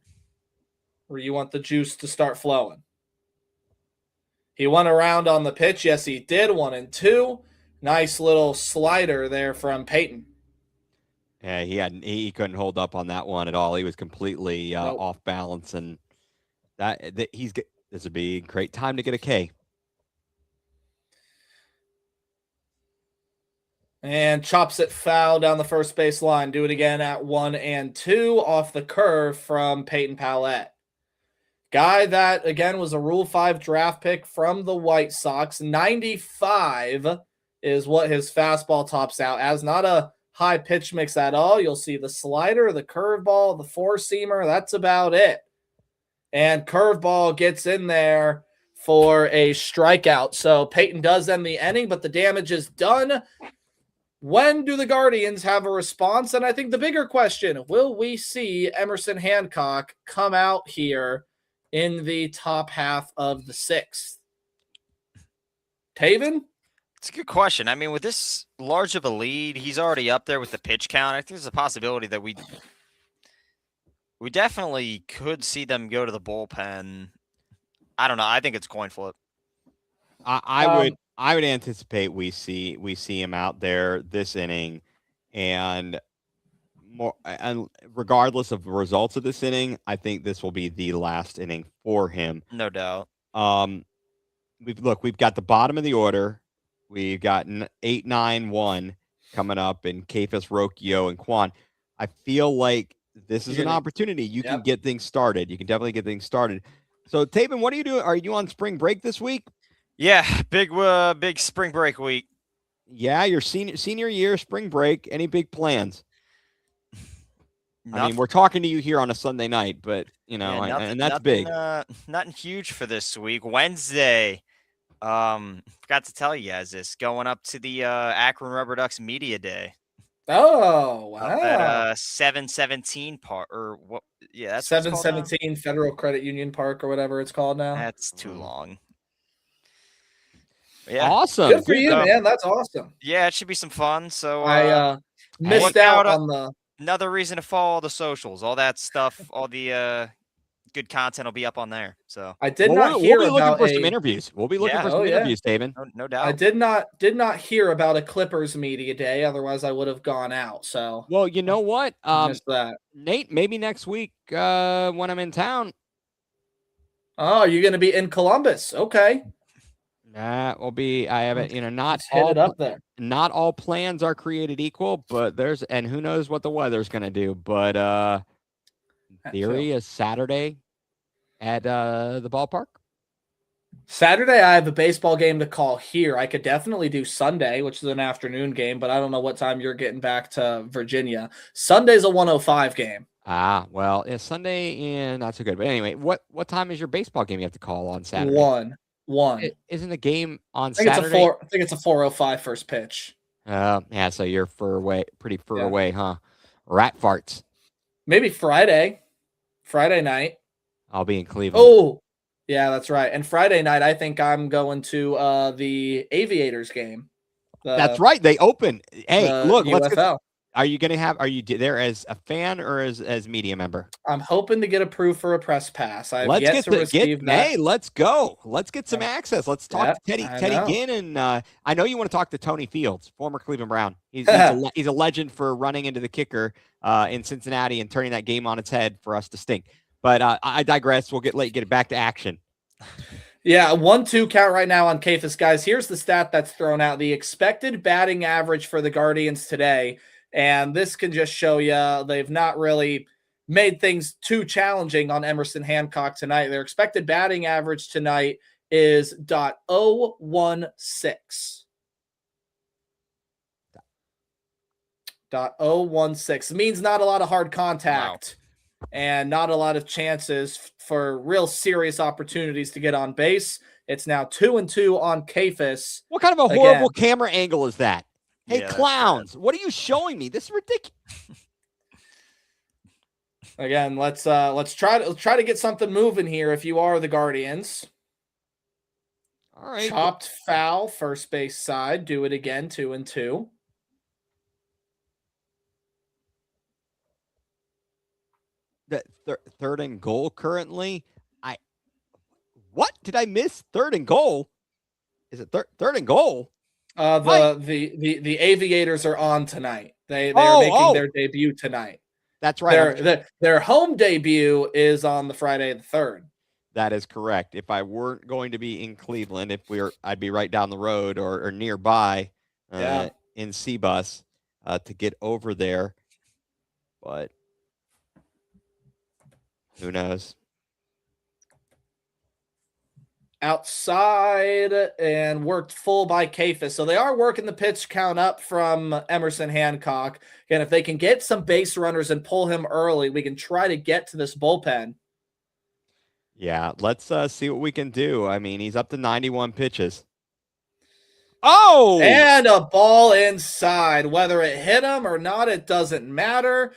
where you want the juice to start flowing. He went around on the pitch. Yes, he did. 1-2. Nice little slider there from Peyton. Yeah, he couldn't hold up on that one at all. He was completely Nope. off balance, and this would be a great time to get a K. And chops it foul down the first base line. Do it again at 1-2 off the curve from Peyton Pallette. Guy that, again, was a Rule 5 draft pick from the White Sox. 95 is what his fastball tops out as. Not a high pitch mix at all. You'll see the slider, the curveball, the four-seamer. That's about it. And curveball gets in there for a strikeout. So Peyton does end the inning, but the damage is done. When do the Guardians have a response? And I think the bigger question, will we see Emerson Hancock come out here in the top half of the sixth? Taven? It's a good question. I mean, with this large of a lead, he's already up there with the pitch count. I think there's a possibility that we definitely could see them go to the bullpen. I don't know. I think it's coin flip. I would anticipate we see him out there this inning, and regardless of the results of this inning, I think this will be the last inning for him. No doubt. We've got the bottom of the order. We've got 8-9-1 coming up in Kafis, Rokio, and Quan. I feel like this is an opportunity. You can get things started. You can definitely get things started. So, Taven, what are you doing? Are you on spring break this week? Yeah, big spring break week. Yeah, your senior year, spring break. Any big plans? I mean, we're talking to you here on a Sunday night, but and that's big. Nothing huge for this week. Wednesday, forgot to tell you guys this. Going up to the Akron Rubber Ducks Media Day. Oh, wow. At 717 Park, or what? Yeah, that's 717 Federal Credit Union Park, or whatever it's called now. That's too long. Yeah, awesome. Good for you, man. That's awesome. Yeah, it should be some fun. So I missed out on another reason to follow the socials, all that stuff, all the good content will be up on there. So I did not hear we'll be about looking for some interviews. We'll be looking for some interviews, Taven. No doubt. I did not hear about a Clippers media day. Otherwise, I would have gone out. So well, you know what, missed that. Nate, maybe next week when I'm in town. Oh, you're going to be in Columbus? Okay. That will be. I haven't. Not Just hit it up there. Not all plans are created equal, but and who knows what the weather's going to do. But theory is Saturday at the ballpark. Saturday, I have a baseball game to call here. I could definitely do Sunday, which is an afternoon game, but I don't know what time you're getting back to Virginia. Sunday's a 1:05 game. Ah, well, yeah, Sunday, not so good. But anyway, what time is your baseball game you have to call on Saturday? 1. Isn't the game on Saturday? Saturday? I think it's a 4:05 first pitch. Yeah, so you're pretty far away, huh? Rat farts. Maybe Friday night. I'll be in Cleveland. Oh, yeah, that's right. And Friday night, I think I'm going to the Aviators game. That's right. They open. Hey, look, UFL. Are you there as a fan or as media member? I'm hoping to get approved for a press pass. I've yet to receive that. Hey, let's go. Let's get some access. Let's talk to Teddy Ginn, and I know you want to talk to Tony Fields, former Cleveland Brown. He's a legend for running into the kicker in Cincinnati and turning that game on its head for us to stink. But I digress. We'll get it back to action. Yeah, 1-2 count right now on Kafis, guys. Here's the stat that's thrown out: the expected batting average for the Guardians today. And this can just show you they've not really made things too challenging on Emerson Hancock tonight. Their expected batting average tonight is .016. .016 means not a lot of hard contact and not a lot of chances for real serious opportunities to get on base. It's now 2-2 on Kayfus. What kind of a horrible camera angle is that? Hey, Yeah, clowns, what are you showing me? This is ridiculous. Again, let's try to get something moving here if you are the Guardians. All right. Chopped foul, first base side. Do it again, 2-2. The third and goal currently. What did I miss? Third and goal. Is it third and goal? The Aviators are on tonight. They're making their debut tonight. That's right. Their home debut is on the Friday the 3rd. That is correct. If I weren't going to be in Cleveland, I'd be right down the road or nearby in C-Bus to get over there. But who knows? Outside and worked full by Kayfus. So they are working the pitch count up from Emerson Hancock. And if they can get some base runners and pull him early, we can try to get to this bullpen. Yeah, let's see what we can do. I mean, he's up to 91 pitches. Oh! And a ball inside. Whether it hit him or not, it doesn't matter.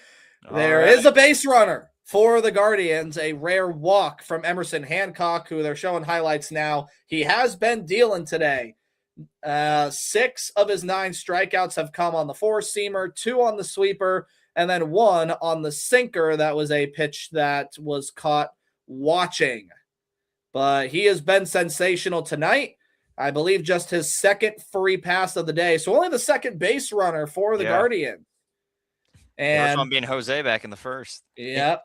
There is a base runner for the Guardians, a rare walk from Emerson Hancock, who they're showing highlights now. He has been dealing today. 6 of his 9 strikeouts have come on the 4-seamer, 2 on the sweeper, and then 1 on the sinker. That was a pitch that was caught watching. But he has been sensational tonight. I believe just his second free pass of the day. So only the second base runner for the Guardians. And first one being Jose back in the first. Yep.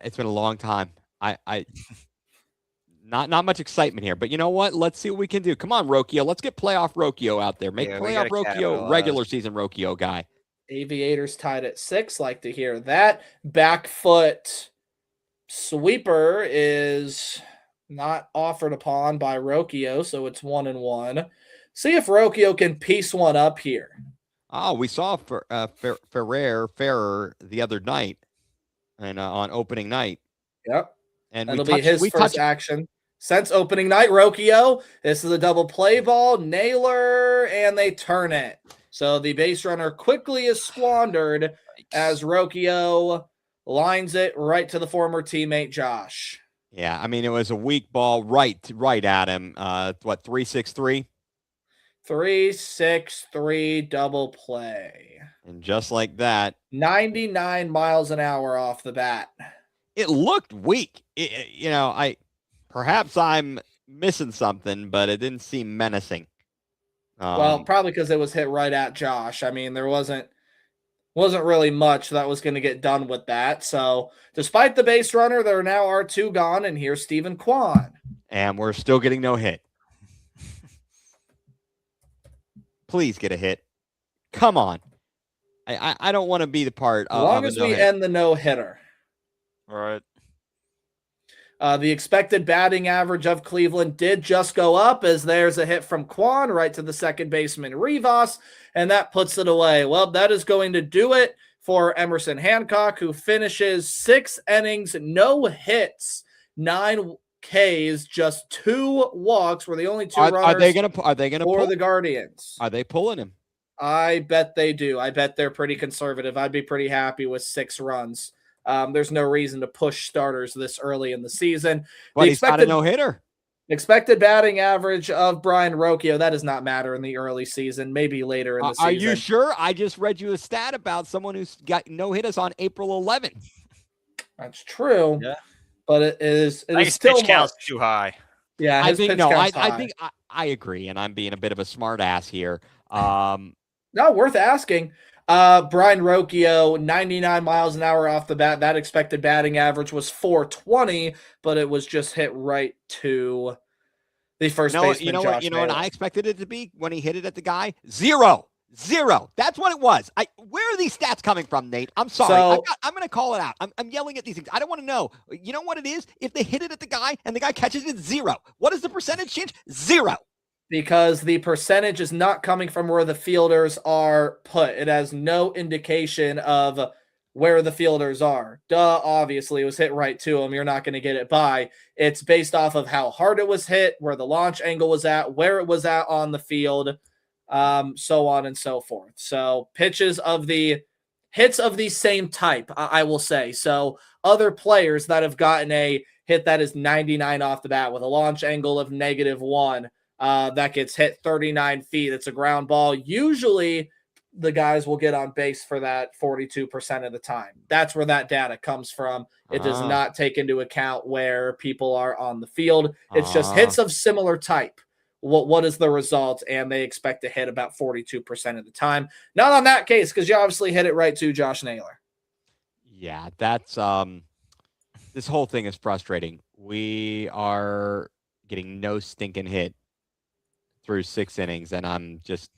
It's been a long time. I not much excitement here, but you know what? Let's see what we can do. Come on, Rocchio. Let's get playoff Rocchio out there. Make playoff Rocchio regular season Rocchio guy. Aviators tied at 6. Like to hear that. Back foot sweeper is not offered upon by Rocchio, so it's 1-1. See if Rocchio can piece one up here. Oh, we saw Ferrer the other night, and on opening night. Yep, and it'll be his first action since opening night. Rocchio, this is a double play ball, nailer, and they turn it. So the base runner quickly is squandered as Rocchio lines it right to the former teammate Josh. Yeah, I mean, it was a weak ball right at him. 3-6-3? 3-6-3 double play. And just like that, 99 miles an hour off the bat. It looked weak. Perhaps I'm missing something, but it didn't seem menacing. Well, probably because it was hit right at Josh. I mean, there wasn't really much that was going to get done with that. So despite the base runner, there now are 2 gone, and here's Stephen Kwan. And we're still getting no hit. Please get a hit. Come on. I don't want to be the part of as long as we end the no-hitter. All right. The expected batting average of Cleveland did just go up as there's a hit from Kwan right to the second baseman Rivas, and that puts it away. Well, that is going to do it for Emerson Hancock, who finishes 6 innings, no hits, 9 Ks, just 2 walks were the only 2 runners. Are they gonna for the Guardians? Are they pulling him? I bet they do. I bet they're pretty conservative. I'd be pretty happy with 6 runs. There's no reason to push starters this early in the season. But he's got a no-hitter. Expected batting average of Brian Rocchio, that does not matter in the early season, maybe later in the season. Are you sure? I just read you a stat about someone who's got no-hitters on April 11th. That's true. Yeah. But it is still pitch count's too high. Yeah, I think I agree, and I'm being a bit of a smart ass here. No, worth asking. Brian Rocchio, 99 miles an hour off the bat. That expected batting average was 420, but it was just hit right to the first baseman. You know what I expected it to be when he hit it at the guy? 0. That's what it was. Where are these stats coming from, Nate? I'm sorry. I'm going to call it out. I'm yelling at these things. I don't want to know. You know what it is? If they hit it at the guy and the guy catches it, 0. What is the percentage change? 0. because the percentage is not coming from where the fielders are put. It has no indication of where the fielders are. Duh, obviously, it was hit right to him. You're not going to get it by. It's based off of how hard it was hit, where the launch angle was at, where it was at on the field, so on and so forth. So pitches of the hits of the same type, I will say. So other players that have gotten a hit that is 99 off the bat with a launch angle of -1, that gets hit 39 feet. It's a ground ball. Usually the guys will get on base for that 42% of the time. That's where that data comes from. It does not take into account where people are on the field. It's just hits of similar type. What is the result? And they expect to hit about 42% of the time. Not on that case, because you obviously hit it right to Josh Naylor. Yeah, that's this whole thing is frustrating. We are getting no stinking hit through 6 innings, and I'm just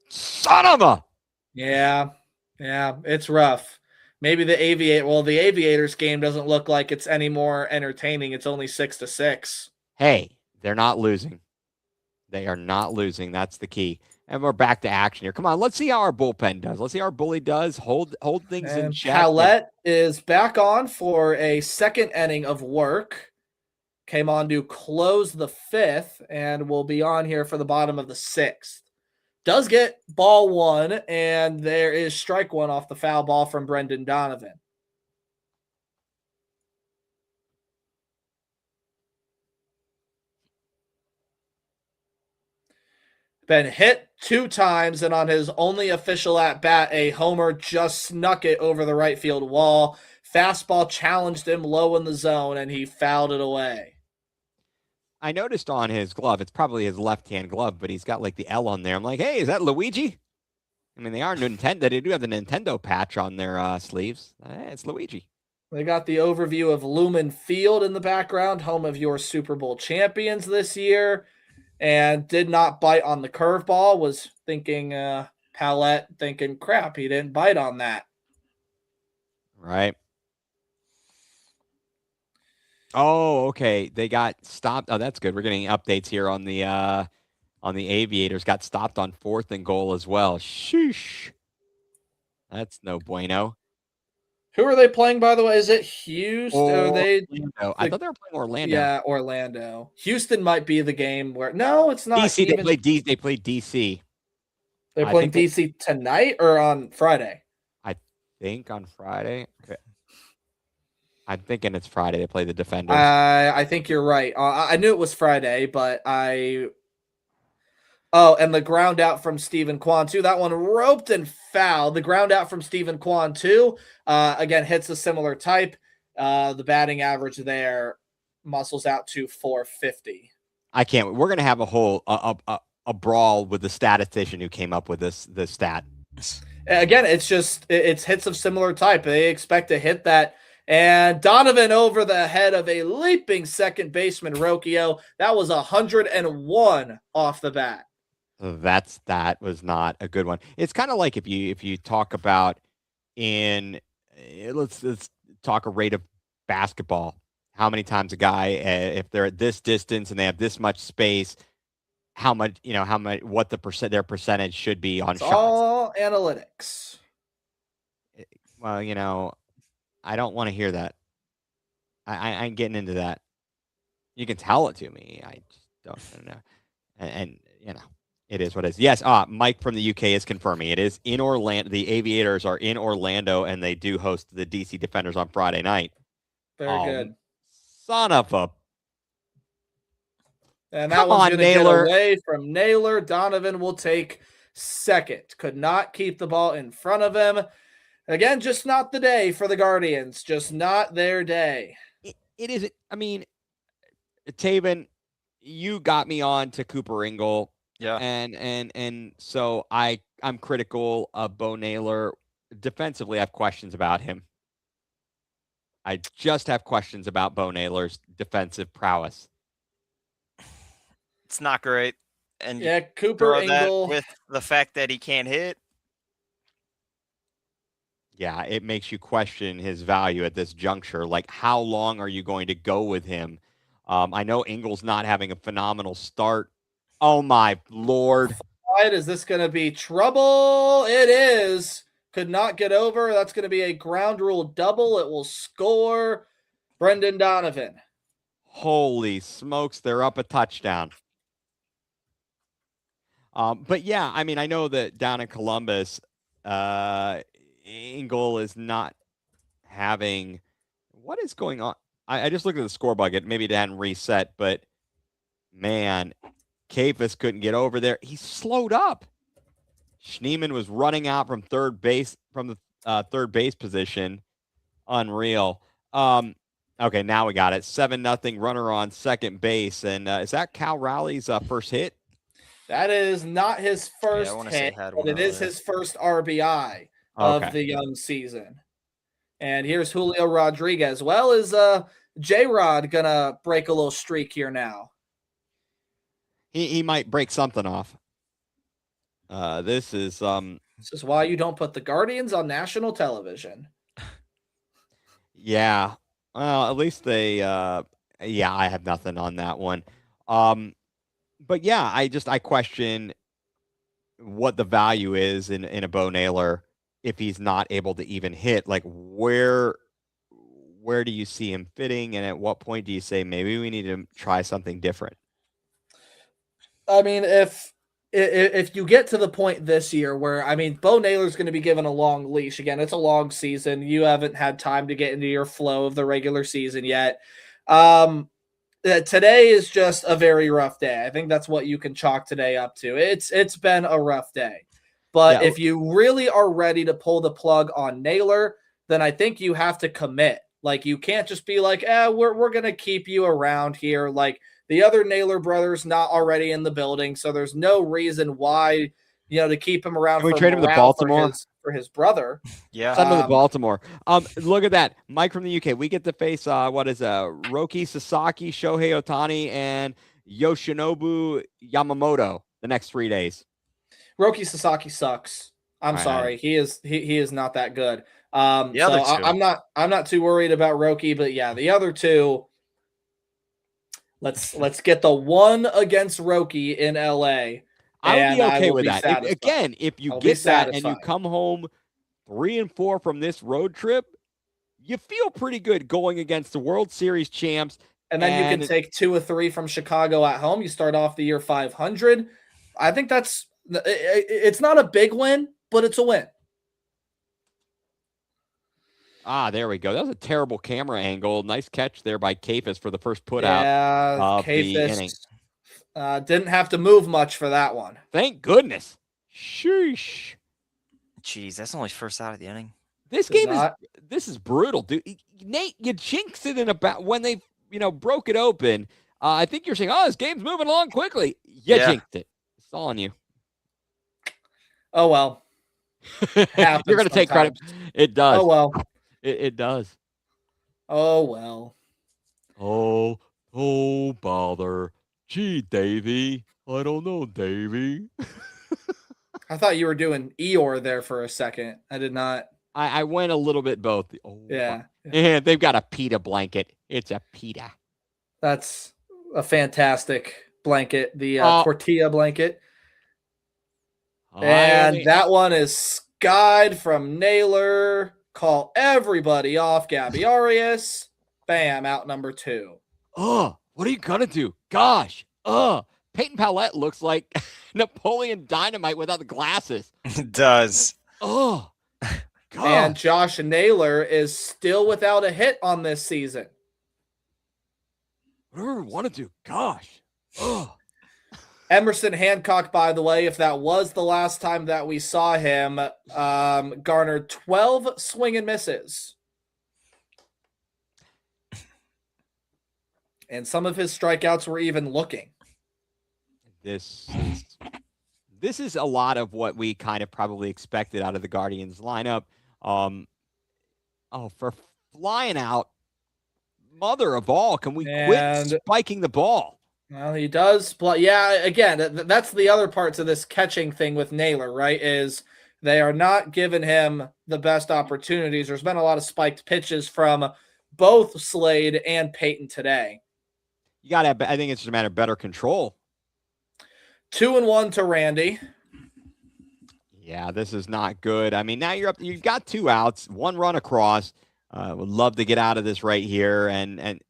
son of a. Yeah, it's rough. Maybe the Aviators game doesn't look like it's any more entertaining. It's only 6-6. Hey, they're not losing. They are not losing. That's the key. And we're back to action here. Come on, let's see how our bullpen does. Let's see how our bully does. Hold things in check. Pallette is back on for a second inning of work. Came on to close the 5th and will be on here for the bottom of the 6th. Does get ball 1, and there is strike 1 off the foul ball from Brendan Donovan. Been hit 2 times, and on his only official at bat, a homer just snuck it over the right field wall. Fastball challenged him low in the zone, and he fouled it away. I noticed on his glove, it's probably his left-hand glove, but he's got like the L on there. I'm like, hey, is that Luigi? I mean, they are Nintendo. They do have the Nintendo patch on their sleeves. It's Luigi. They got the overview of Lumen Field in the background, home of your Super Bowl champions this year, and did not bite on the curveball. Was thinking, Pallette thinking, crap, he didn't bite on that. Right. Oh, okay. They got stopped. Oh, that's good. We're getting updates here on the Aviators. Got stopped on 4th and goal as well. Sheesh. That's no bueno. Who are they playing, by the way? Is it Houston? Orlando. I thought they were playing Orlando. Yeah, Orlando. Houston might be the game where no, it's not. DC. They played DC. They're playing DC tonight or on Friday? I think on Friday. Okay. I'm thinking it's Friday. They play the Defenders. I think you're right. I knew it was Friday, but and the ground out from Stephen Kwan too. That one roped and fouled. The ground out from Stephen Kwan too. Again, hits a similar type. The batting average there muscles out to 450. I can't. We're gonna have a whole a brawl with the statistician who came up with this stat. Again, it's hits of similar type. They expect to hit that. And Donovan over the head of a leaping second baseman, Rocchio. That was 101 off the bat. That was not a good one. It's kind of like if you talk about let's talk a rate of basketball. How many times a guy, if they're at this distance and they have this much space, how much what their percentage should be on shots. All analytics. Well, I don't want to hear that. I ain't getting into that. You can tell it to me. I just don't know. And it is what it is. Yes, Mike from the UK is confirming. It is in Orlando. The Aviators are in Orlando, and they do host the DC Defenders on Friday night. Very good. Son of a... And that one's going to get away from Naylor. Donovan will take second. Could not keep the ball in front of him. Again, just not the day for the Guardians. Just not their day. It is. I mean, Taven, you got me on to Cooper Ingle. Yeah. And so I'm critical of Bo Naylor. Defensively, I have questions about him. I just have questions about Bo Naylor's defensive prowess. It's not great. And yeah, Cooper Ingle with the fact that he can't hit. Yeah, it makes you question his value at this juncture. Like, how long are you going to go with him? I know Ingles not having a phenomenal start. Oh my Lord. Is this going to be trouble? It is. Could not get over. That's going to be a ground rule double. It will score Brendan Donovan. Holy smokes, they're up a touchdown. But yeah, I mean, I know that down in Columbus, Ingle is not having. What is going on? I just looked at the score bucket. Maybe it hadn't reset, but man, Kafis couldn't get over there. He slowed up. Schneemann was running out from third base from the third base position. Unreal. Okay, now we got it. 7-0 runner on second base. And is that Cal Rowley's first hit? That is not his first hit, but it is his first RBI of the young season. And here's Julio Rodriguez. Well, is J-Rod going to break a little streak here now? He might break something off. This is why you don't put the Guardians on national television. Yeah. Well, at least they yeah, I have nothing on that one. But yeah, I question what the value is in a Bo Naylor if he's not able to even hit. Like where do you see him fitting, and at what point do you say maybe we need to try something different? I mean, if you get to the point this year where, I mean, Bo Naylor's going to be given a long leash. Again, it's a long season. You haven't had time to get into your flow of the regular season yet. Today is just a very rough day. I think that's what you can chalk today up to. It's been a rough day. But if you really are ready to pull the plug on Naylor, then I think you have to commit. Like, you can't just be like, we're going to keep you around here. Like, the other Naylor brothers not already in the building, so there's no reason why, to keep him around. Can we trade him to Baltimore for his brother? Yeah, send him to Baltimore. Look at that, Mike from the UK. We get to face Roki Sasaki, Shohei Ohtani, and Yoshinobu Yamamoto the next 3 days. Roki Sasaki sucks. I'm sorry, he is not that good. I'm not too worried about Roki, but yeah, the other two. Let's get the one against Roki in LA. I would be okay with that. If you get that and you come home 3-4 from this road trip, you feel pretty good going against the World Series champs. And then you can take 2 or 3 from Chicago at home. You start off the year 500. I think it's not a big win, but it's a win. There we go. That was a terrible camera angle. Nice catch there by Kafis for the first put out of the inning. Didn't have to move much for that one. Thank goodness. Sheesh. Jeez, that's only first out of the inning. This is brutal, dude. Nate, you jinxed it in about when they broke it open. I think you're saying, this game's moving along quickly. You jinxed it. It's all on you. Oh well. You're going to take credit. It does. Oh well. It does. Oh, well. Oh, bother. Gee, Davey. I don't know, Davey. I thought you were doing Eeyore there for a second. I did not. I went a little bit both. Yeah. And they've got a PETA blanket. It's a PETA. That's a fantastic blanket. The tortilla blanket. That one is skied from Naylor. Call everybody off. Gabby Arias. Bam, out number 2. What are you going to do? Gosh. Peyton Pallette looks like Napoleon Dynamite without the glasses. It does. God. And Josh Naylor is still without a hit on this season. Whatever we want to do. Gosh. Emerson Hancock, by the way, if that was the last time that we saw him, garnered 12 swing and misses. And some of his strikeouts were even looking. This is a lot of what we kind of probably expected out of the Guardians lineup. For flying out, mother of all, can we quit spiking the ball? Well, he does. Yeah, again, that's the other part to this catching thing with Naylor, right? Is they are not giving him the best opportunities. There's been a lot of spiked pitches from both Slade and Peyton today. You got to have, I think it's just a matter of better control. 2-1 to Randy. Yeah, this is not good. I mean, now you've got 2 outs, 1 run across. Would love to get out of this right here. And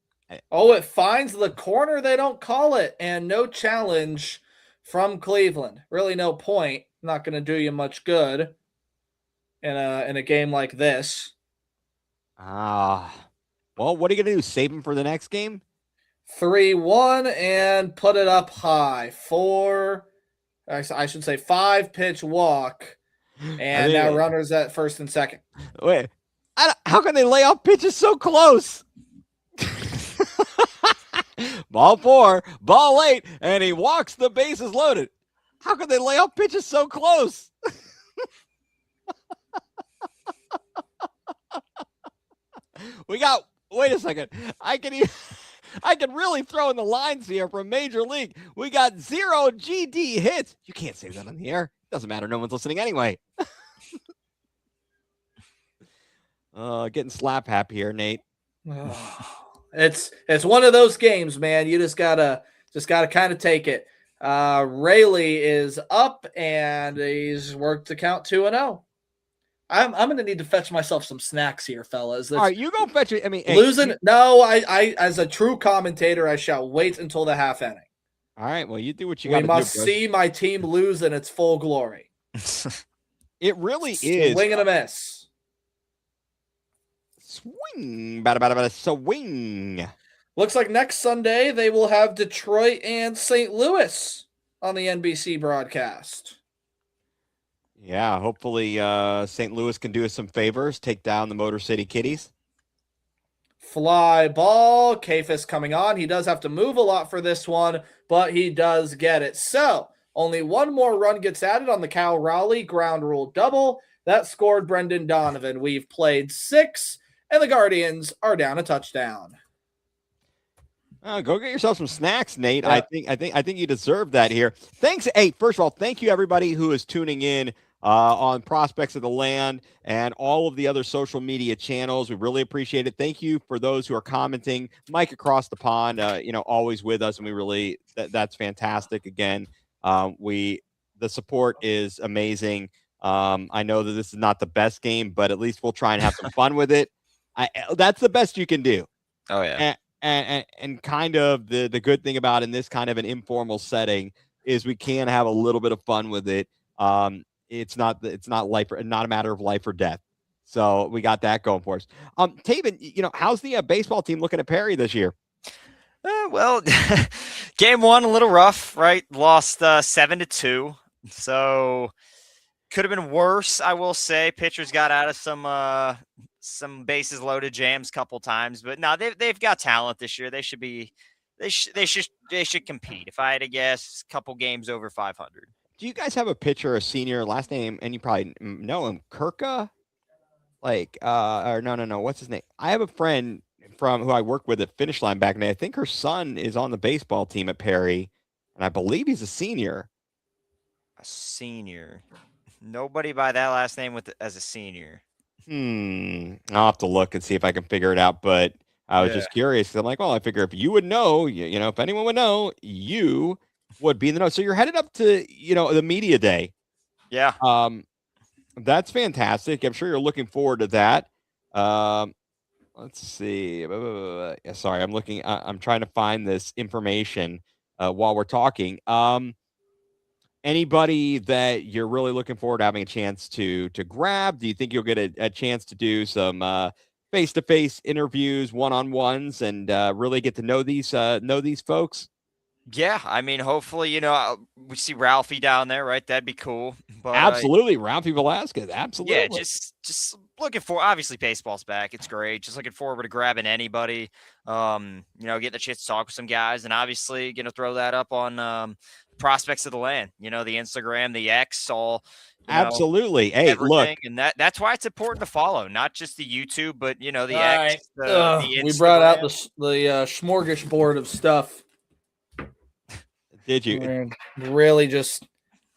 Oh, it finds the corner. They don't call it. And no challenge from Cleveland. Really no point. Not going to do you much good in a game like this. well, what are you going to do? Save him for the next game? 3-1 and put it up high. I should say 5-pitch walk. And now runners at first and second. Wait, how can they lay off pitches so close? Ball 4, ball 8, and he walks, the bases loaded. How could they lay off pitches so close? Wait a second. I can really throw in the lines here from Major League. We got 0 GD hits. You can't say that on the air. Doesn't matter. No one's listening anyway. Getting slap happy here, Nate. It's one of those games, man. You just gotta kind of take it. Rayleigh is up and he's worked the count 2-0. I'm gonna need to fetch myself some snacks here, fellas. All right, you go fetch it. I mean, losing. No, I as a true commentator, I shall wait until the half inning. All right, well, you do what you got to do. We must see my team lose in its full glory. It really is. Swing and a miss. Swing, bada, swing. Looks like next Sunday they will have Detroit and St. Louis on the NBC broadcast. Yeah, hopefully St. Louis can do us some favors, take down the Motor City Kitties. Fly ball. Kafis coming on. He does have to move a lot for this one, but he does get it. So only one more run gets added on the Cal Raleigh ground rule double. That scored Brendan Donovan. We've played 6, and the Guardians are down a touchdown. Go get yourself some snacks, Nate. Yeah. I think you deserve that here. Thanks. Hey, first of all, thank you everybody who is tuning in on Prospects of the Land and all of the other social media channels. We really appreciate it. Thank you for those who are commenting. Mike across the pond, always with us, and we really that's fantastic. Again, the support is amazing. I know that this is not the best game, but at least we'll try and have some fun with it. That's the best you can do. Oh yeah. And kind of the good thing about in this kind of an informal setting is we can have a little bit of fun with it. It's not a matter of life or death. So we got that going for us. Taven, how's the baseball team looking at Perry this year? Well, game 1 a little rough, right? Lost 7-2. So could have been worse, I will say. Pitchers got out of some bases loaded jams a couple times, but no, they've got talent this year. They should compete. If I had to guess, a couple games over 500. Do you guys have a pitcher, a senior, last name, and you probably know him, Kirka? Or no, what's his name? I have a friend from who I worked with at Finish Line back in the day. I think her son is on the baseball team at Perry, and I believe he's a senior. A senior? Nobody by that last name as a senior. I'll have to look and see if I can figure it out, but I was just curious. I'm like, well, I figure if you would know, if anyone would know, you would be in the know. So you're headed up to, the media day. Yeah. That's fantastic. I'm sure you're looking forward to that. Let's see. Sorry, I'm looking. I'm trying to find this information while we're talking. Anybody that you're really looking forward to having a chance to grab? Do you think you'll get a chance to do some face-to-face interviews, one-on-ones, and really get to know these folks? Yeah, I mean, hopefully, we see Ralphie down there, right? That'd be cool. But, absolutely, Ralphie Velasquez. Absolutely. Yeah, just looking for. Obviously, baseball's back. It's great. Just looking forward to grabbing anybody. Getting the chance to talk with some guys, and obviously, throw that up on Prospects of the Land. The Instagram, the X, all. Absolutely. Hey, look, and that's why it's important to follow, not just the YouTube, but the X. The we brought out the smorgasbord of stuff. Did you? Really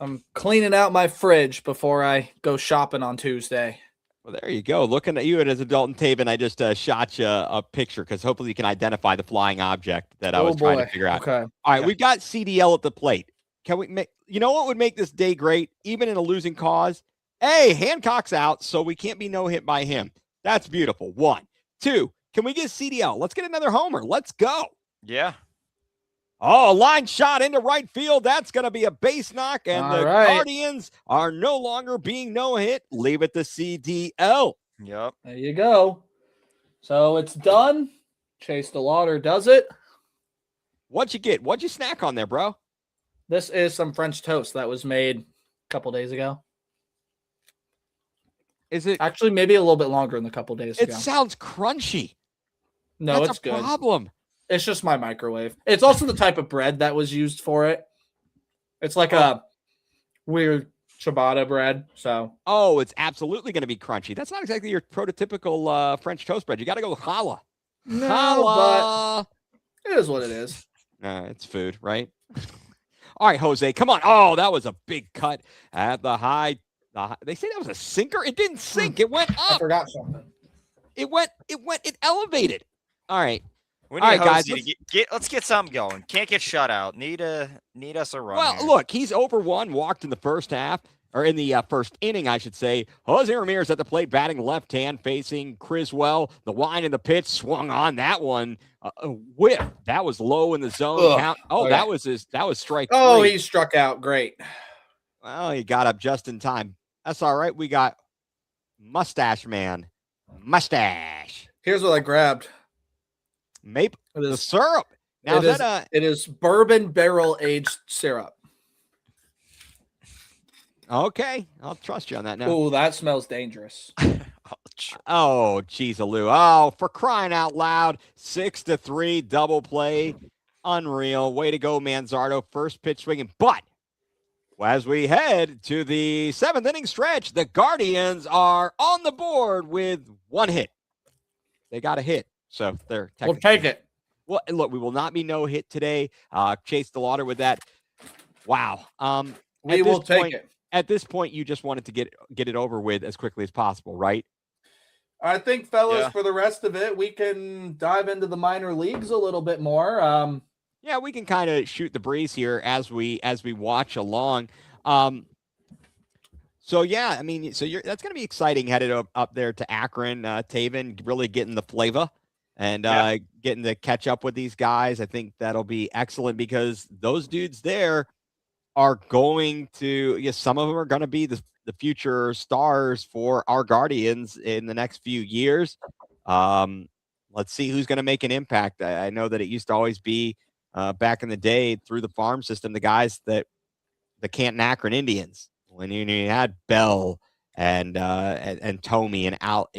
I'm cleaning out my fridge before I go shopping on Tuesday. Well, there you go. Looking at you as a Dalton Taven, I just shot you a picture because hopefully you can identify the flying object that I was trying to figure out. Okay. All right, Yeah. we've got CDL at the plate. Can we make? You know what would make this day great, even in a losing cause? Hey, Hancock's out, so we can't be no hit by him. That's beautiful. 1, 2. Can we get CDL? Let's get another homer. Let's go. Yeah. Oh, line shot into right field. That's going to be a base knock, and All the right. Guardians are no longer being no hit. Leave it to CDL. Yep. There you go. So it's done. Chase DeLauder does it. What'd you get? What'd you snack on there, bro? This is some French toast that was made a couple days ago. Is it? Actually, maybe a little bit longer than a couple days It ago. sounds crunchy. No, That's it's a good. problem. It's just my microwave. It's also the type of bread that was used for it. It's like a weird ciabatta bread. So Oh, it's absolutely going to be crunchy. That's not exactly your prototypical French toast bread. You got to go with challah. no, Challah. but it is what it is. It's food, right? All right, Jose, come on. Oh, that was a big cut at the high. They say that was a sinker. It didn't sink. It went I up. forgot something. It elevated. All right. We All need right, guys, Hosey to let's get something going. Can't get shut out. Need us a run. Well, here. look, he's over 1, walked in the first half, or in the first inning, I should say. Jose Ramirez at the plate, batting left hand, facing Criswell. The line in the pitch swung on that one. A whiff. That was low in the zone. Ugh. Count. Oh, Okay. that was strike Oh, 3. he struck out. Great. Well, he got up just in time. That's all right. We got Mustache Man. Mustache. Here's what I grabbed. Maple. It The is, syrup. Now, it is is, that it is bourbon barrel aged syrup. okay. I'll trust you on that now. Oh, that smells dangerous. Ouch. Oh, geez, Alou. Oh, for crying out loud. 6-3 double play. Unreal. Way to go, Manzardo. First pitch swinging. But as we head to the 7th inning stretch, the Guardians are on the board with 1 hit. They got a hit. So they're We'll technically. take it. Well, look, we will not be no hit today. Chase DeLauder with that. Wow. We will take it. At this point, you just wanted to get it over with as quickly as possible, right? I think, fellas, Yeah. for the rest of it, we can dive into the minor leagues a little bit more. Yeah, we can kind of shoot the breeze here as we watch along. So yeah, I mean, that's going to be exciting headed up there to Akron. Taven really getting the flavor and getting to catch up with these guys. I think that'll be excellent because those dudes there are going to. Yes, some of them are going to be the future stars for our Guardians in the next few years. Let's see who's going to make an impact. I know that it used to always be back in the day through the farm system, the guys that the Canton Akron Indians, when you had Bell and Tomey and Al,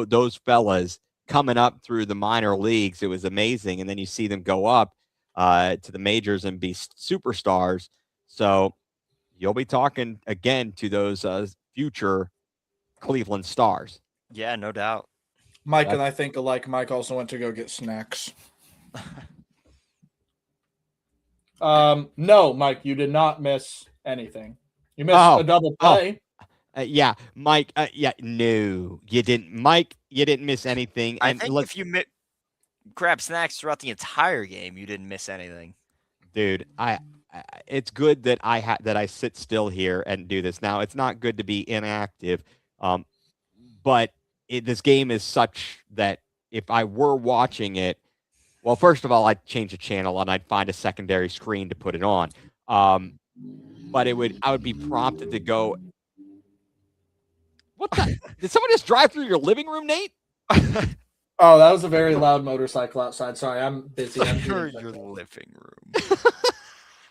those fellas coming up through the minor leagues, it was amazing. And then you see them go up to the majors and be superstars. So you'll be talking again to those future Cleveland Stars. Yeah, no doubt. Mike and I think alike. Mike also went to go get snacks. No, Mike, you did not miss anything. You missed a double play. Yeah, Mike. No, you didn't, Mike. You didn't miss anything. I And think if you grab snacks throughout the entire game, you didn't miss anything. dude, it's good that I sit still here and do this. Now, it's not good to be inactive, but this game is such that if I were watching it, well, first of all, I'd change the channel and I'd find a secondary screen to put it on. But I would be prompted to go. What the? Did someone just drive through your living room, Nate? Oh, that was a very loud motorcycle outside. Sorry, I'm busy. I'm doing Your something. living room.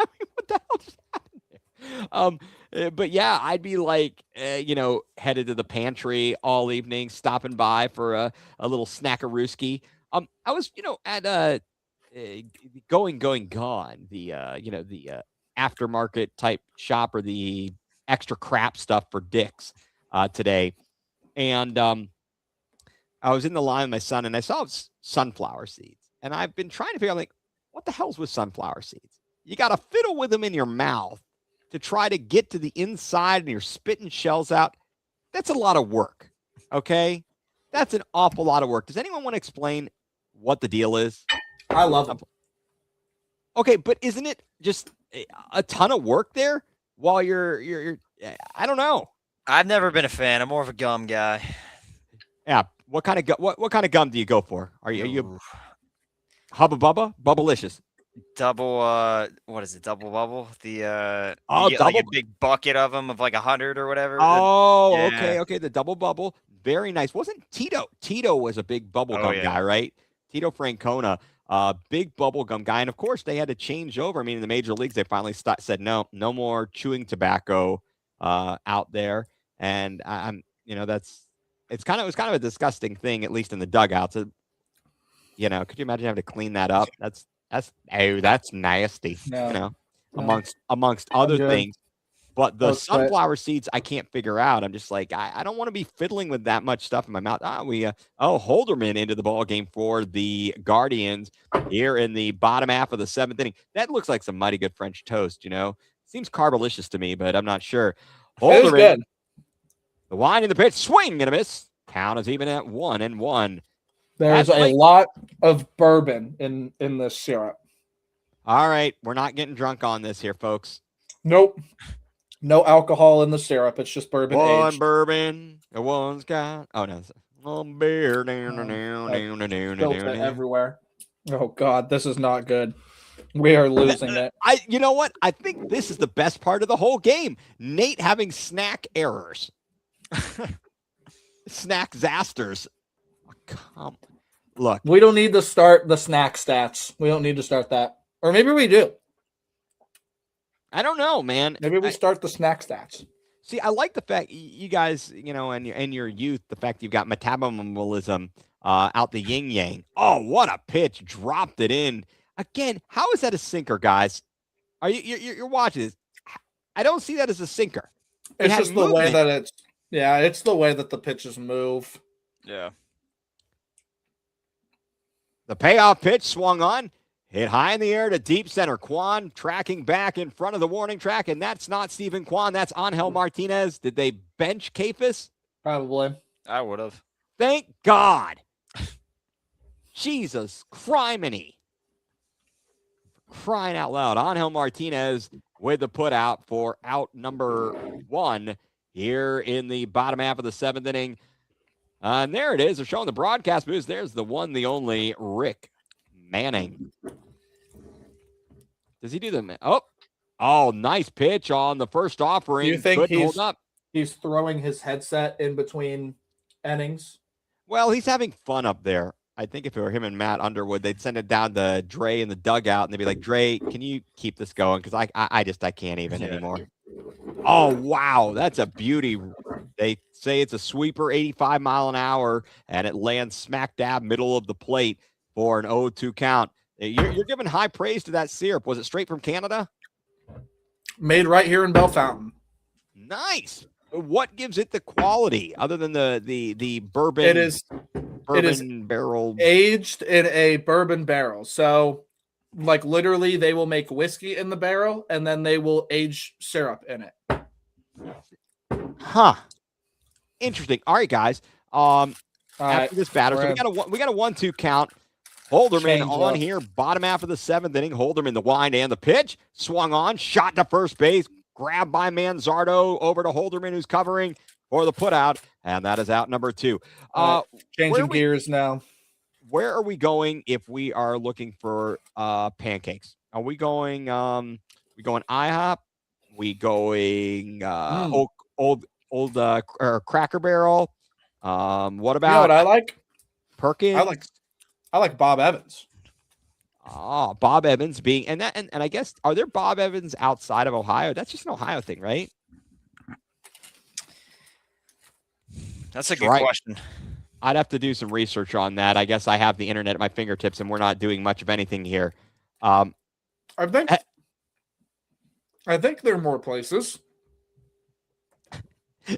I mean, what the hell just happened there? But yeah, I'd be like, headed to the pantry all evening, stopping by for a little snackarooski. I was, at going gone, the the aftermarket type shop or the extra crap stuff for Dick's today, and I was in the line with my son, and I saw sunflower seeds, and I've been trying to figure out, like, what the hell's with sunflower seeds? You got to fiddle with them in your mouth to try to get to the inside, and you're spitting shells out. That's a lot of work. Okay, that's an awful lot of work. Does anyone want to explain what the deal is? I love them. Okay, but isn't it just a ton of work there while you're I don't know. I've never been a fan. I'm more of a gum guy. Yeah, what kind of what kind of gum do you go for? Are you Ooh. Hubba Bubba? Bubblicious. Double what is it? Double bubble? The Oh, you get like a double- big bucket of them of like 100 or whatever. Oh, yeah. okay, the double bubble. Very nice. Wasn't Tito? Tito was a big bubble gum yeah. guy, right? Tito Francona, big bubble gum guy. And of course, they had to change over. I mean, in the major leagues, they finally said no more chewing tobacco out there. And I'm, it's kind of a disgusting thing, at least in the dugouts. Could you imagine having to clean that up? That's nasty. No. Amongst other good. things. But the That's right. sunflower seeds, I can't figure out. I'm just like, I don't want to be fiddling with that much stuff in my mouth. Holderman into the ball game for the Guardians here in the bottom half of the 7th inning. That looks like some mighty good French toast. Seems carbolicious to me, but I'm not sure. It was good. The wind in the pitch, swing and a miss. Count is even at 1-1. There's a lot of bourbon in this syrup. All right, we're not getting drunk on this here, folks. Nope. No alcohol in the syrup. It's just bourbon One aged. bourbon, one's got. Oh no, one beer. Spilt it everywhere. Oh God, this is not good. We are losing it. You know what? I think this is the best part of the whole game. Nate having snack errors, snack disasters. Look, we don't need to start the snack stats. We don't need to start that, or maybe we do. I don't know, man. Maybe we start the snack stats. See, I like the fact you guys, and your youth, the fact you've got metabolism out the yin yang. Oh, what a pitch! Dropped it in again. How is that a sinker, guys? Are you're watching this? I don't see that as a sinker. It's just the way that it's. Yeah, it's the way that the pitches move. Yeah. The payoff pitch swung on. Hit high in the air to deep center. Kwan tracking back in front of the warning track, and that's not Steven Kwan. That's Angel Martinez. Did they bench Kafis? Probably. I would have. Thank God. Jesus criminy. Crying out loud. Angel Martinez with the put out for out number 1 here in the bottom half of the 7th inning. And there it is. They're showing the broadcast booth. There's the one, the only Rick Manning. Does he do the Oh, nice pitch on the first offering. Do you think hold up. He's throwing his headset in between innings? Well, he's having fun up there. I think if it were him and Matt Underwood, they'd send it down to Dre in the dugout, and they'd be like, Dre, can you keep this going? Because I can't even anymore. Oh, wow. That's a beauty. They say it's a sweeper, 85 mile an hour, and it lands smack dab middle of the plate for an 0-2 count. You're giving high praise to that syrup. Was it straight from Canada? Made right here in Bellefontaine. Nice. What gives it the quality other than the bourbon? It is barrel aged in a bourbon barrel. So, like literally, they will make whiskey in the barrel and then they will age syrup in it. Huh. Interesting. All right, guys. After right, this batter, so we got a 1-2 count. Holderman Change on up. here, bottom half of the 7th inning. Holderman, the wind and the pitch, swung on, shot to first base, grabbed by Manzardo over to Holderman, who's covering for the putout, and that is out number 2. Changing gears now. Where are we going if we are looking for pancakes? Are we going IHOP? We going old Cracker Barrel? What about what I like? Perkins? I like Bob Evans. Oh, Bob Evans being and I guess are there Bob Evans outside of Ohio? That's just an Ohio thing, right? That's a good question. I'd have to do some research on that. I guess I have the internet at my fingertips, and we're not doing much of anything here. I think there are more places.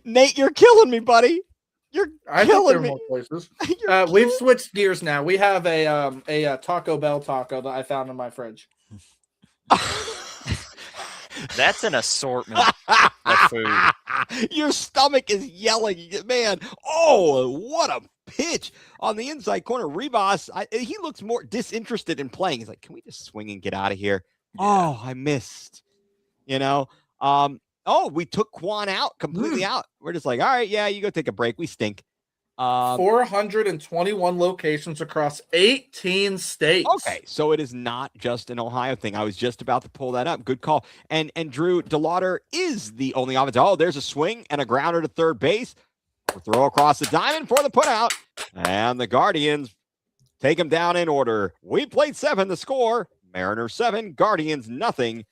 Nate, you're killing me, buddy. You're killing me. More places. We've switched gears now. We have a Taco Bell taco that I found in my fridge. That's an assortment of food. Your stomach is yelling, man. Oh, what a pitch on the inside corner. Rivas, he looks more disinterested in playing. He's like, can we just swing and get out of here? Yeah. Oh, I missed. We took Quan out, completely out. We're just like, all right, yeah, you go take a break. We stink. 421 locations across 18 states. Okay, so it is not just an Ohio thing. I was just about to pull that up. Good call. And Drew DeLauder is the only offense. Oh, there's a swing and a grounder to third base. We'll throw across the diamond for the putout. And the Guardians take him down in order. We played 7 to score. Mariners 7, Guardians nothing.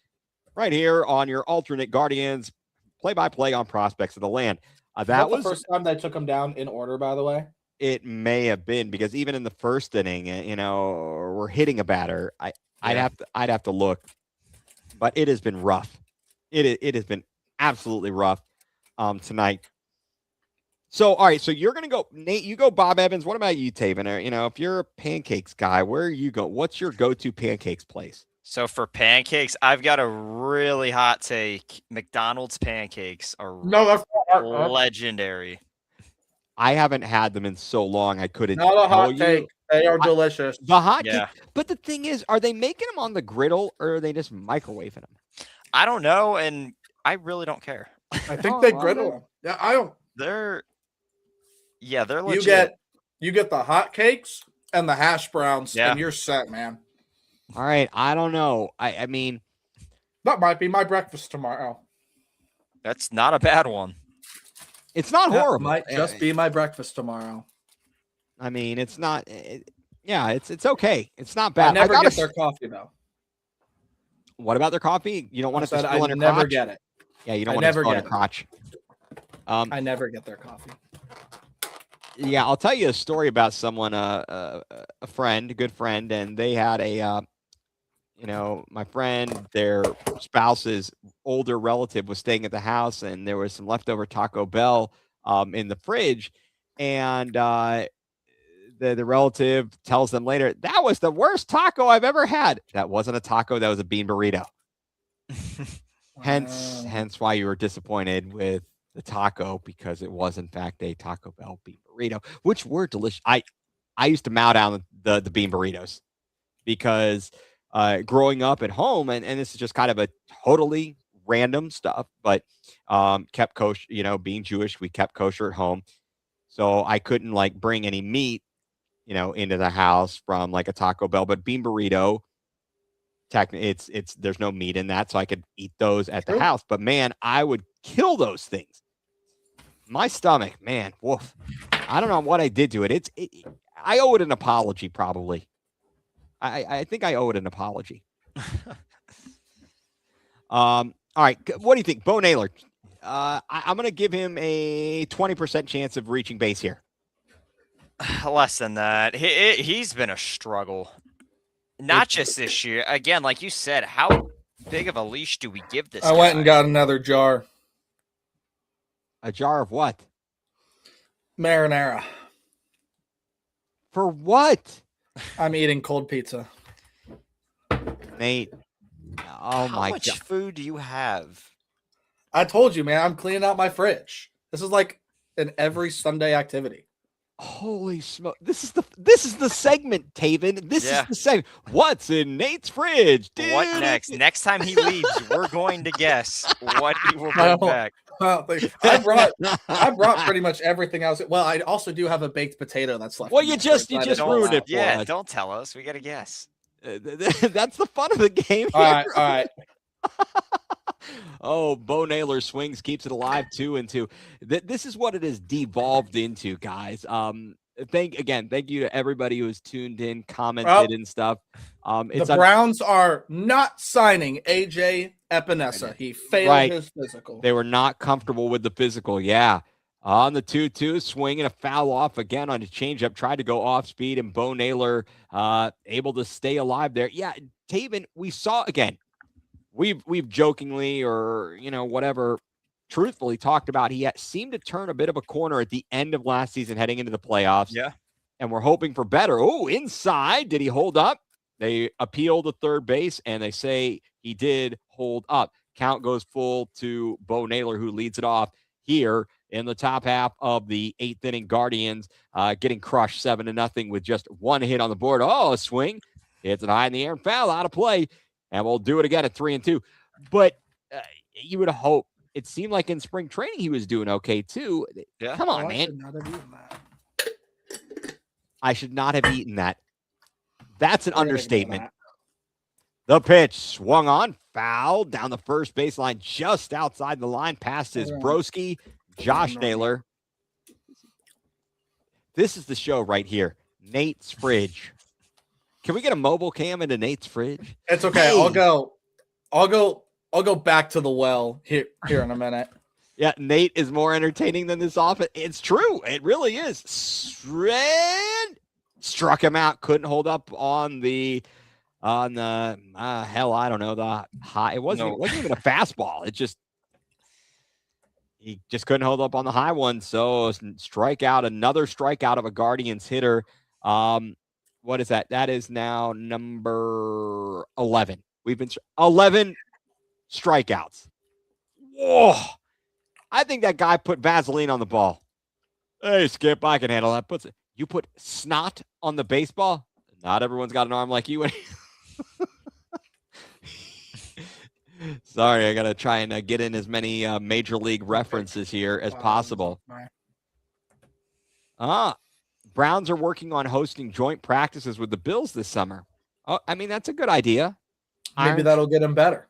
Right here on your alternate Guardians play-by-play on Prospects of the Land. That was the first time they took him down in order, by the way. It may have been, because even in the first inning, we're hitting a batter. I'd have to look, but it has been rough. It has been absolutely rough tonight. So, all right. So you're gonna go, Nate. You go, Bob Evans. What about you, Taven? If you're a pancakes guy, where you go? What's your go-to pancakes place? So for pancakes, I've got a really hot take. McDonald's pancakes are legendary. I haven't had them in so long. I couldn't. Not a hot take. They are delicious. The hot cake. But the thing is, are they making them on the griddle or are they just microwaving them? I don't know, and I really don't care. I think they griddle them. Yeah, I don't. They're legit. You get the hot cakes and the hash browns, and you're set, man. All right, I don't know. I mean, that might be my breakfast tomorrow. That's not a bad one. It's not horrible. Might just be my breakfast tomorrow. I mean, it's not. It's okay. It's not bad. I never get their coffee though. What about their coffee? You don't want it to spill in a crotch? I never get it. Yeah, you don't want to spill in a crotch. I never get their coffee. Yeah, I'll tell you a story about someone, a friend, a good friend, and they had my friend, their spouse's older relative was staying at the house, and there was some leftover Taco Bell in the fridge, and the relative tells them later, that was the worst taco I've ever had. That wasn't a taco, that was a bean burrito. Hence why you were disappointed with the taco, because it was in fact a Taco Bell bean burrito, which were delicious. I used to mow down the bean burritos because growing up at home, and this is just kind of a totally random stuff, but kept kosher, being Jewish, we kept kosher at home. So I couldn't bring any meat, into the house from like a Taco Bell, but bean burrito, technically there's no meat in that. So I could eat those at the house, but man, I would kill those things. My stomach, man, woof. I don't know what I did to it. I owe it an apology, probably. I think I owe it an apology. All right. What do you think? Bo Naylor. I'm going to give him a 20% chance of reaching base here. Less than that. He's been a struggle. Not just this year. Again, like you said, how big of a leash do we give this guy? I went and got another jar. A jar of what? Marinara. For what? I'm eating cold pizza. Nate. Oh my God. How much food do you have? I told you, man, I'm cleaning out my fridge. This is like an every Sunday activity. Holy smoke. This is the segment, Taven. This is the segment. What's in Nate's fridge? Dude. What next? Next time he leaves, we're going to guess what he will bring back. Well, I brought pretty much everything else. Well, I also do have a baked potato that's left. Well, you just ruined it for us. Yeah, don't tell us. We got to guess. That's the fun of the game. All right. Oh, Bo Naylor swings, keeps it alive 2-2. This is what it has devolved into, guys. Thank you to everybody who has tuned in, commented, and stuff. The Browns are not signing AJ Epinesa. He failed his physical. They were not comfortable with the physical. Yeah. On the 2-2, swinging a foul off again on a changeup, tried to go off speed, and Bo Naylor able to stay alive there. Yeah, Taven, we saw again. We've jokingly or whatever, truthfully talked about he seemed to turn a bit of a corner at the end of last season, heading into the playoffs. Yeah, and we're hoping for better. Oh, inside, did he hold up? They appeal to third base, and they say he did hold up. count goes full to Bo Naylor, who leads it off here in the top half of the 8th inning. Guardians getting crushed 7-0 with just one hit on the board. Oh, a swing. Hits it high in the air and foul, out of play. And we'll do it again at 3-2. But you would hope. It seemed like in spring training he was doing okay too. Yeah. Come on, man. I should not have eaten that. That's an understatement. The pitch swung on, foul down the first baseline, just outside the line, past his broski, Josh Naylor. This is the show right here. Nate's fridge. Can we get a mobile cam into Nate's fridge? It's okay. Hey. I'll go back to the well here in a minute. Yeah, Nate is more entertaining than this offense. It's true. It really is. Struck him out. Couldn't hold up on the I don't know, the high. It wasn't even a fastball. He just couldn't hold up on the high one. So another strikeout of a Guardians hitter. What is that? That is now number 11. We've been 11 strikeouts. Whoa. I think that guy put Vaseline on the ball. Hey, Skip, I can handle that. You put snot on the baseball? Not everyone's got an arm like you. Sorry, I got to try and get in as many major league references here as possible. Browns are working on hosting joint practices with the Bills this summer. Oh, I mean, that's a good idea. Maybe that'll get them better.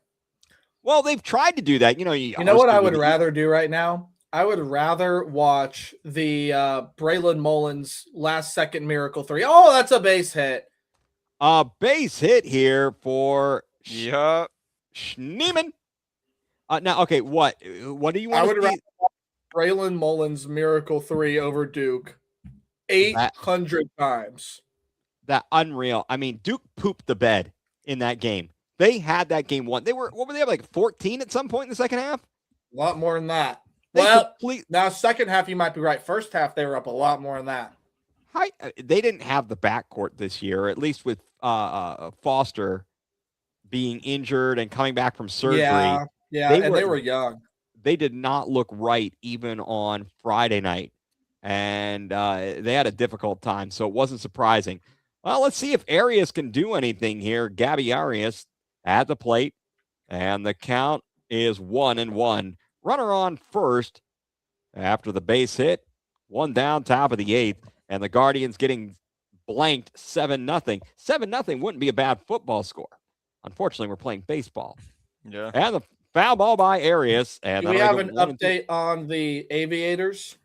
Well, they've tried to do that. You know what I would rather do right now? I would rather watch the Braylon Mullins last-second Miracle 3. Oh, that's a base hit. A base hit here for Schneeman. Now, okay, what do you want? I would rather watch Braylon Mullins Miracle 3 over Duke 800 times. That unreal. I mean, Duke pooped the bed in that game. They had that game won. What were they, like 14 at some point in the second half? A lot more than that. Now second half you might be right. First half they were up a lot more than that. They didn't have the backcourt this year, at least with Foster being injured and coming back from surgery. Yeah, they were young. They did not look right even on Friday night, and they had a difficult time, so it wasn't surprising. Well, let's see if Arias can do anything here. Gabby Arias at the plate, and the count is 1-1. Runner on first after the base hit. One down, top of the 8th, and the Guardians getting blanked 7-0. 7-0 wouldn't be a bad football score. Unfortunately, we're playing baseball. Yeah. And the foul ball by Arias. And do we have an update on the Aviators?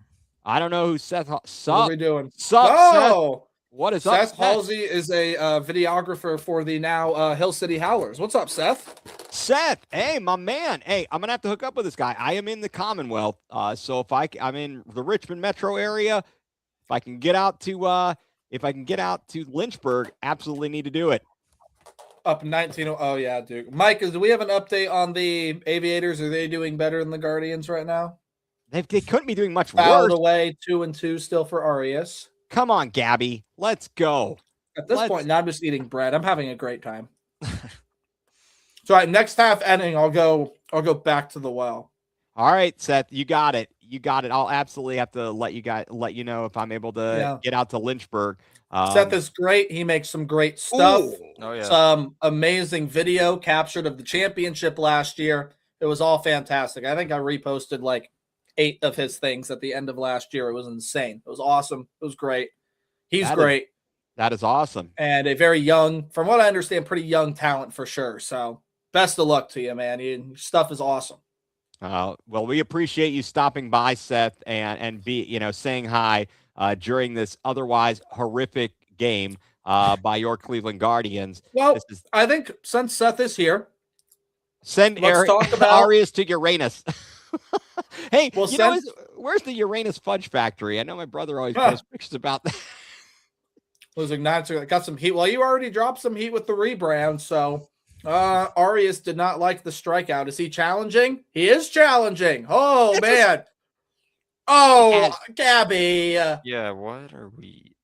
I don't know who Seth. What are we doing? Seth. What is Seth Halsey is a videographer for the now Hill City Howlers. What's up, Seth? Seth, hey, my man. Hey, I'm gonna have to hook up with this guy. I am in the Commonwealth, so if I'm in the Richmond metro area, if I can get out to Lynchburg, absolutely need to do it. Up 19. Oh yeah, Duke. Mike, do we have an update on the Aviators? Are they doing better than the Guardians right now? They couldn't be doing much Fouled worse. Away 2-2 still for Arias. Come on, Gabby. Let's go. At this point, now I'm just eating bread. I'm having a great time. So, all right, next half inning, I'll go back to the well. All right, Seth, you got it. I'll absolutely have to let you know if I'm able to get out to Lynchburg. Seth is great. He makes some great stuff. Oh yeah. Some amazing video captured of the championship last year. It was all fantastic. I think I reposted like 8 of his things at the end of last year. It was insane. It was awesome. It was great. He's great. That is awesome. And a very young, from what I understand, pretty young talent for sure. So best of luck to you, man. Your stuff is awesome. Well, we appreciate you stopping by, Seth, and saying hi during this otherwise horrific game by your Cleveland Guardians. Well, I think since Seth is here, send Arias to Uranus. Hey, where's the Uranus Fudge Factory? I know my brother always posts pictures about that. Losing 9, got some heat. Well, you already dropped some heat with the rebrand, so Arias did not like the strikeout. Is he challenging? He is challenging. Oh, man. Gabby. Yeah, what are we?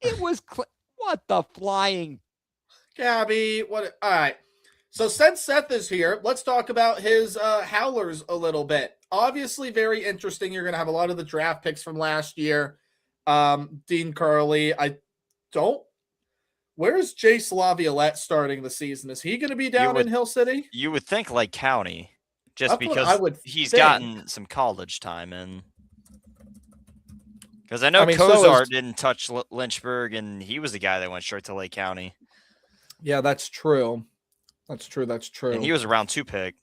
It was what the flying. Gabby, what? All right. So since Seth is here, let's talk about his howlers a little bit. Obviously, very interesting. You're going to have a lot of the draft picks from last year. Dean Curley. Where's Jace Laviolette starting the season? Is he going to be down in Hill City? You would think Lake County, just That's what because he's gotten some college time in. Because I know Kozar didn't touch Lynchburg, and he was the guy that went straight to Lake County. Yeah, that's true. That's true. And he was a round 2 pick.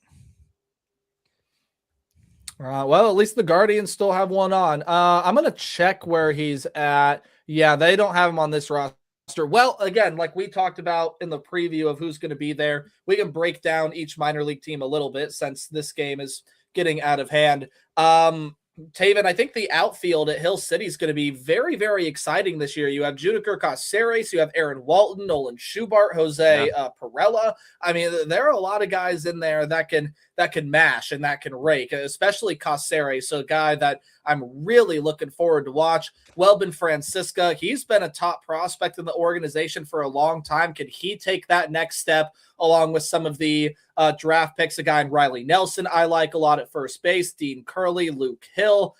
Well, at least the Guardians still have one on. I'm going to check where he's at. Yeah, they don't have him on this roster. Well, again, like we talked about in the preview of who's going to be there, we can break down each minor league team a little bit since this game is getting out of hand. Taven, I think the outfield at Hill City is going to be very, very exciting this year. You have Juniker Caceres, you have Aaron Walton, Nolan Schubart, Jose Perella. I mean, there are a lot of guys in there that can mash and that can rake, especially Caceres, so a guy that I'm really looking forward to watch. Welbin Francisca, he's been a top prospect in the organization for a long time. Can he take that next step along with some of the draft picks? A guy in Riley Nelson I like a lot at first base, Dean Curley, Luke Hill,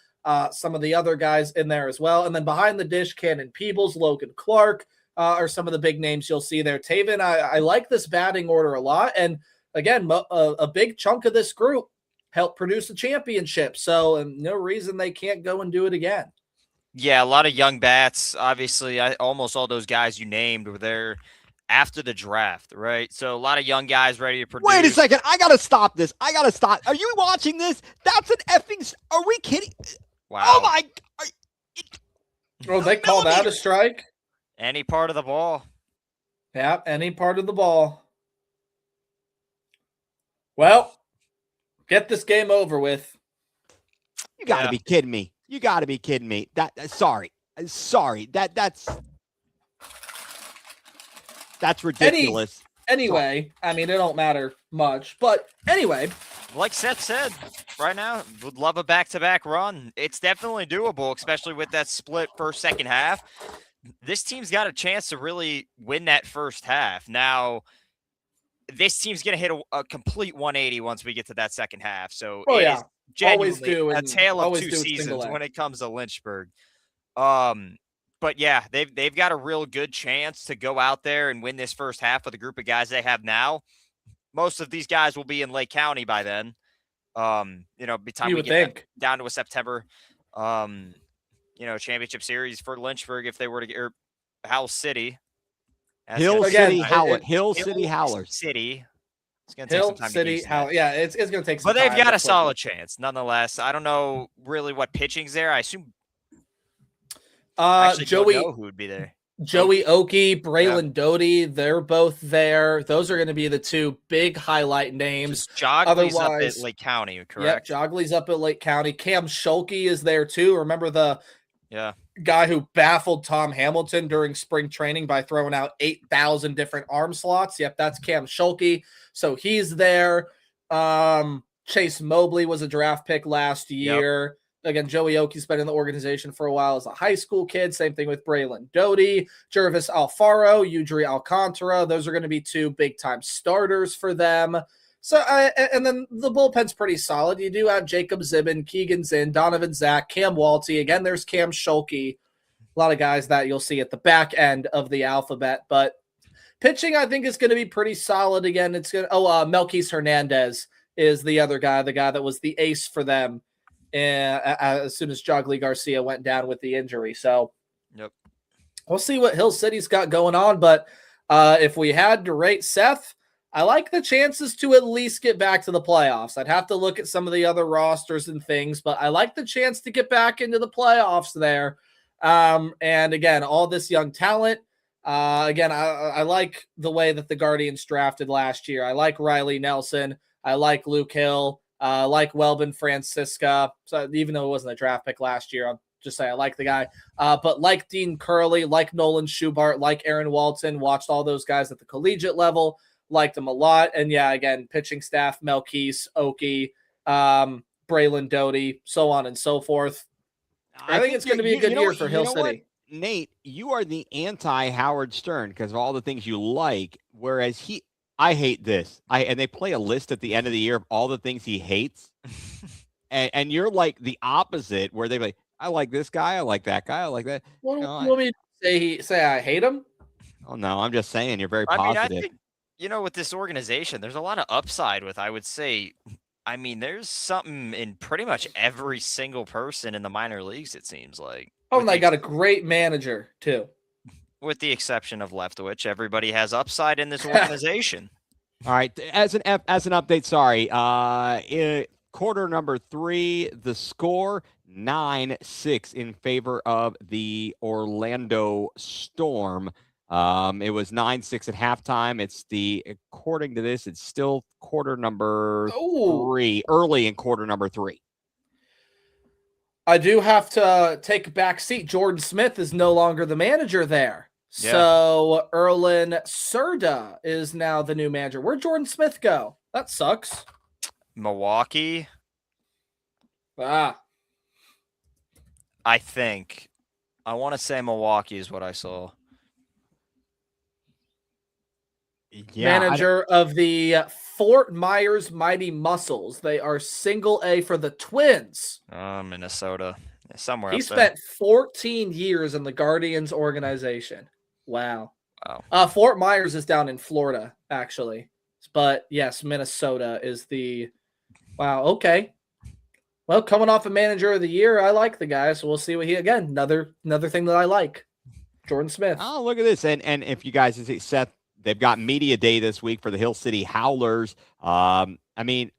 some of the other guys in there as well. And then behind the dish, Cannon Peebles, Logan Clark are some of the big names you'll see there. Taven, I like this batting order a lot. And again, a big chunk of this group helped produce a championship. So no reason they can't go and do it again. Yeah, a lot of young bats. Obviously, almost all those guys you named were there after the draft, right? So a lot of young guys ready to produce. Wait a second. I got to stop this. Are you watching this? That's an effing... Are we kidding? Wow. Oh, my... They called out a strike? Any part of the ball. Yeah, any part of the ball. Well, get this game over with. You got to be kidding me. You got to be kidding me. Sorry. That's ridiculous. Anyway, I mean, it don't matter much. But anyway. Like Seth said, right now, would love a back-to-back run. It's definitely doable, especially with that split first, second half. This team's got a chance to really win that first half. Now, this team's going to hit a complete 180 once we get to that second half. So is genuinely a tale of two seasons when it comes to Lynchburg. But yeah, they've got a real good chance to go out there and win this first half with the group of guys they have now. Most of these guys will be in Lake County by then. By the time we get down to a September, championship series for Lynchburg if they were to get Howell City. Hill City Howlers. City. It's going to take some time to get Howlers. Yeah, it's going to take some time. But they've got a solid chance nonetheless. I don't know really what pitching's there. I assume Joey, don't know who would be there. Joey Oakey, Braylon Doty, they're both there. Those are going to be the two big highlight names. Jogley's up at Lake County, correct? Yep, Jogley's up at Lake County. Cam Schulke is there too. Remember the guy who baffled Tom Hamilton during spring training by throwing out 8,000 different arm slots? Yep, that's Cam Schulke. So he's there. Chase Mobley was a draft pick last year. Yep. Again, Joey Oakey's been in the organization for a while as a high school kid. Same thing with Braylon Doty, Jervis Alfaro, Udry Alcantara. Those are going to be two big-time starters for them. So, and then the bullpen's pretty solid. You do have Jacob Zibin, Keegan Zinn, Donovan Zach, Cam Walty. Again, there's Cam Schulke. A lot of guys that you'll see at the back end of the alphabet. But pitching, I think, is going to be pretty solid again. It's going. Melquise Hernandez is the other guy, the guy that was the ace for them. As soon as Jogley Garcia went down with the injury. So we'll see what Hill City's got going on. But if we had to rate Seth, I like the chances to at least get back to the playoffs. I'd have to look at some of the other rosters and things, but I like the chance to get back into the playoffs there. And again, all this young talent. Again, I like the way that the Guardians drafted last year. I like Riley Nelson. I like Luke Hill. Like Welbin Francisca. So even though it wasn't a draft pick last year, I'll just say I like the guy. But like Dean Curley, like Nolan Schubart, like Aaron Walton, watched all those guys at the collegiate level, liked them a lot. And yeah, again, pitching staff, Melquise, Oakey, Braylon Doty, so on and so forth. I think it's going to be a good year for Hill City. What? Nate, you are the anti-Howard Stern because of all the things you like, whereas I hate this. And they play a list at the end of the year of all the things he hates. And you're like the opposite, where they're like, I like this guy, I like that guy, I like that. What You do know, you want me to say I hate him? oh no, I'm just saying you're very I mean, I positive. think, with this organization, there's a lot of upside with, I would say, I mean, there's something in pretty much every single person in the minor leagues, it seems like. Oh, and they got a great manager too. With the exception of Leftwich, everybody has upside in this organization. All right, as an update, sorry. Quarter number 3, the score 9-6 in favor of the Orlando Storm. It was 9-6 at halftime. According to this, it's still quarter number 3, early in quarter number 3. I do have to take a back seat. Jordan Smith is no longer the manager there. Yeah. So Erlen Serda is now the new manager. Where'd Jordan Smith go? That sucks. Milwaukee. I think. I want to say Milwaukee is what I saw. Yeah, manager of the Fort Myers Mighty Muscles. They are single A for the Twins. Minnesota. Somewhere he spent 14 years in the Guardians organization. Wow. Fort Myers is down in Florida, actually. But yes, Minnesota is the wow. Okay. Well, coming off a manager of the year, I like the guy, so we'll see what another thing that I like. Jordan Smith. Oh, look at this. And if you guys see Seth, they've got media day this week for the Hill City Howlers. I mean,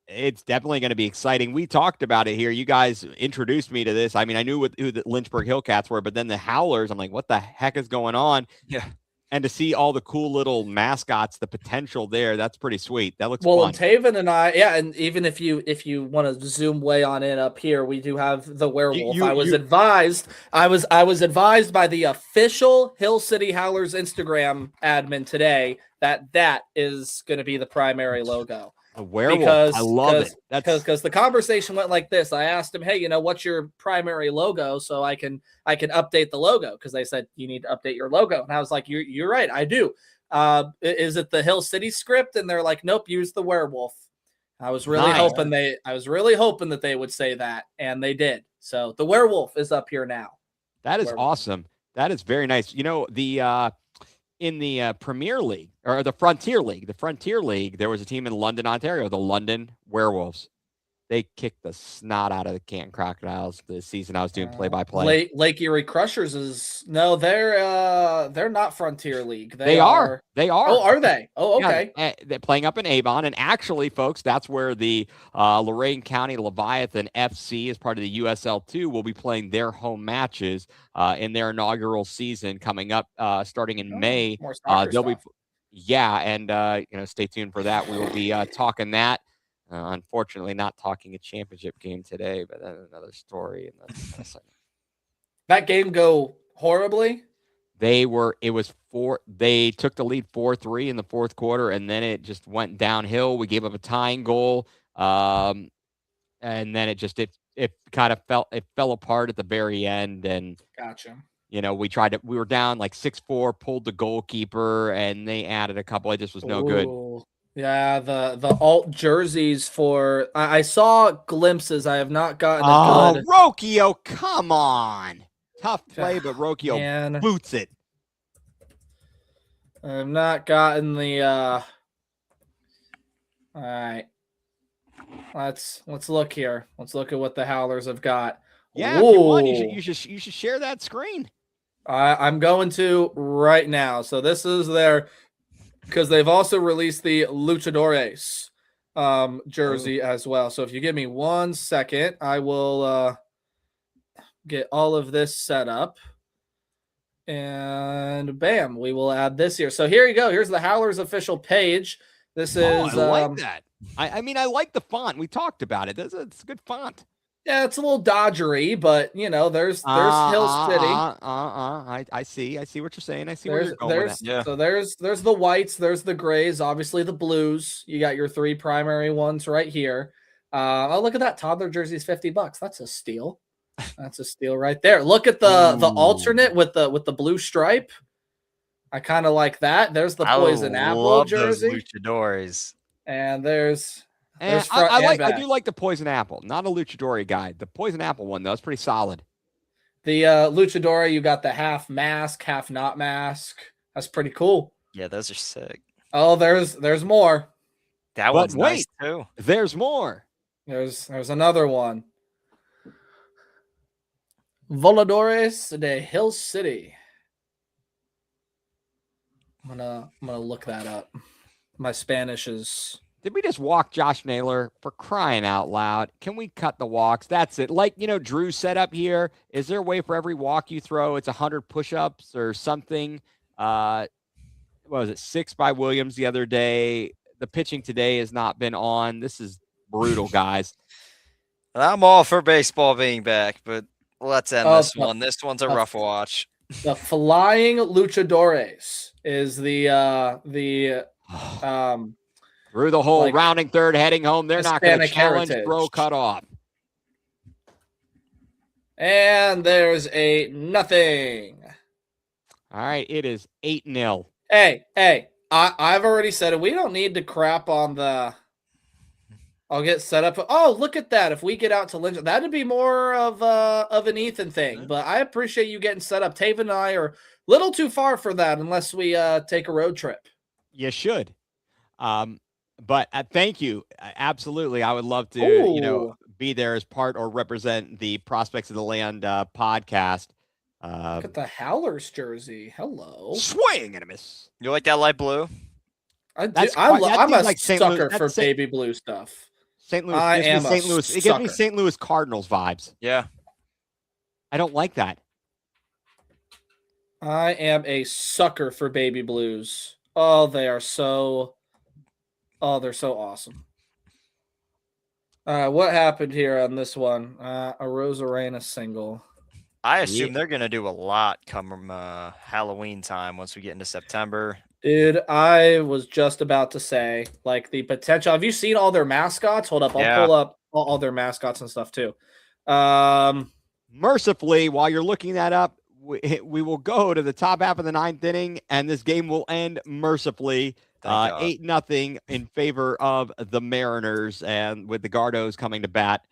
it's definitely going to be exciting. We talked about it here. You guys introduced me to this. I mean, I knew who the Lynchburg Hillcats were, but then the Howlers, I'm like, what the heck is going on? Yeah. And to see all the cool little mascots, the potential there, that's pretty sweet. That looks fun. Well, and Taven and I, and even if you want to zoom way on in up here, we do have the werewolf. I was advised by the official Hill City Howlers Instagram admin today that is going to be the primary logo. A werewolf. I love it. Because the conversation went like this. I asked him, hey, what's your primary logo so I can update the logo? Because they said you need to update your logo. And I was like, you're right, I do. Is it the Hill City script? And they're like, nope, use the werewolf. I was really hoping that they would say that, and they did. So the werewolf is up here now. That is awesome. That is very nice. In the Premier League or the Frontier League, there was a team in London, Ontario, the London Werewolves. They kicked the snot out of the Canton Crocodiles the season I was doing play-by-play. Lake Erie Crushers they're not Frontier League. They are. Oh, are they? Oh, okay. Yeah, they're playing up in Avon, and actually, folks, that's where the Lorain County Leviathan FC, as part of the USL2, will be playing their home matches in their inaugural season coming up, starting in May. They'll be, stay tuned for that. We will be talking that. Unfortunately, not talking a championship game today, but that's another story. That game go horribly. They took the lead 4-3 in the fourth quarter, and then it just went downhill. We gave up a tying goal, and then it kind of fell apart at the very end. And gotcha. We were down like 6-4, pulled the goalkeeper, and they added a couple. It just was no good. Yeah, the alt jerseys for I saw glimpses. I have not gotten a good. Rocchio, come on. Tough play, but Rocchio boots it. I've not gotten the all right. Let's look here. Let's look at what the Howlers have got. Yeah, if you want, you should share that screen. I'm going to right now. So this is their, because they've also released the Luchadores jersey as well. So if you give me 1 second, I will get all of this set up. And bam, we will add this here. So here you go. Here's the Howlers official page. This is I like that. I mean, I like the font. We talked about it. It's a good font. Yeah, it's a little dodgery, but there's Hill City. I see what you're saying. I see where you're going with that. Yeah. So there's the whites, there's the grays, obviously the blues. You got your 3 primary ones right here. Oh, look at that. Toddler jersey is $50. That's a steal. That's a steal right there. Look at the alternate with the blue stripe. I kind of like that. There's the I Poison Apple love jersey. those luchadores. And there's And front I and I back. do like the Poison Apple. Not a Luchadori guy. The Poison Apple one, though, is pretty solid. The Luchadora, you got the half mask, half not mask. That's pretty cool. Yeah, those are sick. Oh, there's more. That But one's wait. nice too. There's more. There's another one. Voladores de Hill City. I'm gonna look that up. My Spanish is. Did we just walk Josh Naylor for crying out loud? Can we cut the walks? That's it. Like, Drew set up here. Is there a way for every walk you throw, it's 100 push-ups or something? What was it? 6 by Williams the other day. The pitching today has not been on. This is brutal, guys. I'm all for baseball being back, but let's end this one. This one's a rough watch. The Flying Luchadores is the through the hole, like, rounding third, heading home. They're not going to Hispanic challenge heritage. throw cutoff. And there's a nothing. All right, it is 8-0. Hey, I've already said it. We don't need to crap on the. I'll get set up. Oh, look at that! If we get out to Lynch, that'd be more of an Ethan thing. But I appreciate you getting set up. Taven and I are a little too far for that, unless we take a road trip. You should. But thank you. Absolutely, I would love to, be there as part or represent the Prospects of the Land podcast. Look at the Howlers jersey. Hello. Swing and a miss. You like that light blue? I'm seems a like St. sucker Louis- for that's baby blue stuff. St. Louis. I It gives am me a St. Louis. It gives me sucker. St. Louis Cardinals vibes. Yeah. I don't like that. I am a sucker for baby blues. Oh, they're so awesome. What happened here on this one? A Rosarena single. I assume they're going to do a lot come Halloween time once we get into September. Dude, I was just about to say, like, the potential. Have you seen all their mascots? Hold up. I'll pull up all their mascots and stuff, too. Mercifully, while you're looking that up, we will go to the top half of the 9th inning, and this game will end mercifully 8-0 in favor of the Mariners, and with the Gardos coming to bat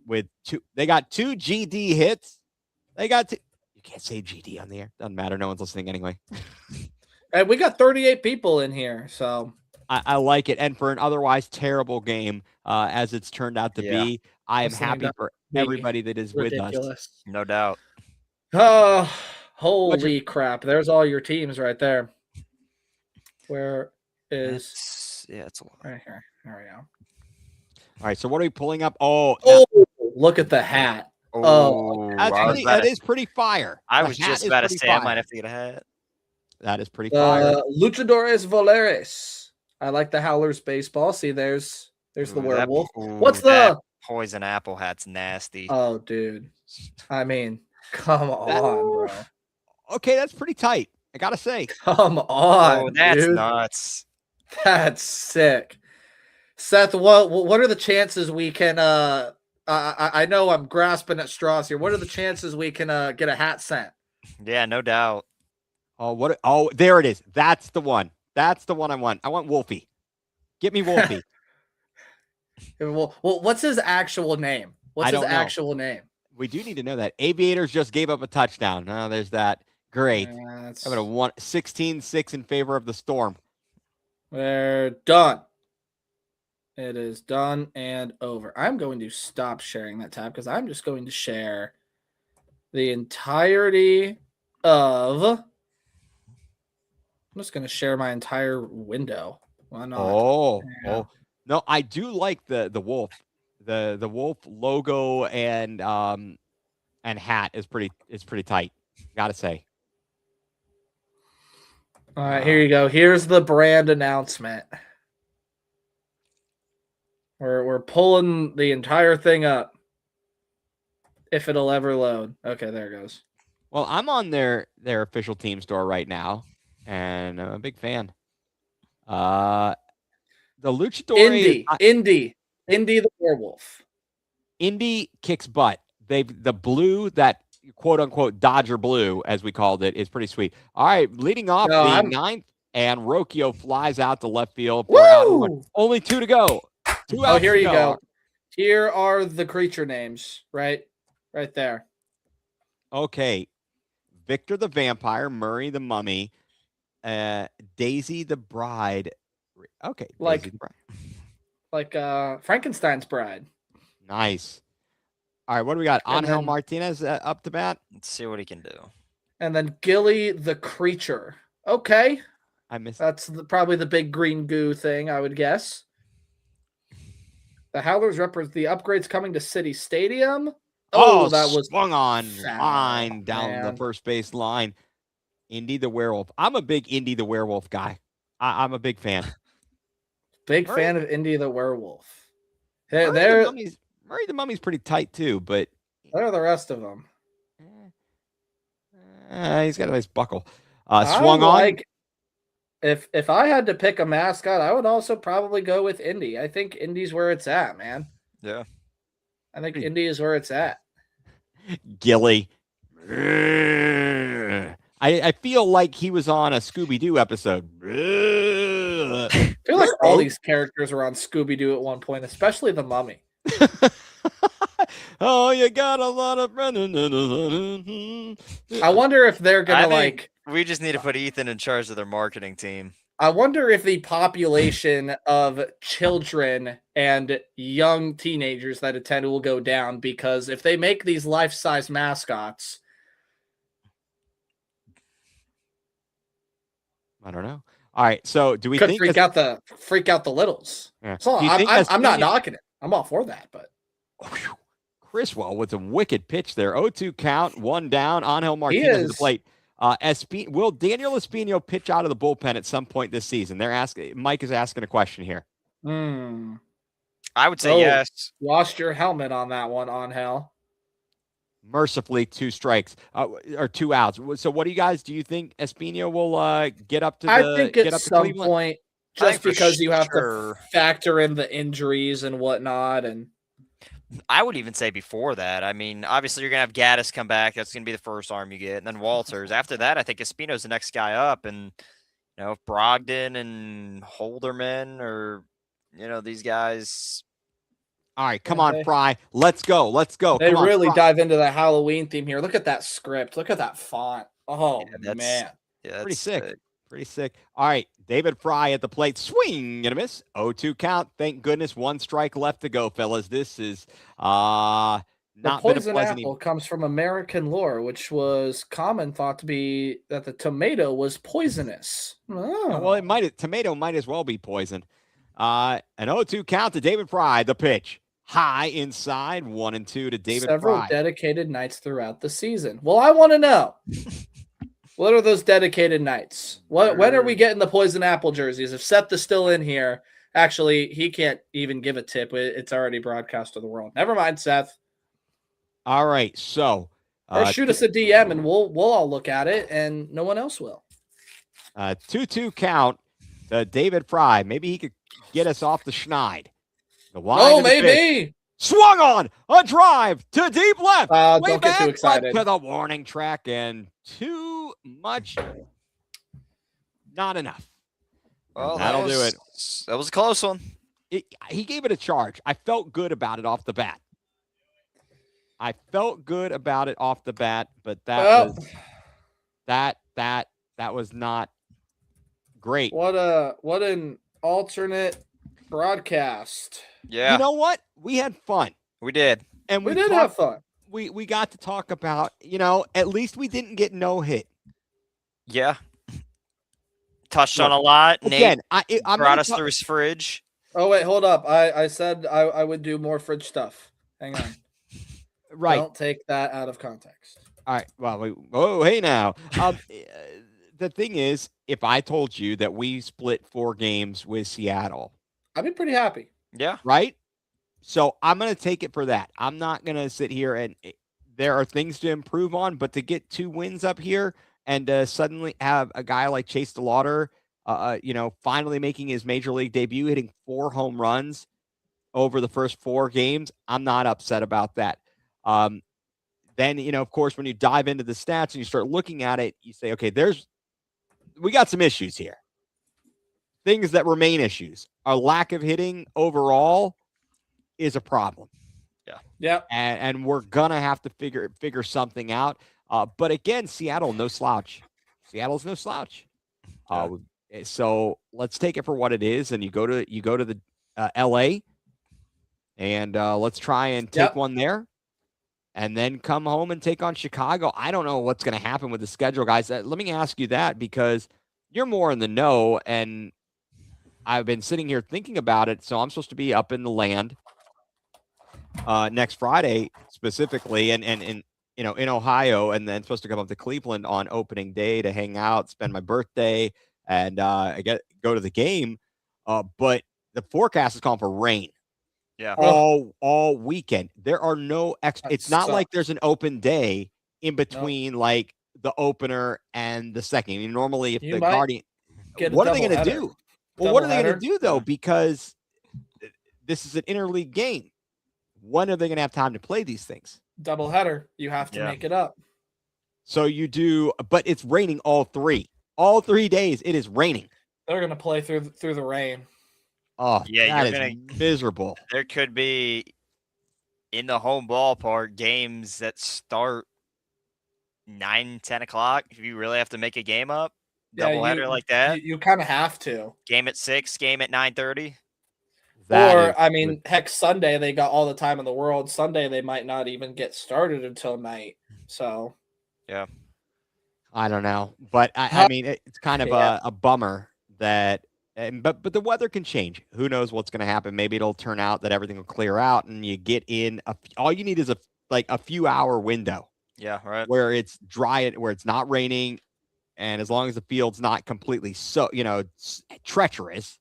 with they got 2 GD hits. They got you can't say GD on the air. Doesn't matter. No one's listening anyway. And we got 38 people in here, so I like it. And for an otherwise terrible game, as it's turned out to be, I am happy for everybody that is ridiculous. with us. No doubt. Oh, holy crap. There's all your teams right there. Where is... it's a lot. Right here. There we go. All right, so what are we pulling up? Oh, look at the hat. That is pretty fire. I was just about to say I might have to get a hat. That is pretty fire. Luchadores Voladores. I like the Howlers baseball. See, there's the werewolf. What's the Poison Apple hat's nasty? Oh, dude. I mean, come on, bro. Okay, that's pretty tight. I gotta say. Come on. Oh, that's dude. nuts. That's sick. Seth, what are the chances we can I know I'm grasping at straws here. What are the chances we can get a hat sent? Yeah, no doubt. Oh, there it is. That's the one. That's the one I want. I want Wolfie. Get me Wolfie. Well, what's his actual name? What's his know. actual name? We do need to know that. Aviators just gave up a touchdown. Oh, there's that. Great. I'm going to want 16-6 in favor of the Storm. We're done. It is done and over. I'm going to stop sharing that tab because I'm just going to share the entirety of... I'm just going to share my entire window. Why not? Oh. No, I do like the wolf. The wolf logo and hat is pretty tight. Gotta say. All right, here you go. Here's the brand announcement. We're pulling the entire thing up. If it'll ever load. Okay, there it goes. Well, I'm on their official team store right now, and I'm a big fan. The Luchadores Indy the werewolf. Indy kicks butt. The blue that quote unquote Dodger blue, as we called it, is pretty sweet. All right, leading off No, the I'm- ninth, and Rocchio flies out to left field for out number one. Woo! Only 2 to go. 2 Oh, outs here to you go. go. Here are the creature names, right there. Okay, Victor the Vampire, Murray the Mummy, Daisy the Bride. Okay, Like- Daisy the Bride. Like Frankenstein's bride. Nice. All right, what do we got? And Angel then- Martinez up to bat. Let's see what he can do. And then Gilly the creature. Okay. I missed. That's probably the big green goo thing, I would guess. The Howlers represent the upgrades coming to City Stadium. Oh, that was swung on foul, line down the man. first base line. Indy the Werewolf. I'm a big Indy the Werewolf guy. I'm a big fan. big Murray- fan of Indy the Werewolf. Murray the They're Mummy's pretty tight too, but the rest of them. he's got a nice buckle. I Swung on. like- If I had to pick a mascot, I would also probably go with Indy. I think Indy's where it's at, man. Yeah. I think Pretty- Indy is where it's at. Gilly. I feel like he was on a Scooby Doo episode. I feel like all these characters were on Scooby Doo at one point, especially the Mummy. Oh, you got a lot of. I wonder if they're gonna I think like. we just need to put Ethan in charge of their marketing team. I wonder if the population of children and young teenagers that attend will go down, because if they make these life-size mascots, I don't know. All right, so do we could think freak out the littles. Yeah. So Do you think I'm not Espino- knocking it. I'm all for that, but Whew. Criswell with a wicked pitch there. 0-2 count, 1 down. Angel Martinez at the is- plate. Will Daniel Espino pitch out of the bullpen at some point this season? They're asking. Mike is asking a question here. I would say Oh. yes. lost your helmet on that one, Angel. Mercifully, 2 strikes or 2 outs. So, what do you think Espino will get up to? I think get at up to some Cleveland? point, I think just for because you have sure. to factor in the injuries and whatnot, and I would even say before that. I mean, obviously you're gonna have Gaddis come back. That's gonna be the first arm you get, and then Walters. After that, I think Espino's the next guy up, and if Brogdon and Holderman or these guys. All right, come Yeah, on, Fry. Let's go. they Come on, really Fry. dive into the Halloween theme here. Look at that script. Look at that font. Oh Yeah, that's- man. Yeah, Pretty that's sick. Pretty sick. All right, David Fry at the plate. Swing and a miss. 0-2 count. Thank goodness. 1 strike left to go, fellas. This is The not been a poison pleasant apple comes from American lore, which was common thought to be that the tomato was poisonous. Oh. Well, tomato might as well be poison. An 0-2 count to David Fry. The pitch. High inside. 1-2 to David several Fry. dedicated nights throughout the season. Well, I want to know. What are those dedicated nights? When are we getting the poison apple jerseys? If Seth is still in here, actually, he can't even give a tip. It's already broadcast to the world. Never mind, Seth. All right, so Or shoot us a DM and we'll all look at it, and no one else will. 2-2 count to David Fry. Maybe he could get us off the schneid. The line Oh, of the pitch. maybe. Swung on a drive to deep left. Way Don't get back, too but excited. to the warning track, and too much. Not enough. Well, That'll do it. That was a close one. He gave it a charge. I felt good about it off the bat. but Well, that was not great. what an alternate broadcast. Yeah, You know what? We had fun, we did. and We did have fun. We got to talk about. At least we didn't get no hit. Yeah. Touched on Look, a lot. Again, Nate I'm brought gonna us through his fridge. Oh wait, hold up. I said I would do more fridge stuff. Hang on. right. Don't take that out of context. All right. Well, hey now. The thing is, if I told you that we split 4 games with Seattle, I'd be pretty happy. Yeah. right? So I'm going to take it for that. I'm not going to sit here and there are things to improve on, but to get 2 wins up here and suddenly have a guy like Chase DeLauder, finally making his major league debut, hitting 4 home runs over the first 4 games, I'm not upset about that. then, of course, when you dive into the stats and you start looking at it, you say, okay, we got some issues here. Things that remain issues. Our lack of hitting overall is a problem. Yeah. And we're gonna have to figure something out. But again, Seattle, no slouch. Seattle's no slouch. So let's take it for what it is, and you go to the LA, and let's try and take one there, and then come home and take on Chicago. I don't know what's going to happen with the schedule, guys. Let me ask you that, because you're more in the know, and I've been sitting here thinking about it. So I'm supposed to be up in the land next Friday specifically, and in Ohio, and then supposed to come up to Cleveland on opening day to hang out, spend my birthday, and go to the game. But the forecast is calling for rain. Yeah. All weekend. There are no it's not like there's an open day in between like the opener and the second. I mean, normally if the Guardian, what are they going to do? Well, what are they going to do though? Because this is an interleague game. When are they going to have time to play these things? Doubleheader. You have to make it up. So you do, but it's raining all 3 days. It is raining. They're going to play through the rain. Oh, yeah, that is miserable. There could be in the home ballpark games that start 9, 10 o'clock. If you really have to make a game up, doubleheader like that, you kind of have to. Game at 6, game at 9:30. Or I mean, heck, Sunday they got all the time in the world. Sunday they might not even get started until night. So, yeah, I don't know, but I mean, it's kind of a bummer that. But the weather can change. Who knows what's going to happen? Maybe it'll turn out that everything will clear out, and you get in. All you need is a few hour window. Yeah, right. Where it's dry, where it's not raining, and as long as the field's not completely treacherous,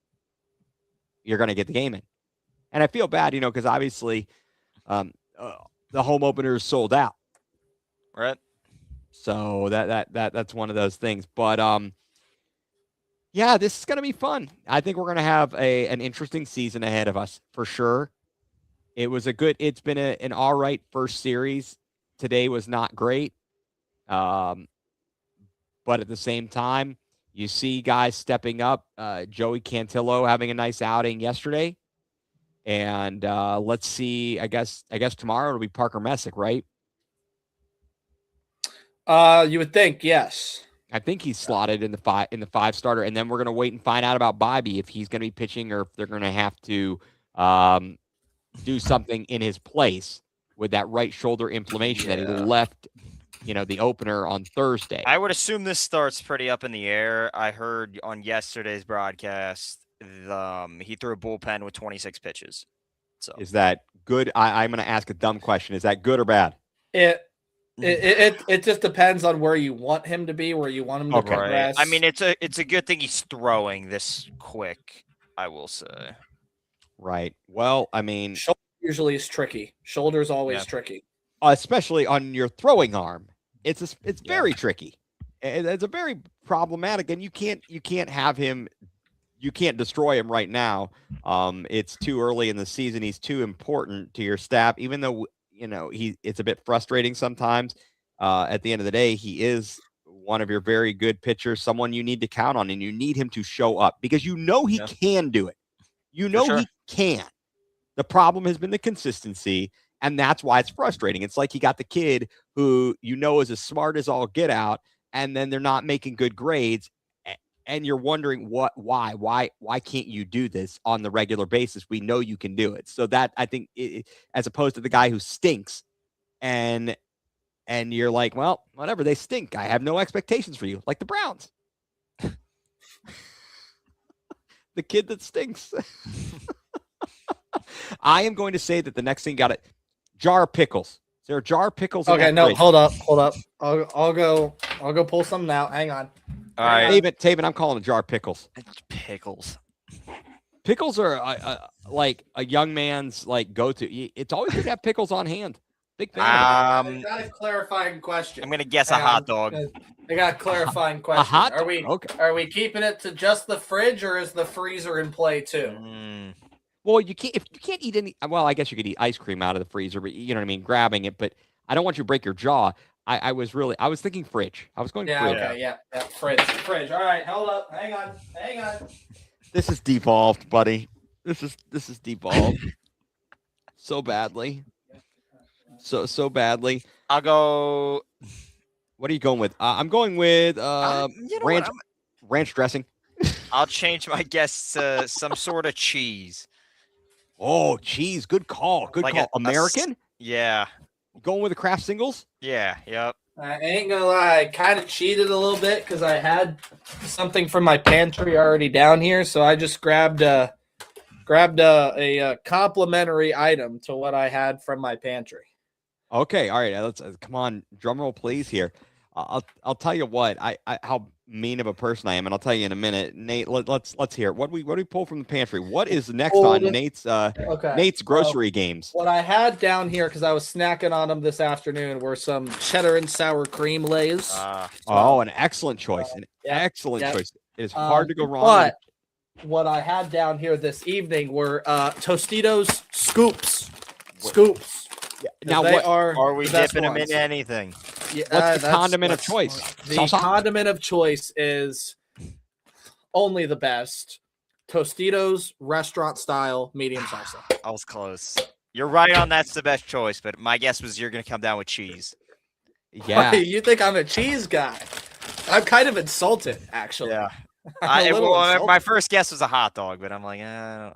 you're going to get the game in. And I feel bad, because obviously, the home opener is sold out. Right. So that's one of those things, but yeah, this is going to be fun. I think we're going to have an interesting season ahead of us for sure. It's been an all right first series. Today was not great. But at the same time, you see guys stepping up. Joey Cantillo having a nice outing yesterday. And let's see, I guess tomorrow it'll be Parker Messick, right? You would think, yes. I think he's slotted in the 5 starter, and then we're going to wait and find out about Bobby, if he's going to be pitching or if they're going to have to do something in his place with that right shoulder inflammation that he left, the opener on Thursday. I would assume this starts pretty up in the air. I heard on yesterday's broadcast he threw a bullpen with 26 pitches. So is that good? I'm going to ask a dumb question. Is that good or bad? It just depends on where you want him to be, where you want him to progress. I mean, it's a good thing he's throwing this quick, I will say. Right. Well, I mean, shoulder usually is tricky. Shoulder's always tricky, especially on your throwing arm. It's very tricky. It's a very problematic, and you can't have him. You can't destroy him right now. It's too early in the season. He's too important to your staff, even though. It's a bit frustrating sometimes. At the end of the day, he is one of your very good pitchers, someone you need to count on, and you need him to show up because he can do it. He can. The problem has been the consistency, and that's why it's frustrating. It's like you got the kid who is as smart as all get out, and then they're not making good grades, and you're wondering why can't you do this on the regular basis? We know you can do it. So that, I think, as opposed to the guy who stinks and you're like, well, whatever, they stink. I have no expectations for you, like the Browns. The kid that stinks. I am going to say that the next thing got it. Jar of pickles. Is there a jar of pickles? Okay, no, fridge? Hold up. I'll go pull some now. Hang on. All right, Taven, I'm calling a jar of pickles. Pickles. Pickles are like a young man's go-to. It's always good to have pickles on hand. Big fan. I got a clarifying question. I'm gonna guess a hot dog. I got a clarifying question. A hot? Are we keeping it to just the fridge, or is the freezer in play too? Well, you can't. If you can't eat any. Well, I guess you could eat ice cream out of the freezer, but you know what I mean. Grabbing it, but I don't want you to break your jaw. I was thinking fridge. I was going Yeah, fridge. okay, yeah. Fridge. All right, hold up. Hang on. This is devolved, buddy. This is devolved so badly. So badly. I'll go. What are you going with? I'm going with You know ranch what? ranch dressing. I'll change my guess to some sort of cheese. Oh, cheese. Good call. Good Like call. American? Yeah. Going with the craft singles? Yeah. Yep. I ain't gonna lie, I kind of cheated a little bit because I had something from my pantry already down here, so I just grabbed a complimentary item to what I had from my pantry. Okay, all right. Let's come on. Drum roll, please. Here, I'll tell you what. I how mean of a person I am, and I'll tell you in a minute. Nate, let's hear it. What do we pull from the pantry? What is next on Nate's grocery games? What I had down here because I was snacking on them this afternoon were some cheddar and sour cream lays. An excellent choice. Excellent choice. It is hard to go wrong. But what I had down here this evening were Tostitos scoops. Now, they what are we the best dipping them ones. in anything? Yeah, what's the condiment of choice? The Salsa? condiment of choice is only the best. Tostitos restaurant style medium salsa. I was close. You're right on. That's the best choice, but my guess was you're going to come down with cheese. Yeah. You think I'm a cheese guy? I'm kind of insulted, actually. Yeah. I'm a little insulted. My first guess was a hot dog, but I'm like, I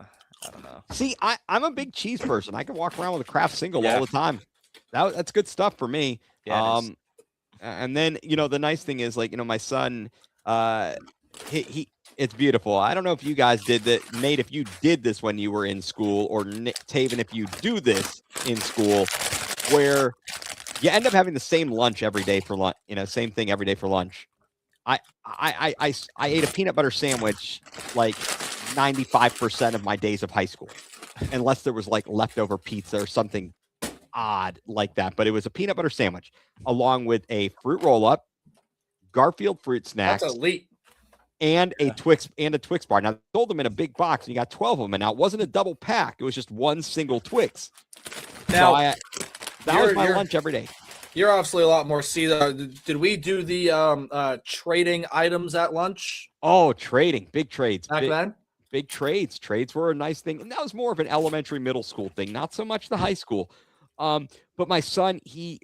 don't know. See, I'm a big cheese person. I can walk around with a craft single Yeah. all the time. That's good stuff for me. Yeah, it is. And then the nice thing is my son, he it's beautiful. I don't know if you guys did that, Nate. If you did this when you were in school, or Taven, if you do this in school, where you end up having the same lunch every day for lunch. Same thing every day for lunch. I ate a peanut butter sandwich like 95% of my days of high school, unless there was like leftover pizza or something odd like that. But it was a peanut butter sandwich along with a fruit roll up, Garfield fruit snacks, That's elite. and a Twix bar. Now, they sold them in a big box, and you got 12 of them. And now, it wasn't a double pack; it was just one single Twix. Now, that was my lunch every day. You're obviously a lot more. Did we do the trading items at lunch? Oh, trading, big trades. Back then? Big trades. Trades were a nice thing. And that was more of an elementary, middle school thing, not so much the high school. But my son, we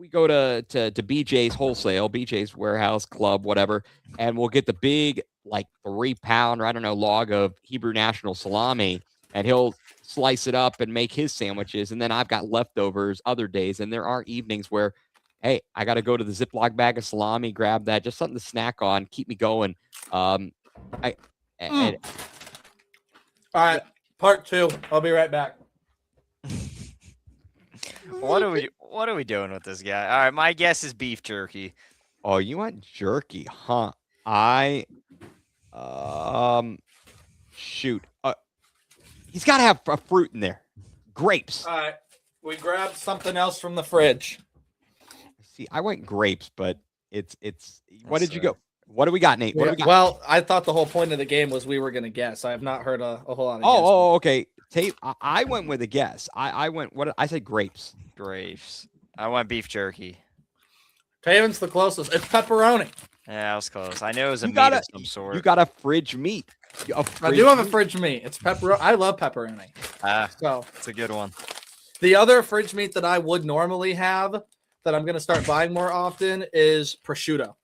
go to BJ's Wholesale, BJ's Warehouse Club, whatever, and we'll get the big, like 3-pound, or I don't know, log of Hebrew National salami, and he'll slice it up and make his sandwiches. And then I've got leftovers other days. And there are evenings where, hey, I got to go to the Ziploc bag of salami, grab that, just something to snack on, keep me going. All right, part 2. I'll be right back. What are we doing with this guy? All right, my guess is beef jerky. Oh, you want jerky, huh? Shoot. He's got to have a fruit in there. Grapes. All right, we grabbed something else from the fridge. See, I went grapes, but it's. What did you go? What do we got, Nate? What do we got? Well, I thought the whole point of the game was we were going to guess. I have not heard a whole lot of guessing. Okay. I went with a guess. I went. What I said? Grapes. Grapes. I went beef jerky. Taven's the closest. It's pepperoni. Yeah, I was close. I knew it was a meat of some sort. You got a fridge meat. I do have a fridge meat. It's pepperoni. I love pepperoni. So it's a good one. The other fridge meat that I would normally have that I'm going to start buying more often is prosciutto.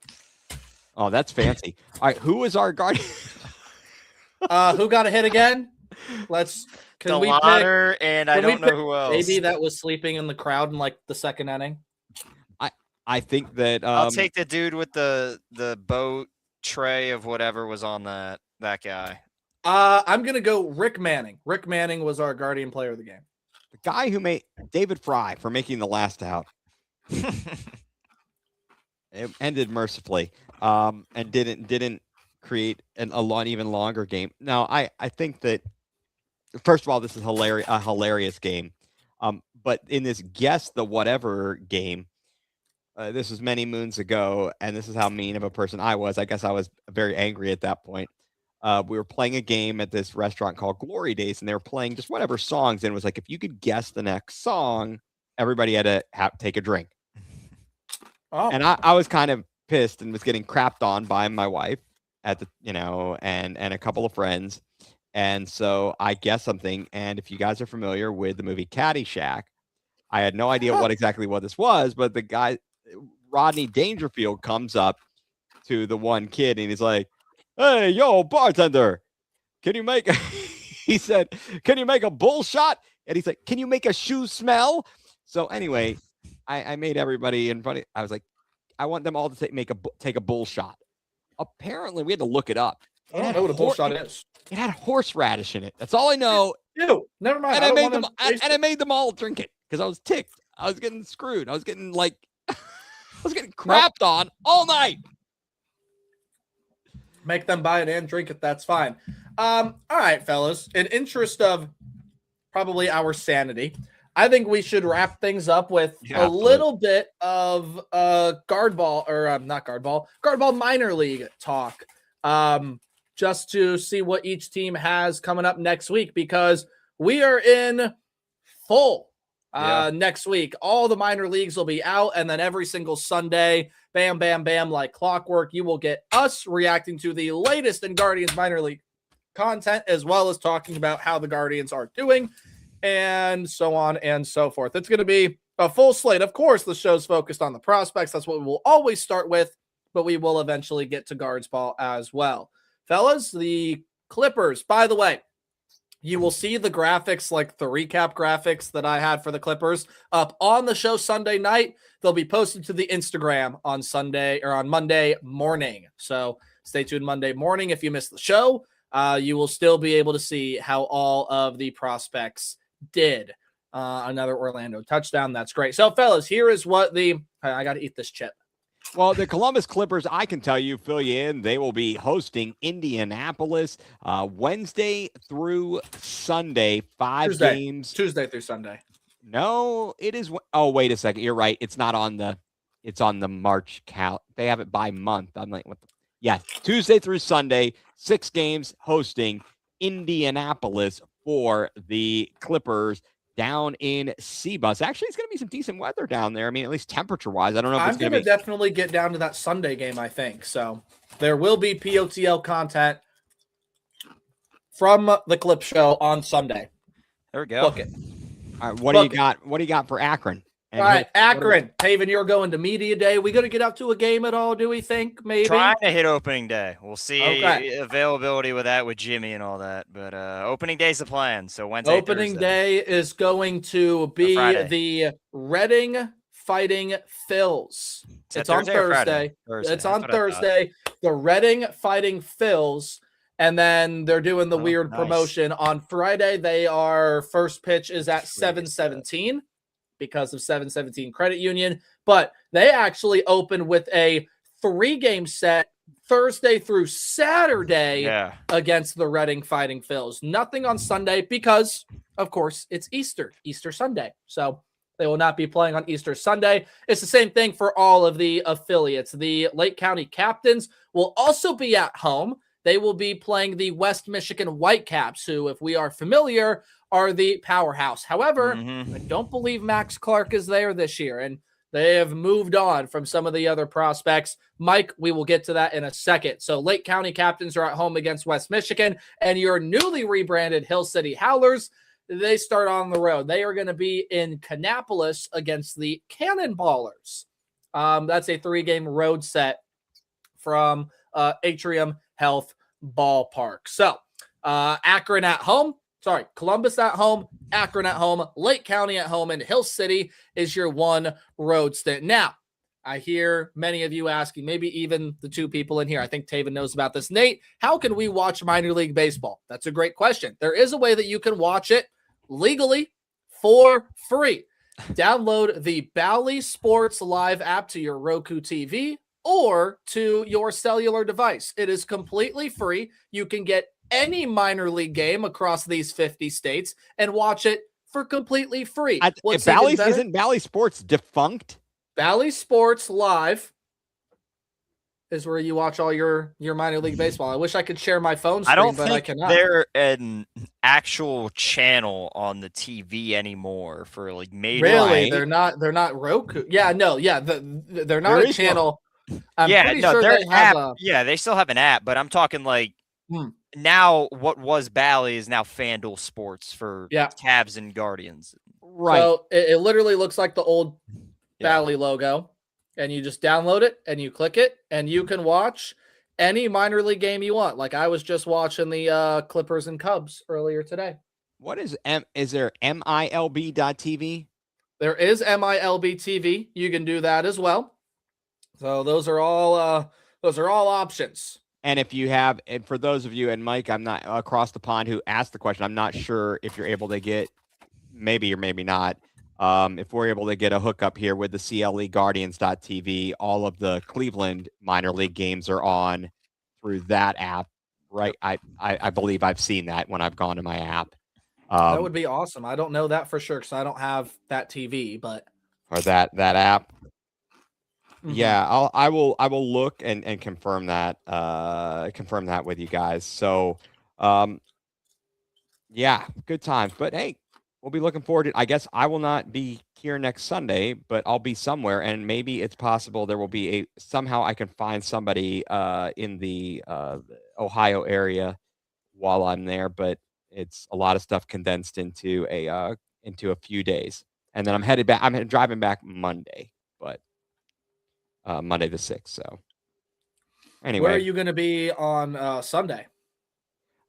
Oh, that's fancy. All right, who is our guardian? Who got a hit again? Can we pick, and I don't know who else. Maybe that was sleeping in the crowd in like the second inning. I think that I'll take the dude with the boat tray of whatever was on that guy. I'm gonna go Rick Manning. Rick Manning was our guardian player of the game. The guy who made David Fry for making the last out. It ended mercifully, and didn't create a even longer game. Now, I think that first of all, this is a hilarious game. But in this guess the whatever game, this was many moons ago, and this is how mean of a person I was. I guess I was very angry at that point. We were playing a game at this restaurant called Glory Days, and they were playing just whatever songs, and it was like, if you could guess the next song, everybody had to take a drink. Oh, And I was kind of pissed and was getting crapped on by my wife at the, and a couple of friends. And so I guessed something. And if you guys are familiar with the movie Caddyshack, I had no idea what this was, but the guy, Rodney Dangerfield, comes up to the one kid and he's like, "Hey, yo, bartender, can you make," he said, "can you make a bull shot?" And he's like, "Can you make a shoe smell?" So anyway, I made everybody in front of, I was like, I want them all to take a bull shot. Apparently, we had to look it up. I don't know what a bull shot is. It had horseradish in it. That's all I know. Ew, never mind. And I made them all drink it because I was ticked. I was getting screwed. I was getting I was getting crapped on all night. Make them buy it and drink it. That's fine. All right, fellas. In interest of probably our sanity, I think we should wrap things up with a little bit of guard ball minor league talk. Just to see what each team has coming up next week, because we are in full next week. All the minor leagues will be out, and then every single Sunday, bam, bam, bam, like clockwork, you will get us reacting to the latest in Guardians minor league content, as well as talking about how the Guardians are doing, and so on and so forth. It's going to be a full slate. Of course, the show's focused on the prospects. That's what we will always start with, but we will eventually get to guards ball as well. Fellas, the Clippers, by the way, you will see the graphics, like the recap graphics that I had for the Clippers, up on the show Sunday night. They'll be posted to the Instagram on Sunday or on Monday morning. So stay tuned Monday morning. If you missed the show, you will still be able to see how all of the prospects did. Another Orlando touchdown. That's great. So, fellas, here is what I got to eat this chip. Well, the Columbus Clippers, I can tell you, fill you in, they will be hosting Indianapolis Wednesday through Sunday, games. Tuesday through Sunday. No, it is. Oh, wait a second. You're right. It's not on it's on the March count. They have it by month. I'm like, Tuesday through Sunday, 6 games hosting Indianapolis for the Clippers down in C-Bus. Actually, it's going to be some decent weather down there. I mean, at least temperature-wise. I don't know if I'm going to definitely get down to that Sunday game, I think. So there will be POTL content from the Clip Show on Sunday. There we go. Book it. All right, what do you got? What do you got for Akron? And all right, Akron. Taven, you're going to media day. We going to get out to a game at all, do we think? Maybe? Trying to hit opening day. We'll see availability with that with Jimmy and all that. But opening day's the plan. So Wednesday, opening day is going to be the Reading Fighting Phils. It's on Thursday. It's on Thursday. The Reading Fighting Phils. And then they're doing the weird promotion on Friday. First pitch is at 7:17. Because of 717 Credit Union, but they actually open with a 3-game set Thursday through Saturday against the Reading Fighting Phils. Nothing on Sunday because, of course, it's Easter Sunday. So they will not be playing on Easter Sunday. It's the same thing for all of the affiliates. The Lake County Captains will also be at home. They will be playing the West Michigan Whitecaps, who, if we are familiar, are the powerhouse. However, I don't believe Max Clark is there this year, and they have moved on from some of the other prospects. Mike, we will get to that in a second. So Lake County Captains are at home against West Michigan, and your newly rebranded Hill City Howlers, they start on the road. They are going to be in Kannapolis against the Cannonballers. That's a 3-game road set from Atrium Health Ballpark. So Akron at home. Columbus at home, Akron at home, Lake County at home, and Hill City is your one road stint. Now, I hear many of you asking, maybe even the 2 people in here. I think Taven knows about this. Nate, how can we watch minor league baseball? That's a great question. There is a way that you can watch it legally for free. Download the Bally Sports Live app to your Roku TV or to your cellular device. It is completely free. You can get any minor league game across these 50 states and watch it for completely free. Isn't Bally Sports defunct? Bally Sports Live is where you watch all your minor league baseball. I wish I could share my phone screen, I don't but think I cannot. they're an actual channel on the TV anymore for like major. Really, Right. they're not Roku. Yeah, no, yeah, they're not There a is no- channel. I'm Yeah, pretty no, sure their they have app. Yeah, they still have an app, but I'm talking like now what was Bally is now FanDuel Sports for Yeah. Cavs and Guardians. Right. So it literally looks like the old Yeah. Bally logo, and you just download it and you click it, and you can watch any minor league game you want. Like I was just watching the Clippers and Cubs earlier today. What is is there MILB.TV? There is MILB TV. You can do that as well. So those are all options. And if you have, and for those of you, and Mike, I'm not across the pond who asked the question, I'm not sure if you're able to get, maybe or maybe not, if we're able to get a hookup here with the CLE Guardians.tv, all of the Cleveland minor league games are on through that app, right? I believe I've seen that when I've gone to my app. That would be awesome. I don't know that for sure because I don't have that TV, but or that app. Mhm. Yeah, I will look and confirm that with you guys. So yeah, good times. But hey, we'll be looking forward to, I guess I will not be here next Sunday, but I'll be somewhere, and maybe it's possible there will be somehow I can find somebody in the Ohio area while I'm there, but it's a lot of stuff condensed into a few days. And then I'm headed back. I'm driving back Monday, but Monday the 6th. So anyway, where are you going to be on Sunday?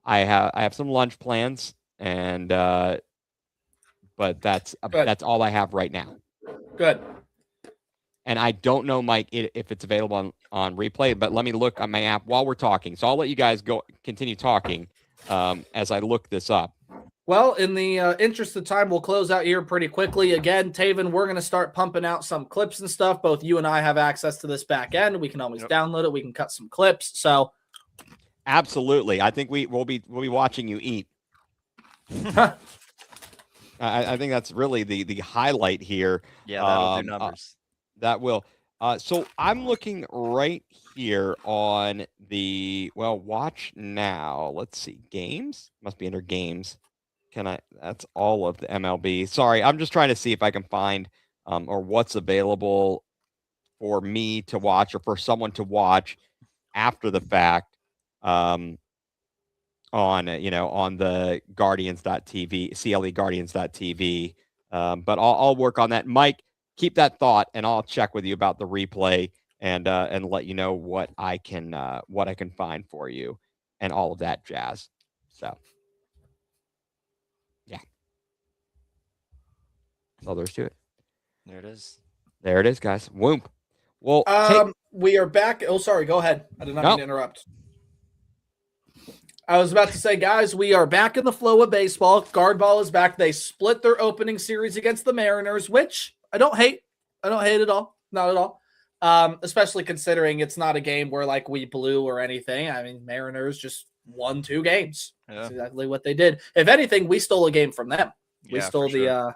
I have some lunch plans, and but that's all I have right now. Good. And I don't know, Mike, if it's available on replay, but let me look on my app while we're talking. So I'll let you guys continue talking as I look this up. Well, in the interest of time, we'll close out here pretty quickly. Again, Taven, we're going to start pumping out some clips and stuff. Both you and I have access to this back end. We can always download it. We can cut some clips. So, absolutely, I think we'll be watching you eat. I think that's really the highlight here. Yeah, that'll do numbers. That will. So I'm looking right here on the watch now. Let's see, games must be under games. That's all of the MLB. Sorry, I'm just trying to see if I can find or what's available for me to watch or for someone to watch after the fact on the Guardians.tv, CLE Guardians.tv. But I'll work on that. Mike, keep that thought, and I'll check with you about the replay and let you know what I can find for you and all of that jazz. So. That's all there is to it. There it is. There it is, guys. Whoomp. Well, we are back. Oh, sorry. Go ahead. I did not mean to interrupt. I was about to say, guys, we are back in the flow of baseball. Guard ball is back. They split their opening series against the Mariners, which I don't hate. I don't hate at all. Not at all. Especially considering it's not a game where like we blew or anything. I mean, Mariners just won 2 games. Yeah. That's exactly what they did. If anything, we stole a game from them. We stole the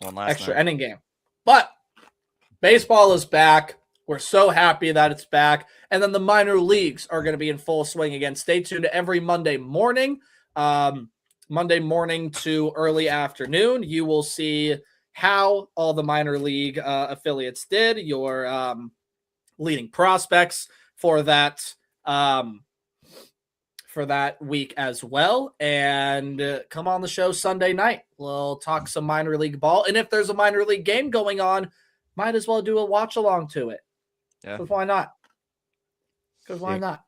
extra inning game. But baseball is back. We're so happy that it's back. And then the minor leagues are going to be in full swing again. Stay tuned to every Monday morning. Monday morning to early afternoon. You will see how all the minor league affiliates did. Your leading prospects for that week as well. And come on the show Sunday night. We'll talk some minor league ball. And if there's a minor league game going on, might as well do a watch along to it. Yeah. Because why not? Because why not?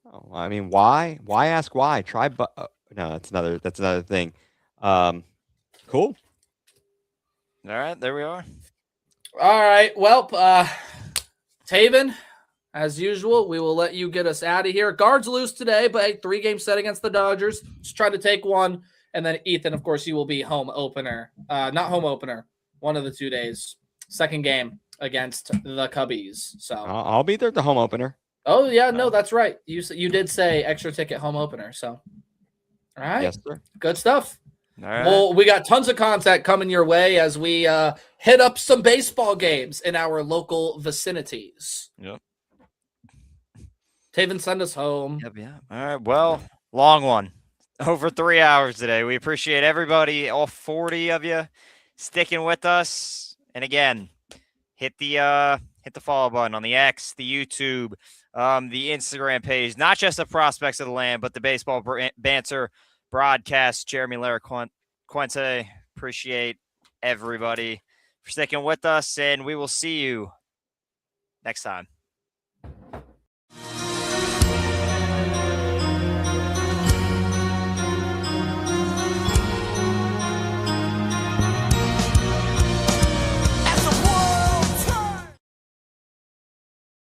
Oh, I mean, why? Why ask why? Try, but no, that's another thing. Cool. All right, there we are. All right. Well, Taven, as usual, we will let you get us out of here. Guards lose today, but hey, 3-game set against the Dodgers. Just try to take one. And then Ethan, of course, you will be home opener. Not home opener. One of the 2 days. Second game against the Cubbies. So I'll be there at the home opener. Oh yeah, no, that's right. You did say extra ticket home opener. So all right. Yes, sir. Good stuff. All right. Well, we got tons of content coming your way as we hit up some baseball games in our local vicinities. Yep. Taven, send us home. Yep, yeah. All right. Well, long one. Over 3 hours today. We appreciate everybody, all 40 of you, sticking with us. And again, hit the follow button on the X, the YouTube, the Instagram page, not just the Prospects of the Land, but the Baseball Banter broadcast. Jeremy Quente, appreciate everybody for sticking with us, and we will see you next time.